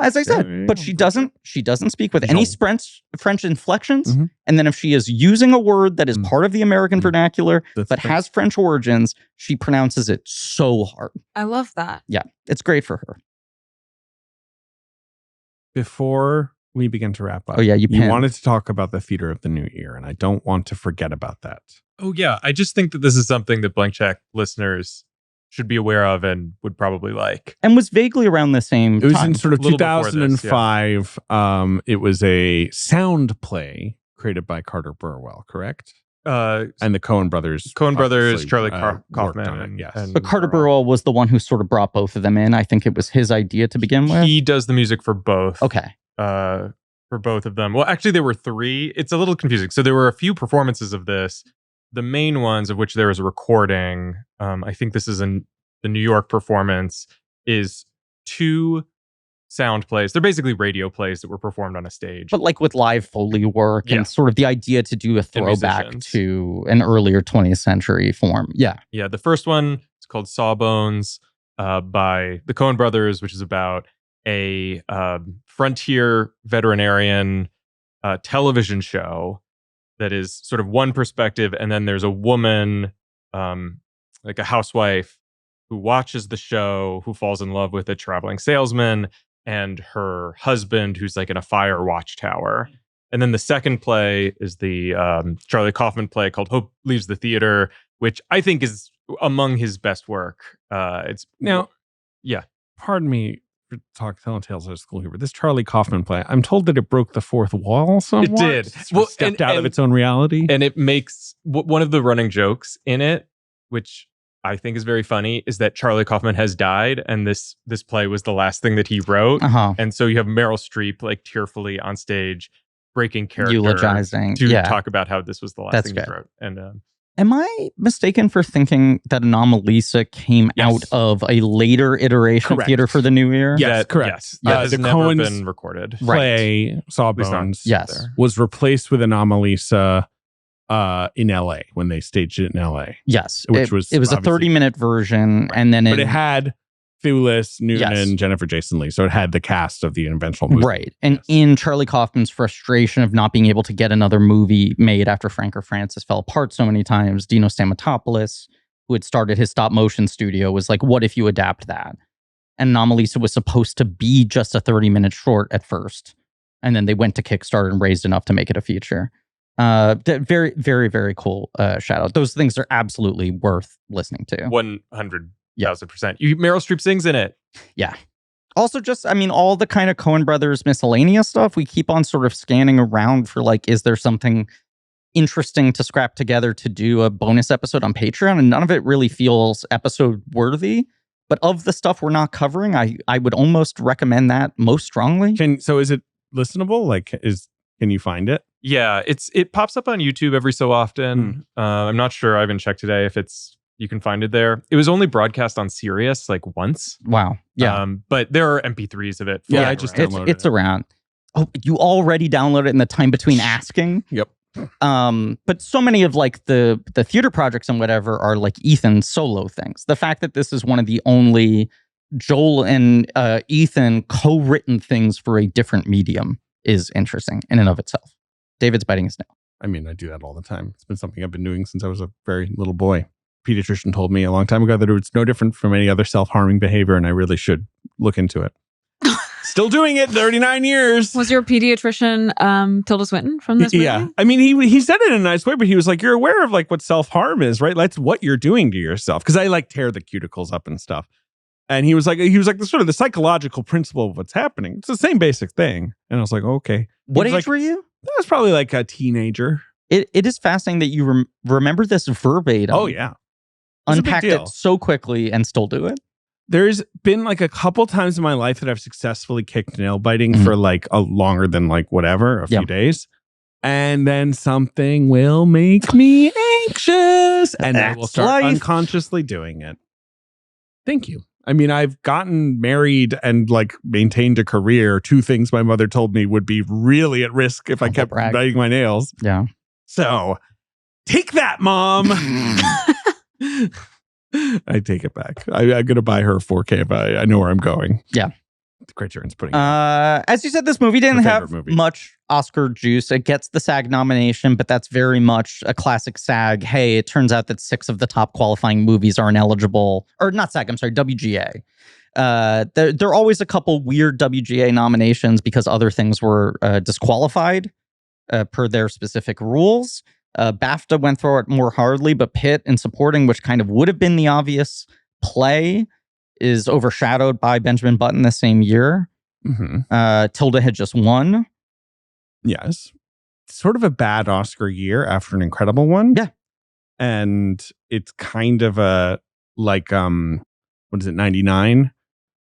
As I said, but she doesn't speak with any French inflections. Mm-hmm. And then if she is using a word that is part of the American vernacular, but has French origins, she pronounces it so hard. I love that. Yeah, it's great for her. Before we begin to wrap up, you wanted to talk about the Theater of the New Year, and I don't want to forget about that. Oh, yeah. I just think that this is something that Blank Check listeners should be aware of and would probably like. And was vaguely around the same time. It was in sort of 2005. This, it was a sound play created by Carter Burwell, correct? And the Coen brothers. Charlie Kaufman. Yes. But Carter Burwell was the one who sort of brought both of them in. I think it was his idea to begin with. He does the music for both. Okay. For both of them. Well, actually, there were 3. It's a little confusing. So there were a few performances of this. The main ones, of which there is a recording, I think this is the New York performance, is 2 sound plays. They're basically radio plays that were performed on a stage. But like with live Foley work and sort of the idea to do a throwback to an earlier 20th century form. Yeah. Yeah, the first one is called Sawbones by the Coen brothers, which is about a frontier veterinarian television show that is sort of one perspective, and then there's a woman, like a housewife, who watches the show, who falls in love with a traveling salesman, and her husband, who's like in a fire watchtower. And then the second play is the Charlie Kaufman play called Hope Leaves the Theater, which I think is among his best work. Pardon me for telling tales out of school here, but this Charlie Kaufman play, I'm told that it broke the fourth wall somewhat. It did. Well, stepped out of its own reality. And it makes one of the running jokes in it, which I think is very funny, is that Charlie Kaufman has died, and this play was the last thing that he wrote. And so you have Meryl Streep like tearfully on stage, breaking character, eulogizing to talk about how this was the last thing he wrote. And am I mistaken for thinking that Anomalisa came out of a later iteration of Theater for the New Year? Yes, correct. Yes. The Coen's been recorded. Play Sawbones was replaced with Anomalisa in LA when they staged it in LA. Yes, it was a 30-minute version, and then but it had Thewlis, Newton, and Jennifer Jason Leigh, so it had the cast of the eventual movie. Right, and in Charlie Kaufman's frustration of not being able to get another movie made after Frank or Francis fell apart so many times, Dino Stamatopoulos, who had started his stop motion studio, was like, "What if you adapt that?" And Anomalisa was supposed to be just a 30-minute short at first, and then they went to Kickstarter and raised enough to make it a feature. Very, very, very cool shout out. Those things are absolutely worth listening to. 100,000%. Meryl Streep sings in it. Yeah. Also, just, I mean, all the kind of Coen Brothers miscellaneous stuff, we keep on sort of scanning around for like, is there something interesting to scrap together to do a bonus episode on Patreon? And none of it really feels episode worthy. But of the stuff we're not covering, I would almost recommend that most strongly. So is it listenable? Like, can you find it? Yeah, it pops up on YouTube every so often. I'm not sure. I haven't checked today if you can find it there. It was only broadcast on Sirius like once. Wow. Yeah. But there are MP3s of it. Yeah, I just downloaded it. It's around. Oh, you already downloaded it in the time between asking? Yep. But so many of like the theater projects and whatever are like Ethan's solo things. The fact that this is one of the only Joel and Ethan co-written things for a different medium is interesting in and of itself. David's biting his nail. I mean, I do that all the time. It's been something I've been doing since I was a very little boy. Pediatrician told me a long time ago that it's no different from any other self-harming behavior, and I really should look into it. Still doing it 39 years. Was your pediatrician Tilda Swinton from this movie? Yeah. I mean, he said it in a nice way, but he was like, you're aware of like what self-harm is, right? That's what you're doing to yourself. Because I like tear the cuticles up and stuff. And he was like the sort of the psychological principle of what's happening. It's the same basic thing. And I was like, okay. What age were you? I was probably like a teenager. It is fascinating that you remember this verbatim. Oh, yeah. Unpacked it so quickly and still do it. There's been like a couple times in my life that I've successfully kicked nail biting for like a longer than like whatever, a few days. and then something will make me anxious, and I will That's start life. unconsciously doing it. Thank you. I mean, I've gotten married and like maintained a career. 2 things my mother told me would be really at risk if I kept biting my nails. Yeah. So take that, Mom. I take it back. I'm going to buy her a 4K if I know where I'm going. Yeah. The Criterion's putting it out. As you said, this movie didn't have much Oscar juice. It gets the SAG nomination, but that's very much a classic SAG. Hey, it turns out that 6 of the top qualifying movies aren't eligible. Or not SAG, I'm sorry, WGA. There are always a couple weird WGA nominations because other things were disqualified per their specific rules. BAFTA went through it more hardly, but Pitt in supporting, which kind of would have been the obvious play, is overshadowed by Benjamin Button the same year. Tilda had just won. Yes. Sort of a bad Oscar year after an incredible one. Yeah. And it's kind of a, like, what is it, 99?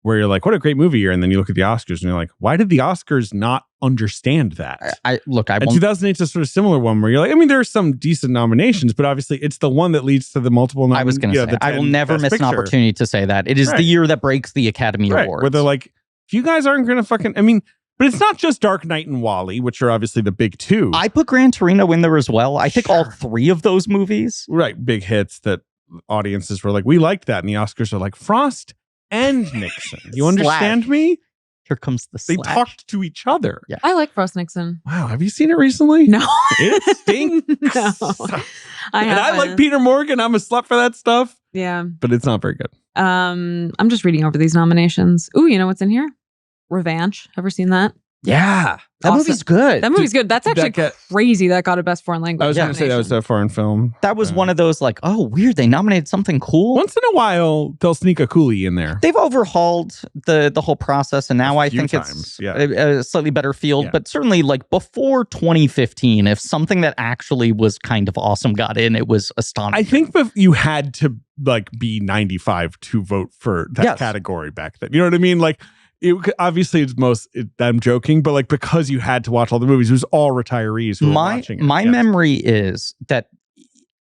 Where you're like, what a great movie year. And then you look at the Oscars and you're like, why did the Oscars not understand that? And 2008's a sort of similar one where you're like, I mean, there are some decent nominations, but obviously it's the one that leads to the multiple nominations. I was going to say, I will never miss an opportunity to say that. It is the year that breaks the Academy Awards. Where they're like, if you guys aren't going to fucking, I mean, but it's not just Dark Knight and WALL-E, which are obviously the big 2. I put Gran Torino in there as well. I think all 3 of those movies. Right. Big hits that audiences were like, we liked that. And the Oscars are like, Frost and Nixon. You understand me? Here comes the They talked to each other. Yeah. I like Frost Nixon. Wow. Have you seen it recently? No. It stinks. No. I like Peter Morgan. I'm a slut for that stuff. Yeah. But it's not very good. I'm just reading over these nominations. Ooh, you know what's in here? Revanche. Ever seen that? Yeah. That movie's good. That movie's good. That's actually crazy that got a Best Foreign Language. I was going to say that was a foreign film. That was one of those like, oh, weird. They nominated something cool. Once in a while, they'll sneak a coolie in there. They've overhauled the whole process, and now I think it's a slightly better field. Yeah. But certainly, like before 2015, if something that actually was kind of awesome got in, it was astonishing. I think you had to like be 95 to vote for that category back then. You know what I mean? Like, obviously I'm joking, but like because you had to watch all the movies, it was all retaires who were watching it. My memory is that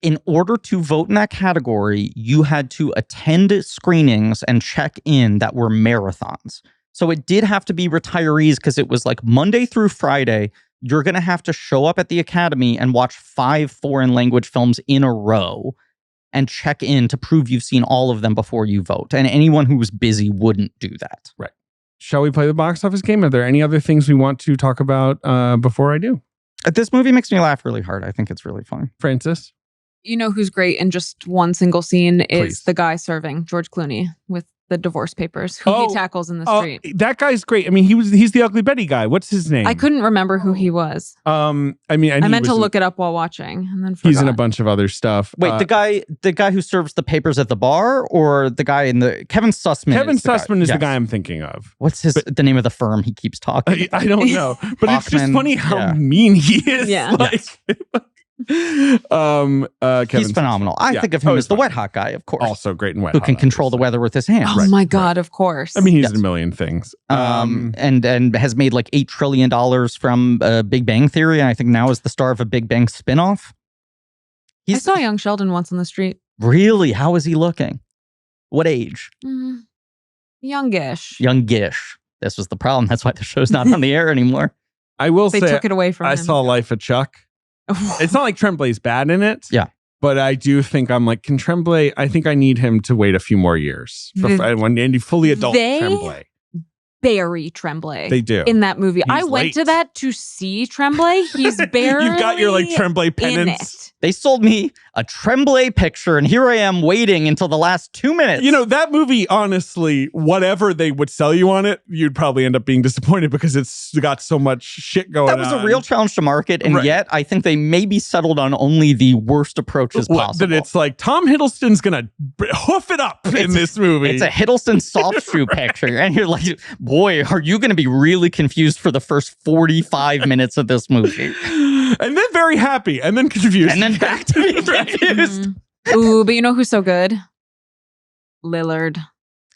in order to vote in that category, you had to attend screenings and check in that were marathons. So it did have to be retirees because it was like Monday through Friday, you're going to have to show up at the Academy and watch 5 foreign language films in a row and check in to prove you've seen all of them before you vote. And anyone who was busy wouldn't do that. Right. Shall we play the box office game? Are there any other things we want to talk about before I do? This movie makes me laugh really hard. I think it's really funny. Francis? You know who's great in just one single scene is the guy serving George Clooney with the divorce papers, who he tackles in the street. That guy's great. I mean, he's the Ugly Betty guy. What's his name? I couldn't remember who he was. I meant to look it up while watching, and then forgot. He's in a bunch of other stuff. Wait, the guy who serves the papers at the bar, or the guy in the Kevin Sussman? Kevin Sussman is the guy I'm thinking of. What's the name of the firm he keeps talking? I don't know, but it's just funny how mean he is. Yeah. He's phenomenal. I think of him as the wet hot guy, of course. Also great and wet who hot, can control the weather with his hands. Oh my God, of course. I mean, he's in a million things. And has made like $8 trillion from Big Bang Theory, and I think now is the star of a Big Bang spinoff. I saw young Sheldon once on the street. Really? How is he looking? What age? Youngish. Youngish. This was the problem. That's why the show's not on the air anymore. I will say, they took it away from him. I saw Life of Chuck. It's not like Tremblay's bad in it. Yeah. But I do think I'm like, can Tremblay, I think I need him to wait a few more years for when fully adult Tremblay. Bury Tremblay. They do. In that movie. I went to that to see Tremblay. He's barely You've got your like Tremblay penance. They sold me a Tremblay picture, and here I am waiting until the last 2 minutes. You know, that movie, honestly, whatever they would sell you on it, you'd probably end up being disappointed because it's got so much shit going on. That was a real challenge to market, and yet I think they maybe settled on only the worst approaches possible. That it's like, Tom Hiddleston's going to hoof it up in this movie. It's a Hiddleston soft shoe picture, and you're like, boy, are you going to be really confused for the first 45 minutes of this movie. And then very happy, and then confused. And then back to being confused. Ooh, but you know who's so good? Lillard.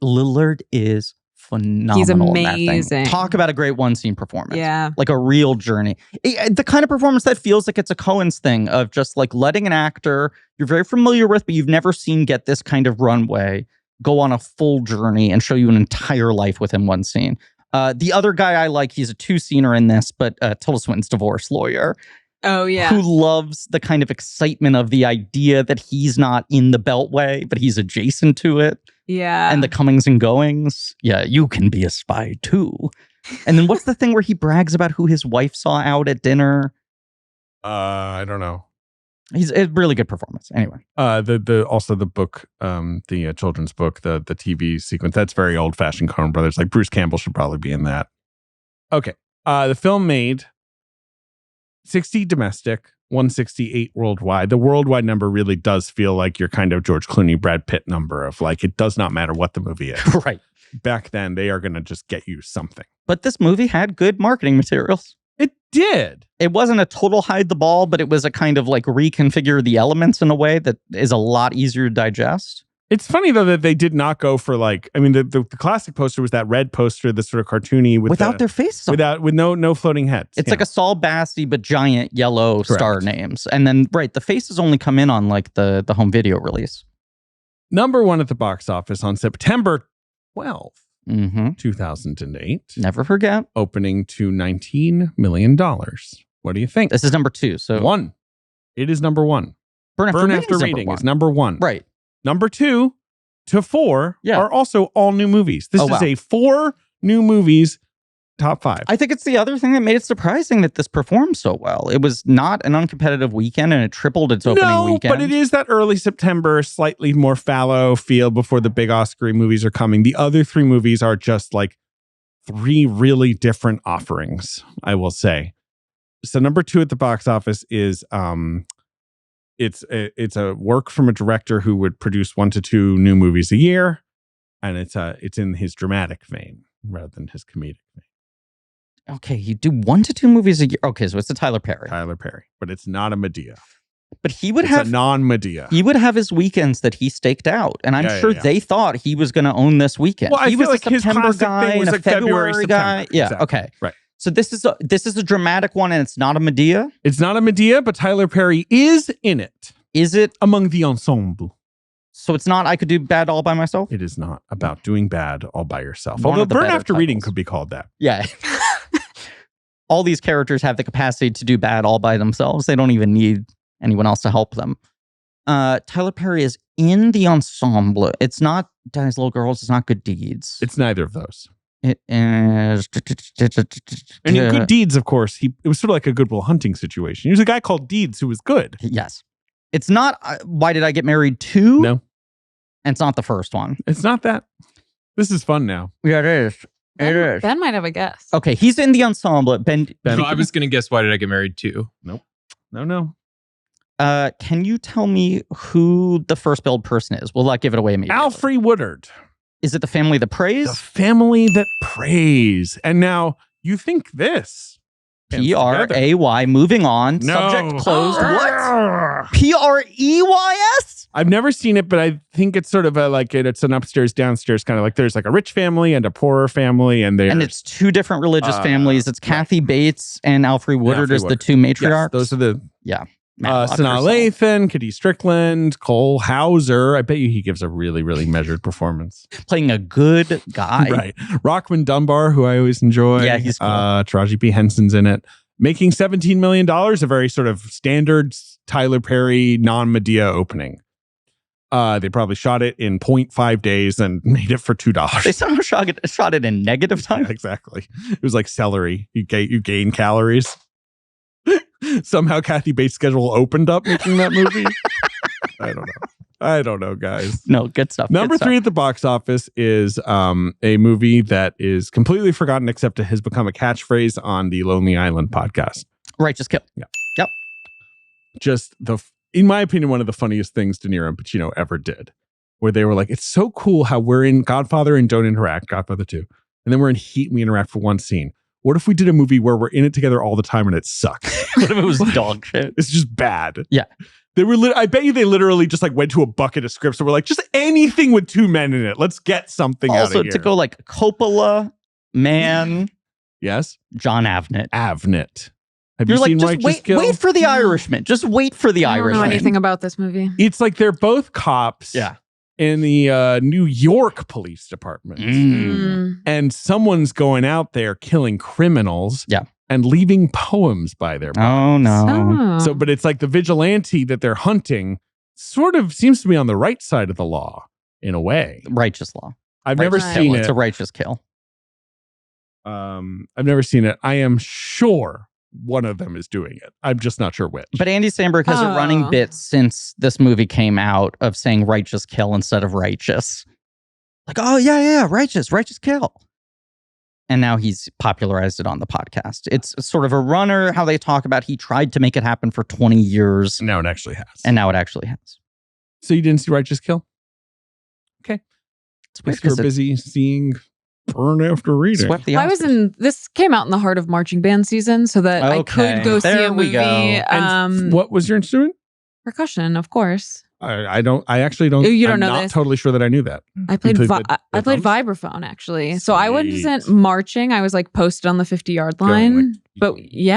Lillard is phenomenal. He's in that amazing. thing. Talk about a great one scene performance. Yeah. Like a real journey. The kind of performance that feels like it's a Coen's thing of just like letting an actor you're very familiar with, but you've never seen get this kind of runway, go on a full journey and show you an entire life within one scene. The other guy I like, he's a two-scener in this, but Tilda Swinton's divorce lawyer. Oh, yeah. Who loves the kind of excitement of the idea that he's not in the Beltway, but he's adjacent to it. Yeah. And the comings and goings. Yeah, you can be a spy too. And then what's the thing where he brags about who his wife saw out at dinner? I don't know. He's a really good performance. Anyway. Also the book, the children's book, the TV sequence, that's very old-fashioned Coen Brothers. Like Bruce Campbell should probably be in that. Okay. The film made 60 domestic, 168 worldwide. The worldwide number really does feel like your kind of George Clooney, Brad Pitt number of like, it does not matter what the movie is. Right. Back then, they are going to just get you something. But this movie had good marketing materials. It did. It wasn't a total hide the ball, but it was a kind of like reconfigure the elements in a way that is a lot easier to digest. It's funny, though, that they did not go for like, I mean, the classic poster was that red poster, the sort of cartoony without their faces on. with no floating heads. It's like a Saul Bassey, but giant yellow star names. And then, right, the faces only come in on like the home video release. Number one at the box office on September 12th, 2008. Never forget. Opening to $19 million. What do you think? This is number two. So one. It is number one. Burn After Reading is number one. Right. Number 2 to 4 are also all new movies. This is a 4 new movies top 5. I think it's the other thing that made it surprising that this performed so well. It was not an uncompetitive weekend and it tripled its opening weekend. But it is that early September, slightly more fallow feel before the big Oscar movies are coming. The other 3 movies are just like 3 really different offerings, I will say. So number 2 at the box office is it's a work from a director who would produce 1 to 2 new movies a year, and it's in his dramatic vein rather than his comedic vein. Okay, you do 1 to 2 movies a year. Okay, so it's a Tyler Perry, but it's not a Medea. But he would have a non-Medea. He would have his weekends that he staked out, and I'm sure they thought he was going to own this weekend. Well, he was like a September his guy thing was and like a February guy. September. Yeah, exactly. okay, right. So this is a dramatic one, and it's not a Medea. It's not a Medea, but Tyler Perry is in it. Is it among the ensemble? So it's not I Could Do Bad All By Myself? It is not about doing bad all by yourself. One Although Burn After titles. Reading could be called that. Yeah. All these characters have the capacity to do bad all by themselves. They don't even need anyone else to help them. Tyler Perry is in the ensemble. It's not Daddy's Little Girls. It's not Good Deeds. It's neither of those. It is. And in Good Deeds, of course, it was sort of like a Good Will Hunting situation. He was a guy called Deeds who was good. Yes. It's not Why Did I Get Married 2? No. And it's not the first one. It's not that. This is fun now. Yeah, it is. It is. Ben might have a guess. Okay, he's in the ensemble. Ben So I was going to guess Why Did I Get Married 2? Nope. No. Can you tell me who the first billed person is? Will that give it away immediately? Alfre Woodard. Is it The Family That Prays? The Family That Prays. And now you think this. P-R-A-Y, moving on. No. Subject closed. What? P-R-E-Y-S? I've never seen it, but I think it's sort of it's an upstairs, downstairs kind of like there's like a rich family and a poorer family. And it's 2 different religious families. It's Kathy Bates and Alfre Woodard as the 2 matriarchs. Yes, those are the... Yeah. Sanaa Lathan, Kitty Strickland, Cole Hauser. I bet you he gives a really, really measured performance. Playing a good guy. Right. Rockman Dunbar, who I always enjoy. Yeah, he's cool. Taraji P. Henson's in it. Making $17 million, a very sort of standard Tyler Perry non-Medea opening. They probably shot it in 0.5 days and made it for $2. They somehow shot it in negative time. Yeah, exactly. It was like celery. You gain calories. Somehow Kathy Bates' schedule opened up making that movie. I don't know, guys. No, good stuff. Number 3 at the box office is a movie that is completely forgotten, except it has become a catchphrase on the Lonely Island podcast. Righteous Kill. Yeah. Yep. Just in my opinion, one of the funniest things De Niro and Pacino ever did, where they were like, it's so cool how we're in Godfather and don't interact, Godfather 2. And then we're in Heat and we interact for one scene. What if we did a movie where we're in it together all the time and it sucks? What if it was dog shit? It's just bad. Yeah. They were. I bet you they literally just like went to a bucket of scripts and were like, just anything with 2 men in it. Let's get something out of here. Also, to go like Coppola, Mann. Yes. John Avnet. Have You're you like, seen just Righteous Kill? wait for the Irishman. Just wait for the I don't Irishman. know anything about this movie. It's like they're both cops. Yeah. In the New York Police Department. And someone's going out there killing criminals. Yeah. And leaving poems by their bodies. Oh, no. So, but it's like the vigilante that they're hunting sort of seems to be on the right side of the law in a way. Righteous law. I've never seen it. It's a righteous kill. I've never seen it. I am sure one of them is doing it. I'm just not sure which. But Andy Samberg has a running bit since this movie came out of saying righteous kill instead of righteous. Like, oh, yeah, righteous kill. And now he's popularized it on the podcast. It's sort of a runner, how they talk about he tried to make it happen for 20 years. Now it actually has. And now it actually has. So you didn't see Righteous Kill? Okay. It's weird you're busy seeing Burn After Reading. This came out in the heart of marching band season so that I could go see a movie. And what was your instrument? Percussion, of course. I actually don't. You don't I'm know not this. totally sure that I knew that. I played vibraphone actually. So I wasn't marching. I was like posted on the 50-yard line. But we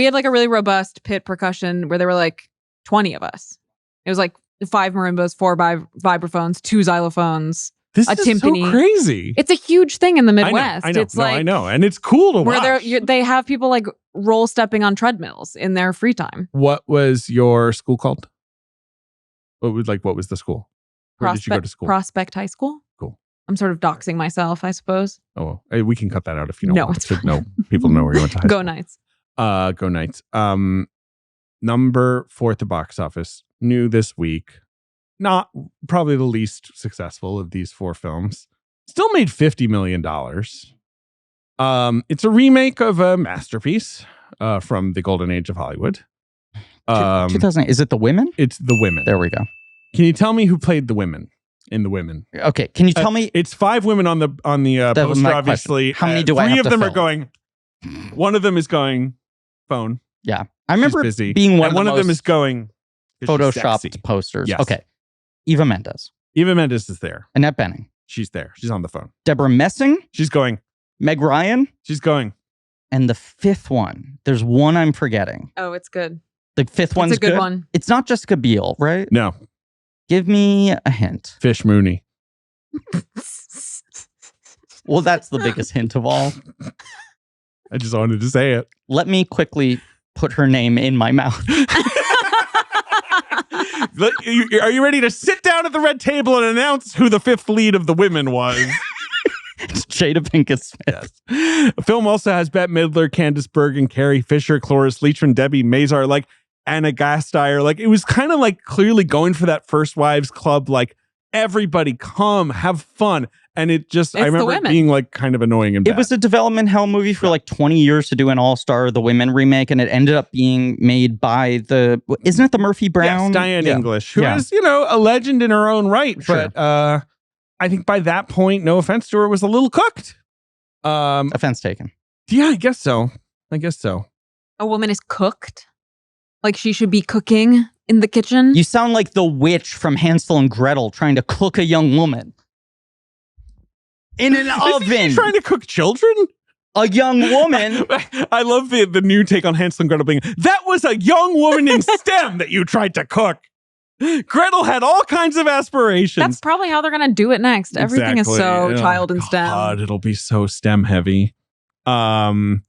had like a really robust pit percussion where there were like 20 of us. It was like 5 marimbas, 4 vibraphones, 2 xylophones. This a is timpani. So crazy. It's a huge thing in the Midwest. I know. It's like, I know. And it's cool to watch. Where they have people like roll stepping on treadmills in their free time. What was your school called? What was the school? Where did you go to school? Prospect High School. Cool. I'm sort of doxing myself, I suppose. Oh, we can cut that out if you don't want it's fine. No, people know where you went to high Go school. Knights. Go Knights. Number 4 at the box office. New this week. Not probably the least successful of these 4 films. Still made $50 million. It's a remake of a masterpiece from the golden age of Hollywood. 2008. Is it The Women? It's The Women. There we go. Can you tell me who played the women in The Women? Okay. Can you tell me? It's 5 women on the poster, obviously. How many do I have 3 of to them fill? are going. One of them is going phone. Yeah. I remember busy. being one of them is going photoshopped posters. Yes. Okay. Eva Mendes. Eva Mendes is there. Annette Bening. She's there. She's on the phone. Deborah Messing. She's going. Meg Ryan. She's going. And the 5th one. There's one I'm forgetting. Oh, it's good. The 5th one's a good one. It's not Jessica Biel, right? No. Give me a hint. Fish Mooney. Well, that's the biggest hint of all. I just wanted to say it. Let me quickly put her name in my mouth. Are you ready to sit down at the red table and announce who the 5th lead of The Women was? It's Jada Pinkett Smith. Yes. The film also has Bette Midler, Candice Bergen, Carrie Fisher, Cloris Leachman, Debbie Mazar, like Anna Gasteyer. Like it was kind of like clearly going for that First Wives Club, like everybody come, have fun. And it just, I remember it being like kind of annoying and bad. It was a development hell movie for like 20 years to do an all-star The Women remake, and it ended up being made by isn't it the Murphy Brown? Yes, Diane English, who is, a legend in her own right. Sure. But I think by that point, no offense to her, was a little cooked. Offense taken. Yeah, I guess so. A woman is cooked? Like she should be cooking in the kitchen? You sound like the witch from Hansel and Gretel trying to cook a young woman. In an oven. Is he trying to cook children? A young woman. I love the new take on Hansel and Gretel being, that was a young woman in STEM that you tried to cook. Gretel had all kinds of aspirations. That's probably how they're going to do it next. Everything is so child and STEM. God, it'll be so STEM heavy. The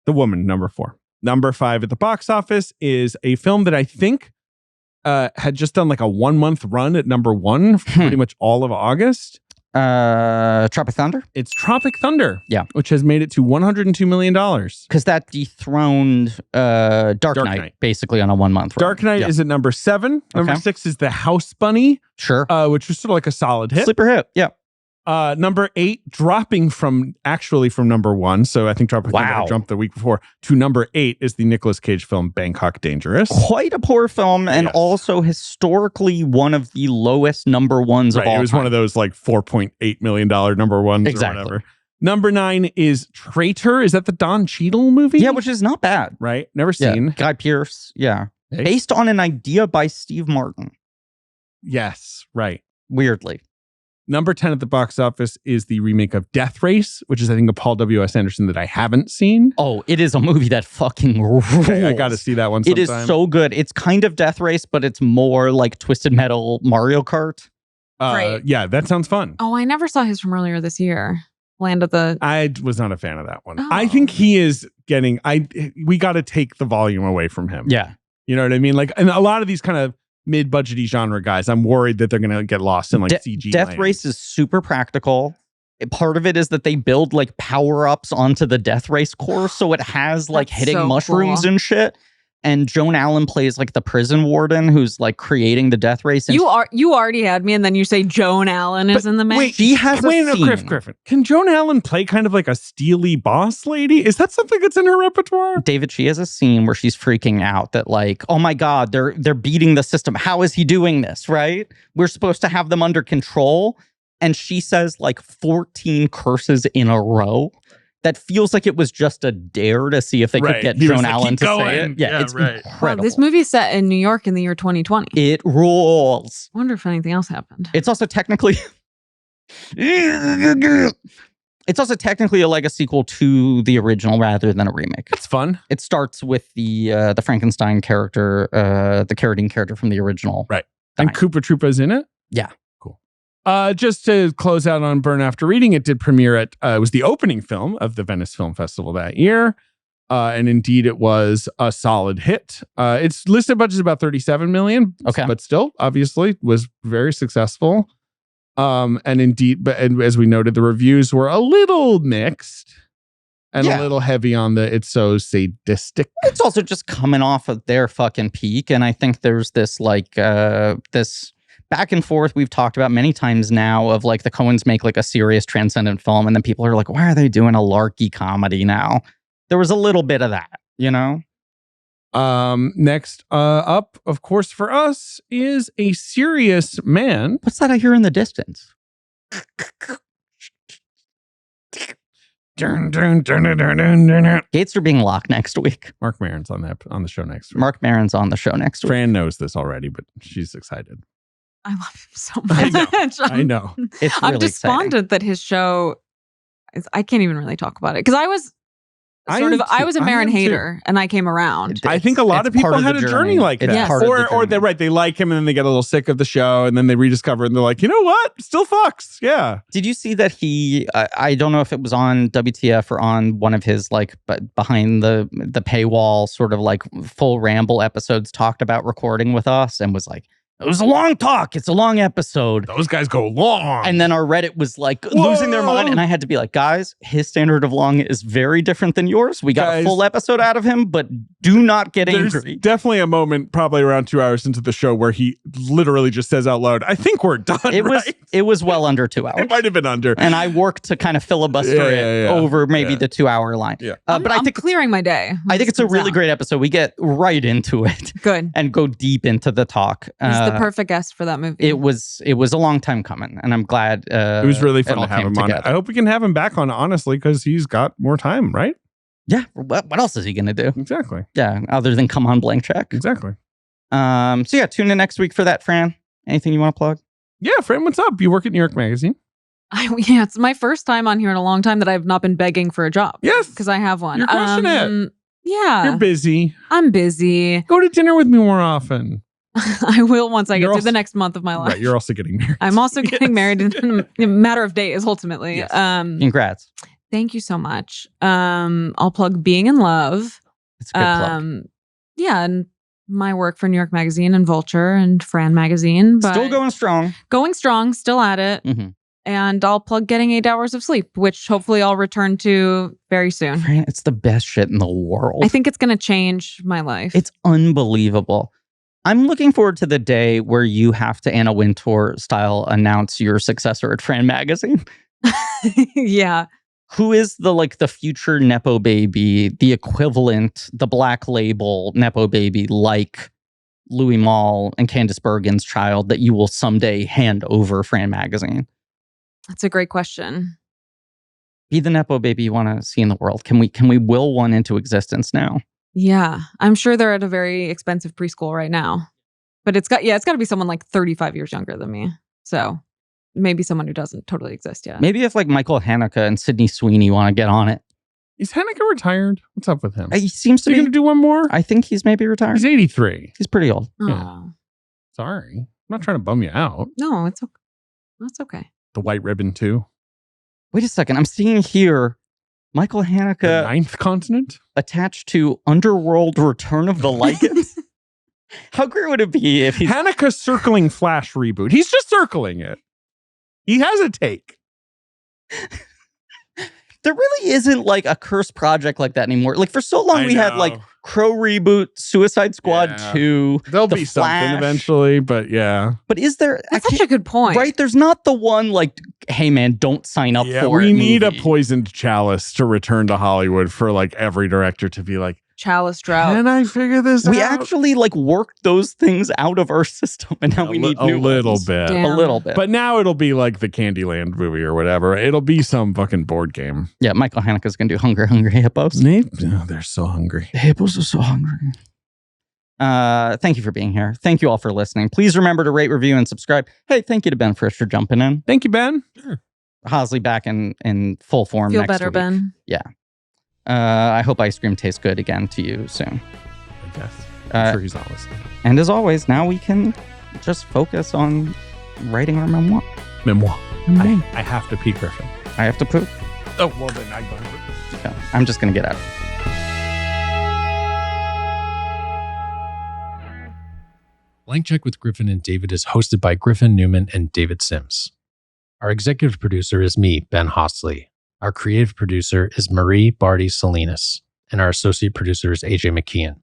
Woman, number 4. Number 5 at the box office is a film that I think had just done like a 1-month run at number 1 for pretty much all of August. Tropic Thunder? It's Tropic Thunder. Yeah. Which has made it to $102 million. Because that dethroned Dark Knight basically on a 1-month run. Dark Knight is at number 7. Number 6 is The House Bunny. Sure. Which was sort of like a solid hit. Sleeper hit. Yeah. Number 8, dropping from number 1. So I think Tropic Thunder jumped the week before. To number 8 is the Nicolas Cage film Bangkok Dangerous. Quite a poor film, and also historically one of the lowest number 1s of all time. It was one of those like $4.8 million number 1s exactly. or whatever. Number 9 is Traitor. Is that the Don Cheadle movie? Yeah, which is not bad. Right? Never seen. Guy Pearce. Yeah. based on an idea by Steve Martin. Yes, right. Weirdly. Number 10 at the box office is the remake of Death Race, which is, I think, a Paul W.S. Anderson that I haven't seen. Oh, it is a movie that fucking rules. Okay, I got to see that one sometime. It is so good. It's kind of Death Race, but it's more like Twisted Metal Mario Kart. Great. Yeah, that sounds fun. Oh, I never saw his from earlier this year. Land of the... I was not a fan of that one. Oh. I think he is getting... We got to take the volume away from him. Yeah. You know what I mean? Like, and a lot of these kind of mid-budgety genre guys, I'm worried that they're going to get lost in like CG Death land. Race is super practical. Part of it is that they build like power-ups onto the Death Race course, so it has like That's hitting so mushrooms cool. and shit. And Joan Allen plays like the prison warden who's like creating the Death Race. And You already had me, and then you say Joan Allen is in the mix. Wait, she has a scene. Griffin. Can Joan Allen play kind of like a steely boss lady? Is that something that's in her repertoire? David, she has a scene where she's freaking out that like, oh my God, they're beating the system. How is he doing this, right? We're supposed to have them under control. And she says like 14 curses in a row. That feels like it was just a dare to see if they could get Joan Allen to say it. Yeah, it's incredible. Wow, this movie is set in New York in the year 2020. It rules. I wonder if anything else happened. It's also technically a Lego sequel to the original rather than a remake. That's fun. It starts with the Frankenstein character, the Carradine character from the original. Right. And Koopa Troopa's in it? Yeah. Cool. Just to close out on Burn After Reading, it did premiere at, it was the opening film of the Venice Film Festival that year. And indeed, it was a solid hit. Its listed budget is about $37 million. Okay. But still, obviously, was very successful. And indeed, and as we noted, the reviews were a little mixed and a little heavy on the it's so sadistic. It's also just coming off of their fucking peak. And I think there's this like this back and forth we've talked about many times now of like the Coens make like a serious transcendent film. And then people are like, why are they doing a larky comedy now? There was a little bit of that, you know? Next up, of course, for us is A Serious Man. What's that I hear in the distance? Gates are being locked next week. Mark Maron's on the show next week. Mark Maron's on the show next week. Fran knows this already, but she's excited. I love him so much. I know. It's really I'm despondent that his show I can't even really talk about it because I was a Maron hater and I came around. I think a lot of people had a journey like that. Yes. Or they're right. They like him and then they get a little sick of the show and then they rediscover it and they're like, you know what? Still fucks. Yeah. Did you see that I don't know if it was on WTF or on one of his like behind the paywall sort of like full ramble episodes talked about recording with us and was like, it was a long talk. It's a long episode. Those guys go long. And then our Reddit was like losing their mind. And I had to be like, guys, his standard of long is very different than yours. We got a full episode out of him, but do not get angry. There's definitely a moment probably around 2 hours into the show where he literally just says out loud, I think we're done. It was well under 2 hours. It might have been under. And I worked to kind of filibuster it over maybe the 2 hour line. Yeah. But I think clearing my day. I think it's a really great episode. We get right into it. Good. And go deep into the talk. He's the perfect guest for that movie. It was a long time coming, and I'm glad. It was really fun to have him on. I hope we can have him back on, honestly, because he's got more time, right? Yeah. What else is he going to do? Exactly. Yeah. Other than come on blank check. Exactly. So yeah, tune in next week for that, Fran. Anything you want to plug? Yeah, Fran, what's up? You work at New York Magazine? It's my first time on here in a long time that I've not been begging for a job. Yes. Because I have one. You're crushing it. Yeah. You're busy. I'm busy. Go to dinner with me more often. I will once I get to the next month of my life. Right, you're also getting married. I'm also getting married in a matter of days, ultimately. Yes. Congrats. Thank you so much. I'll plug Being in Love. It's a good plug. Yeah, and my work for New York Magazine and Vulture and Fran Magazine. But still going strong. Going strong, still at it. Mm-hmm. And I'll plug Getting 8 Hours of Sleep, which hopefully I'll return to very soon. Fran, it's the best shit in the world. I think it's going to change my life. It's unbelievable. I'm looking forward to the day where you have to Anna Wintour style announce your successor at Fran Magazine. Yeah. Who is the future Nepo baby, the equivalent, the Black Label Nepo baby like Louis Malle and Candice Bergen's child that you will someday hand over Fran Magazine? That's a great question. Be the Nepo baby you want to see in the world. Can we will one into existence now? Yeah, I'm sure they're at a very expensive preschool right now. But it's got to be someone like 35 years younger than me. So maybe someone who doesn't totally exist yet. Maybe if like Michael Haneke and Sydney Sweeney want to get on it. Is Haneke retired? What's up with him? He seems to be going to do one more. I think he's maybe retired. He's 83. He's pretty old. Oh. Yeah. Sorry, I'm not trying to bum you out. No, it's okay. That's okay. The White Ribbon too. Wait a second. I'm seeing here Michael Haneke, The Ninth Continent, attached to Underworld: Return of the Lycans. How great would it be if he's Haneke circling Flash reboot? He's just circling it. He has a take. There really isn't like a cursed project like that anymore. Like for so long, we had like Crow reboot, Suicide Squad 2. There'll The be Flash. something eventually, but yeah. But is there? That's such a good point. Right? There's not the one like, hey man, don't sign up for it. We need movie. a poisoned chalice to return to Hollywood for like every director to be like, Chalice drought. can I figure this out? We actually like worked those things out of our system, and now we need a new little ones. bit. Damn. A little bit. But now it'll be like the Candyland movie or whatever. It'll be some fucking board game. Yeah, Michael Haneke's gonna do Hungry Hippos. They're so hungry. The hippos are so hungry. Thank you for being here. Thank you all for listening. Please remember to rate, review, and subscribe. Hey, thank you to Ben Frisch for jumping in. Thank you, Ben. Hosley back in full form. Feel next better, week. Ben. Yeah. I hope ice cream tastes good again to you soon. I guess. I'm sure he's not listening. And as always, now we can just focus on writing our memoir. Mem-waah. Memoir. I have to pee, Griffin. I have to poop. Oh, well, then I'm going to. Okay. I'm just gonna get out. Blank Check with Griffin and David is hosted by Griffin Newman and David Sims. Our executive producer is me, Ben Hosley. Our creative producer is Marie Barty Salinas, and our associate producer is AJ McKeon.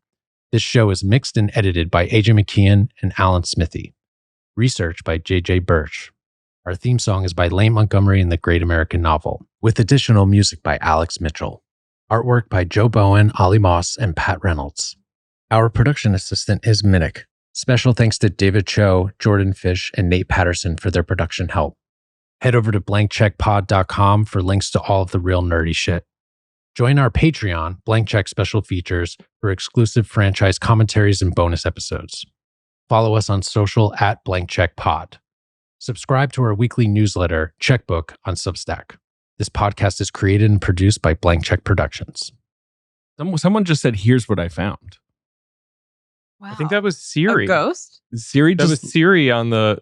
This show is mixed and edited by AJ McKeon and Alan Smithy. Research by JJ Birch. Our theme song is by Lane Montgomery and the Great American Novel, with additional music by Alex Mitchell. Artwork by Joe Bowen, Ollie Moss, and Pat Reynolds. Our production assistant is Minnick. Special thanks to David Cho, Jordan Fish, and Nate Patterson for their production help. Head over to blankcheckpod.com for links to all of the real nerdy shit. Join our Patreon, Blank Check Special Features, for exclusive franchise commentaries and bonus episodes. Follow us on social at blankcheckpod. Subscribe to our weekly newsletter, Checkbook, on Substack. This podcast is created and produced by Blank Check Productions. Someone just said, here's what I found. Wow. I think that was Siri. A ghost? Siri That just... was Siri on the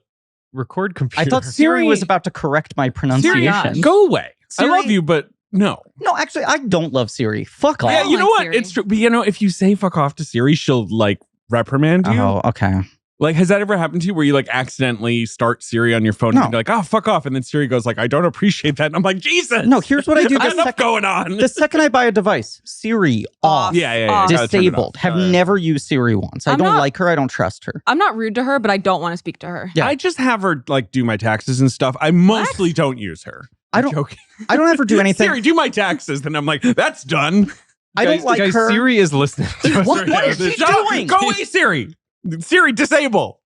record computer. I thought Siri was about to correct my pronunciation. Siri, Go away. Siri- I love you, but no. No, actually, I don't love Siri. Fuck off. Yeah, you know like what? Siri. It's true. But you know, if you say fuck off to Siri, she'll like reprimand you. Oh, okay. Like, has that ever happened to you where you like accidentally start Siri on your phone No. and you're like, oh, fuck off. And then Siri goes like, I don't appreciate that. And I'm like, Jesus. No, here's what I do. I have enough going on. The second I buy a device, Siri off. Yeah. Off. Gotta turn it Disabled. off. Have never used Siri once. I I'm don't not- like her. I don't trust her. I'm not rude to her, but I don't want to speak to her. Yeah. I just have her like do my taxes and stuff. I mostly don't use her. I I'm don't- joking. I don't ever do anything. Siri, do my taxes. Then I'm like, that's done. I don't like guys, her. Siri is listening to us What- right what now. is she Shut up. doing? Go away, Siri. Siri, disable.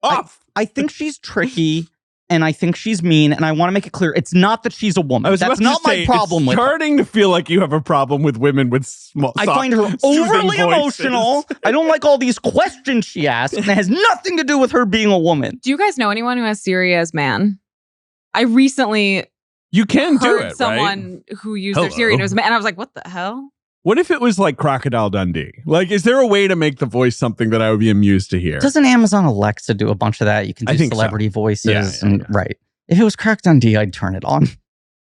Off. I think she's tricky and I think she's mean. And I want to make it clear it's not that she's a woman. I was That's about not to say, my problem it's with her. starting to feel like you have a problem with women with small. I soft, find her soothing overly voices. emotional. I don't like all these questions she asks. And it has nothing to do with her being a woman. Do you guys know anyone who has Siri as man? I recently You can do heard it, right? someone who used their Siri and it was man. And I was like, what the hell? What if it was like Crocodile Dundee? Like, is there a way to make the voice something that I would be amused to hear? Doesn't Amazon Alexa do a bunch of that? You can I do think so. celebrity voices. Yeah. Right. If it was Crack Dundee, I'd turn it on.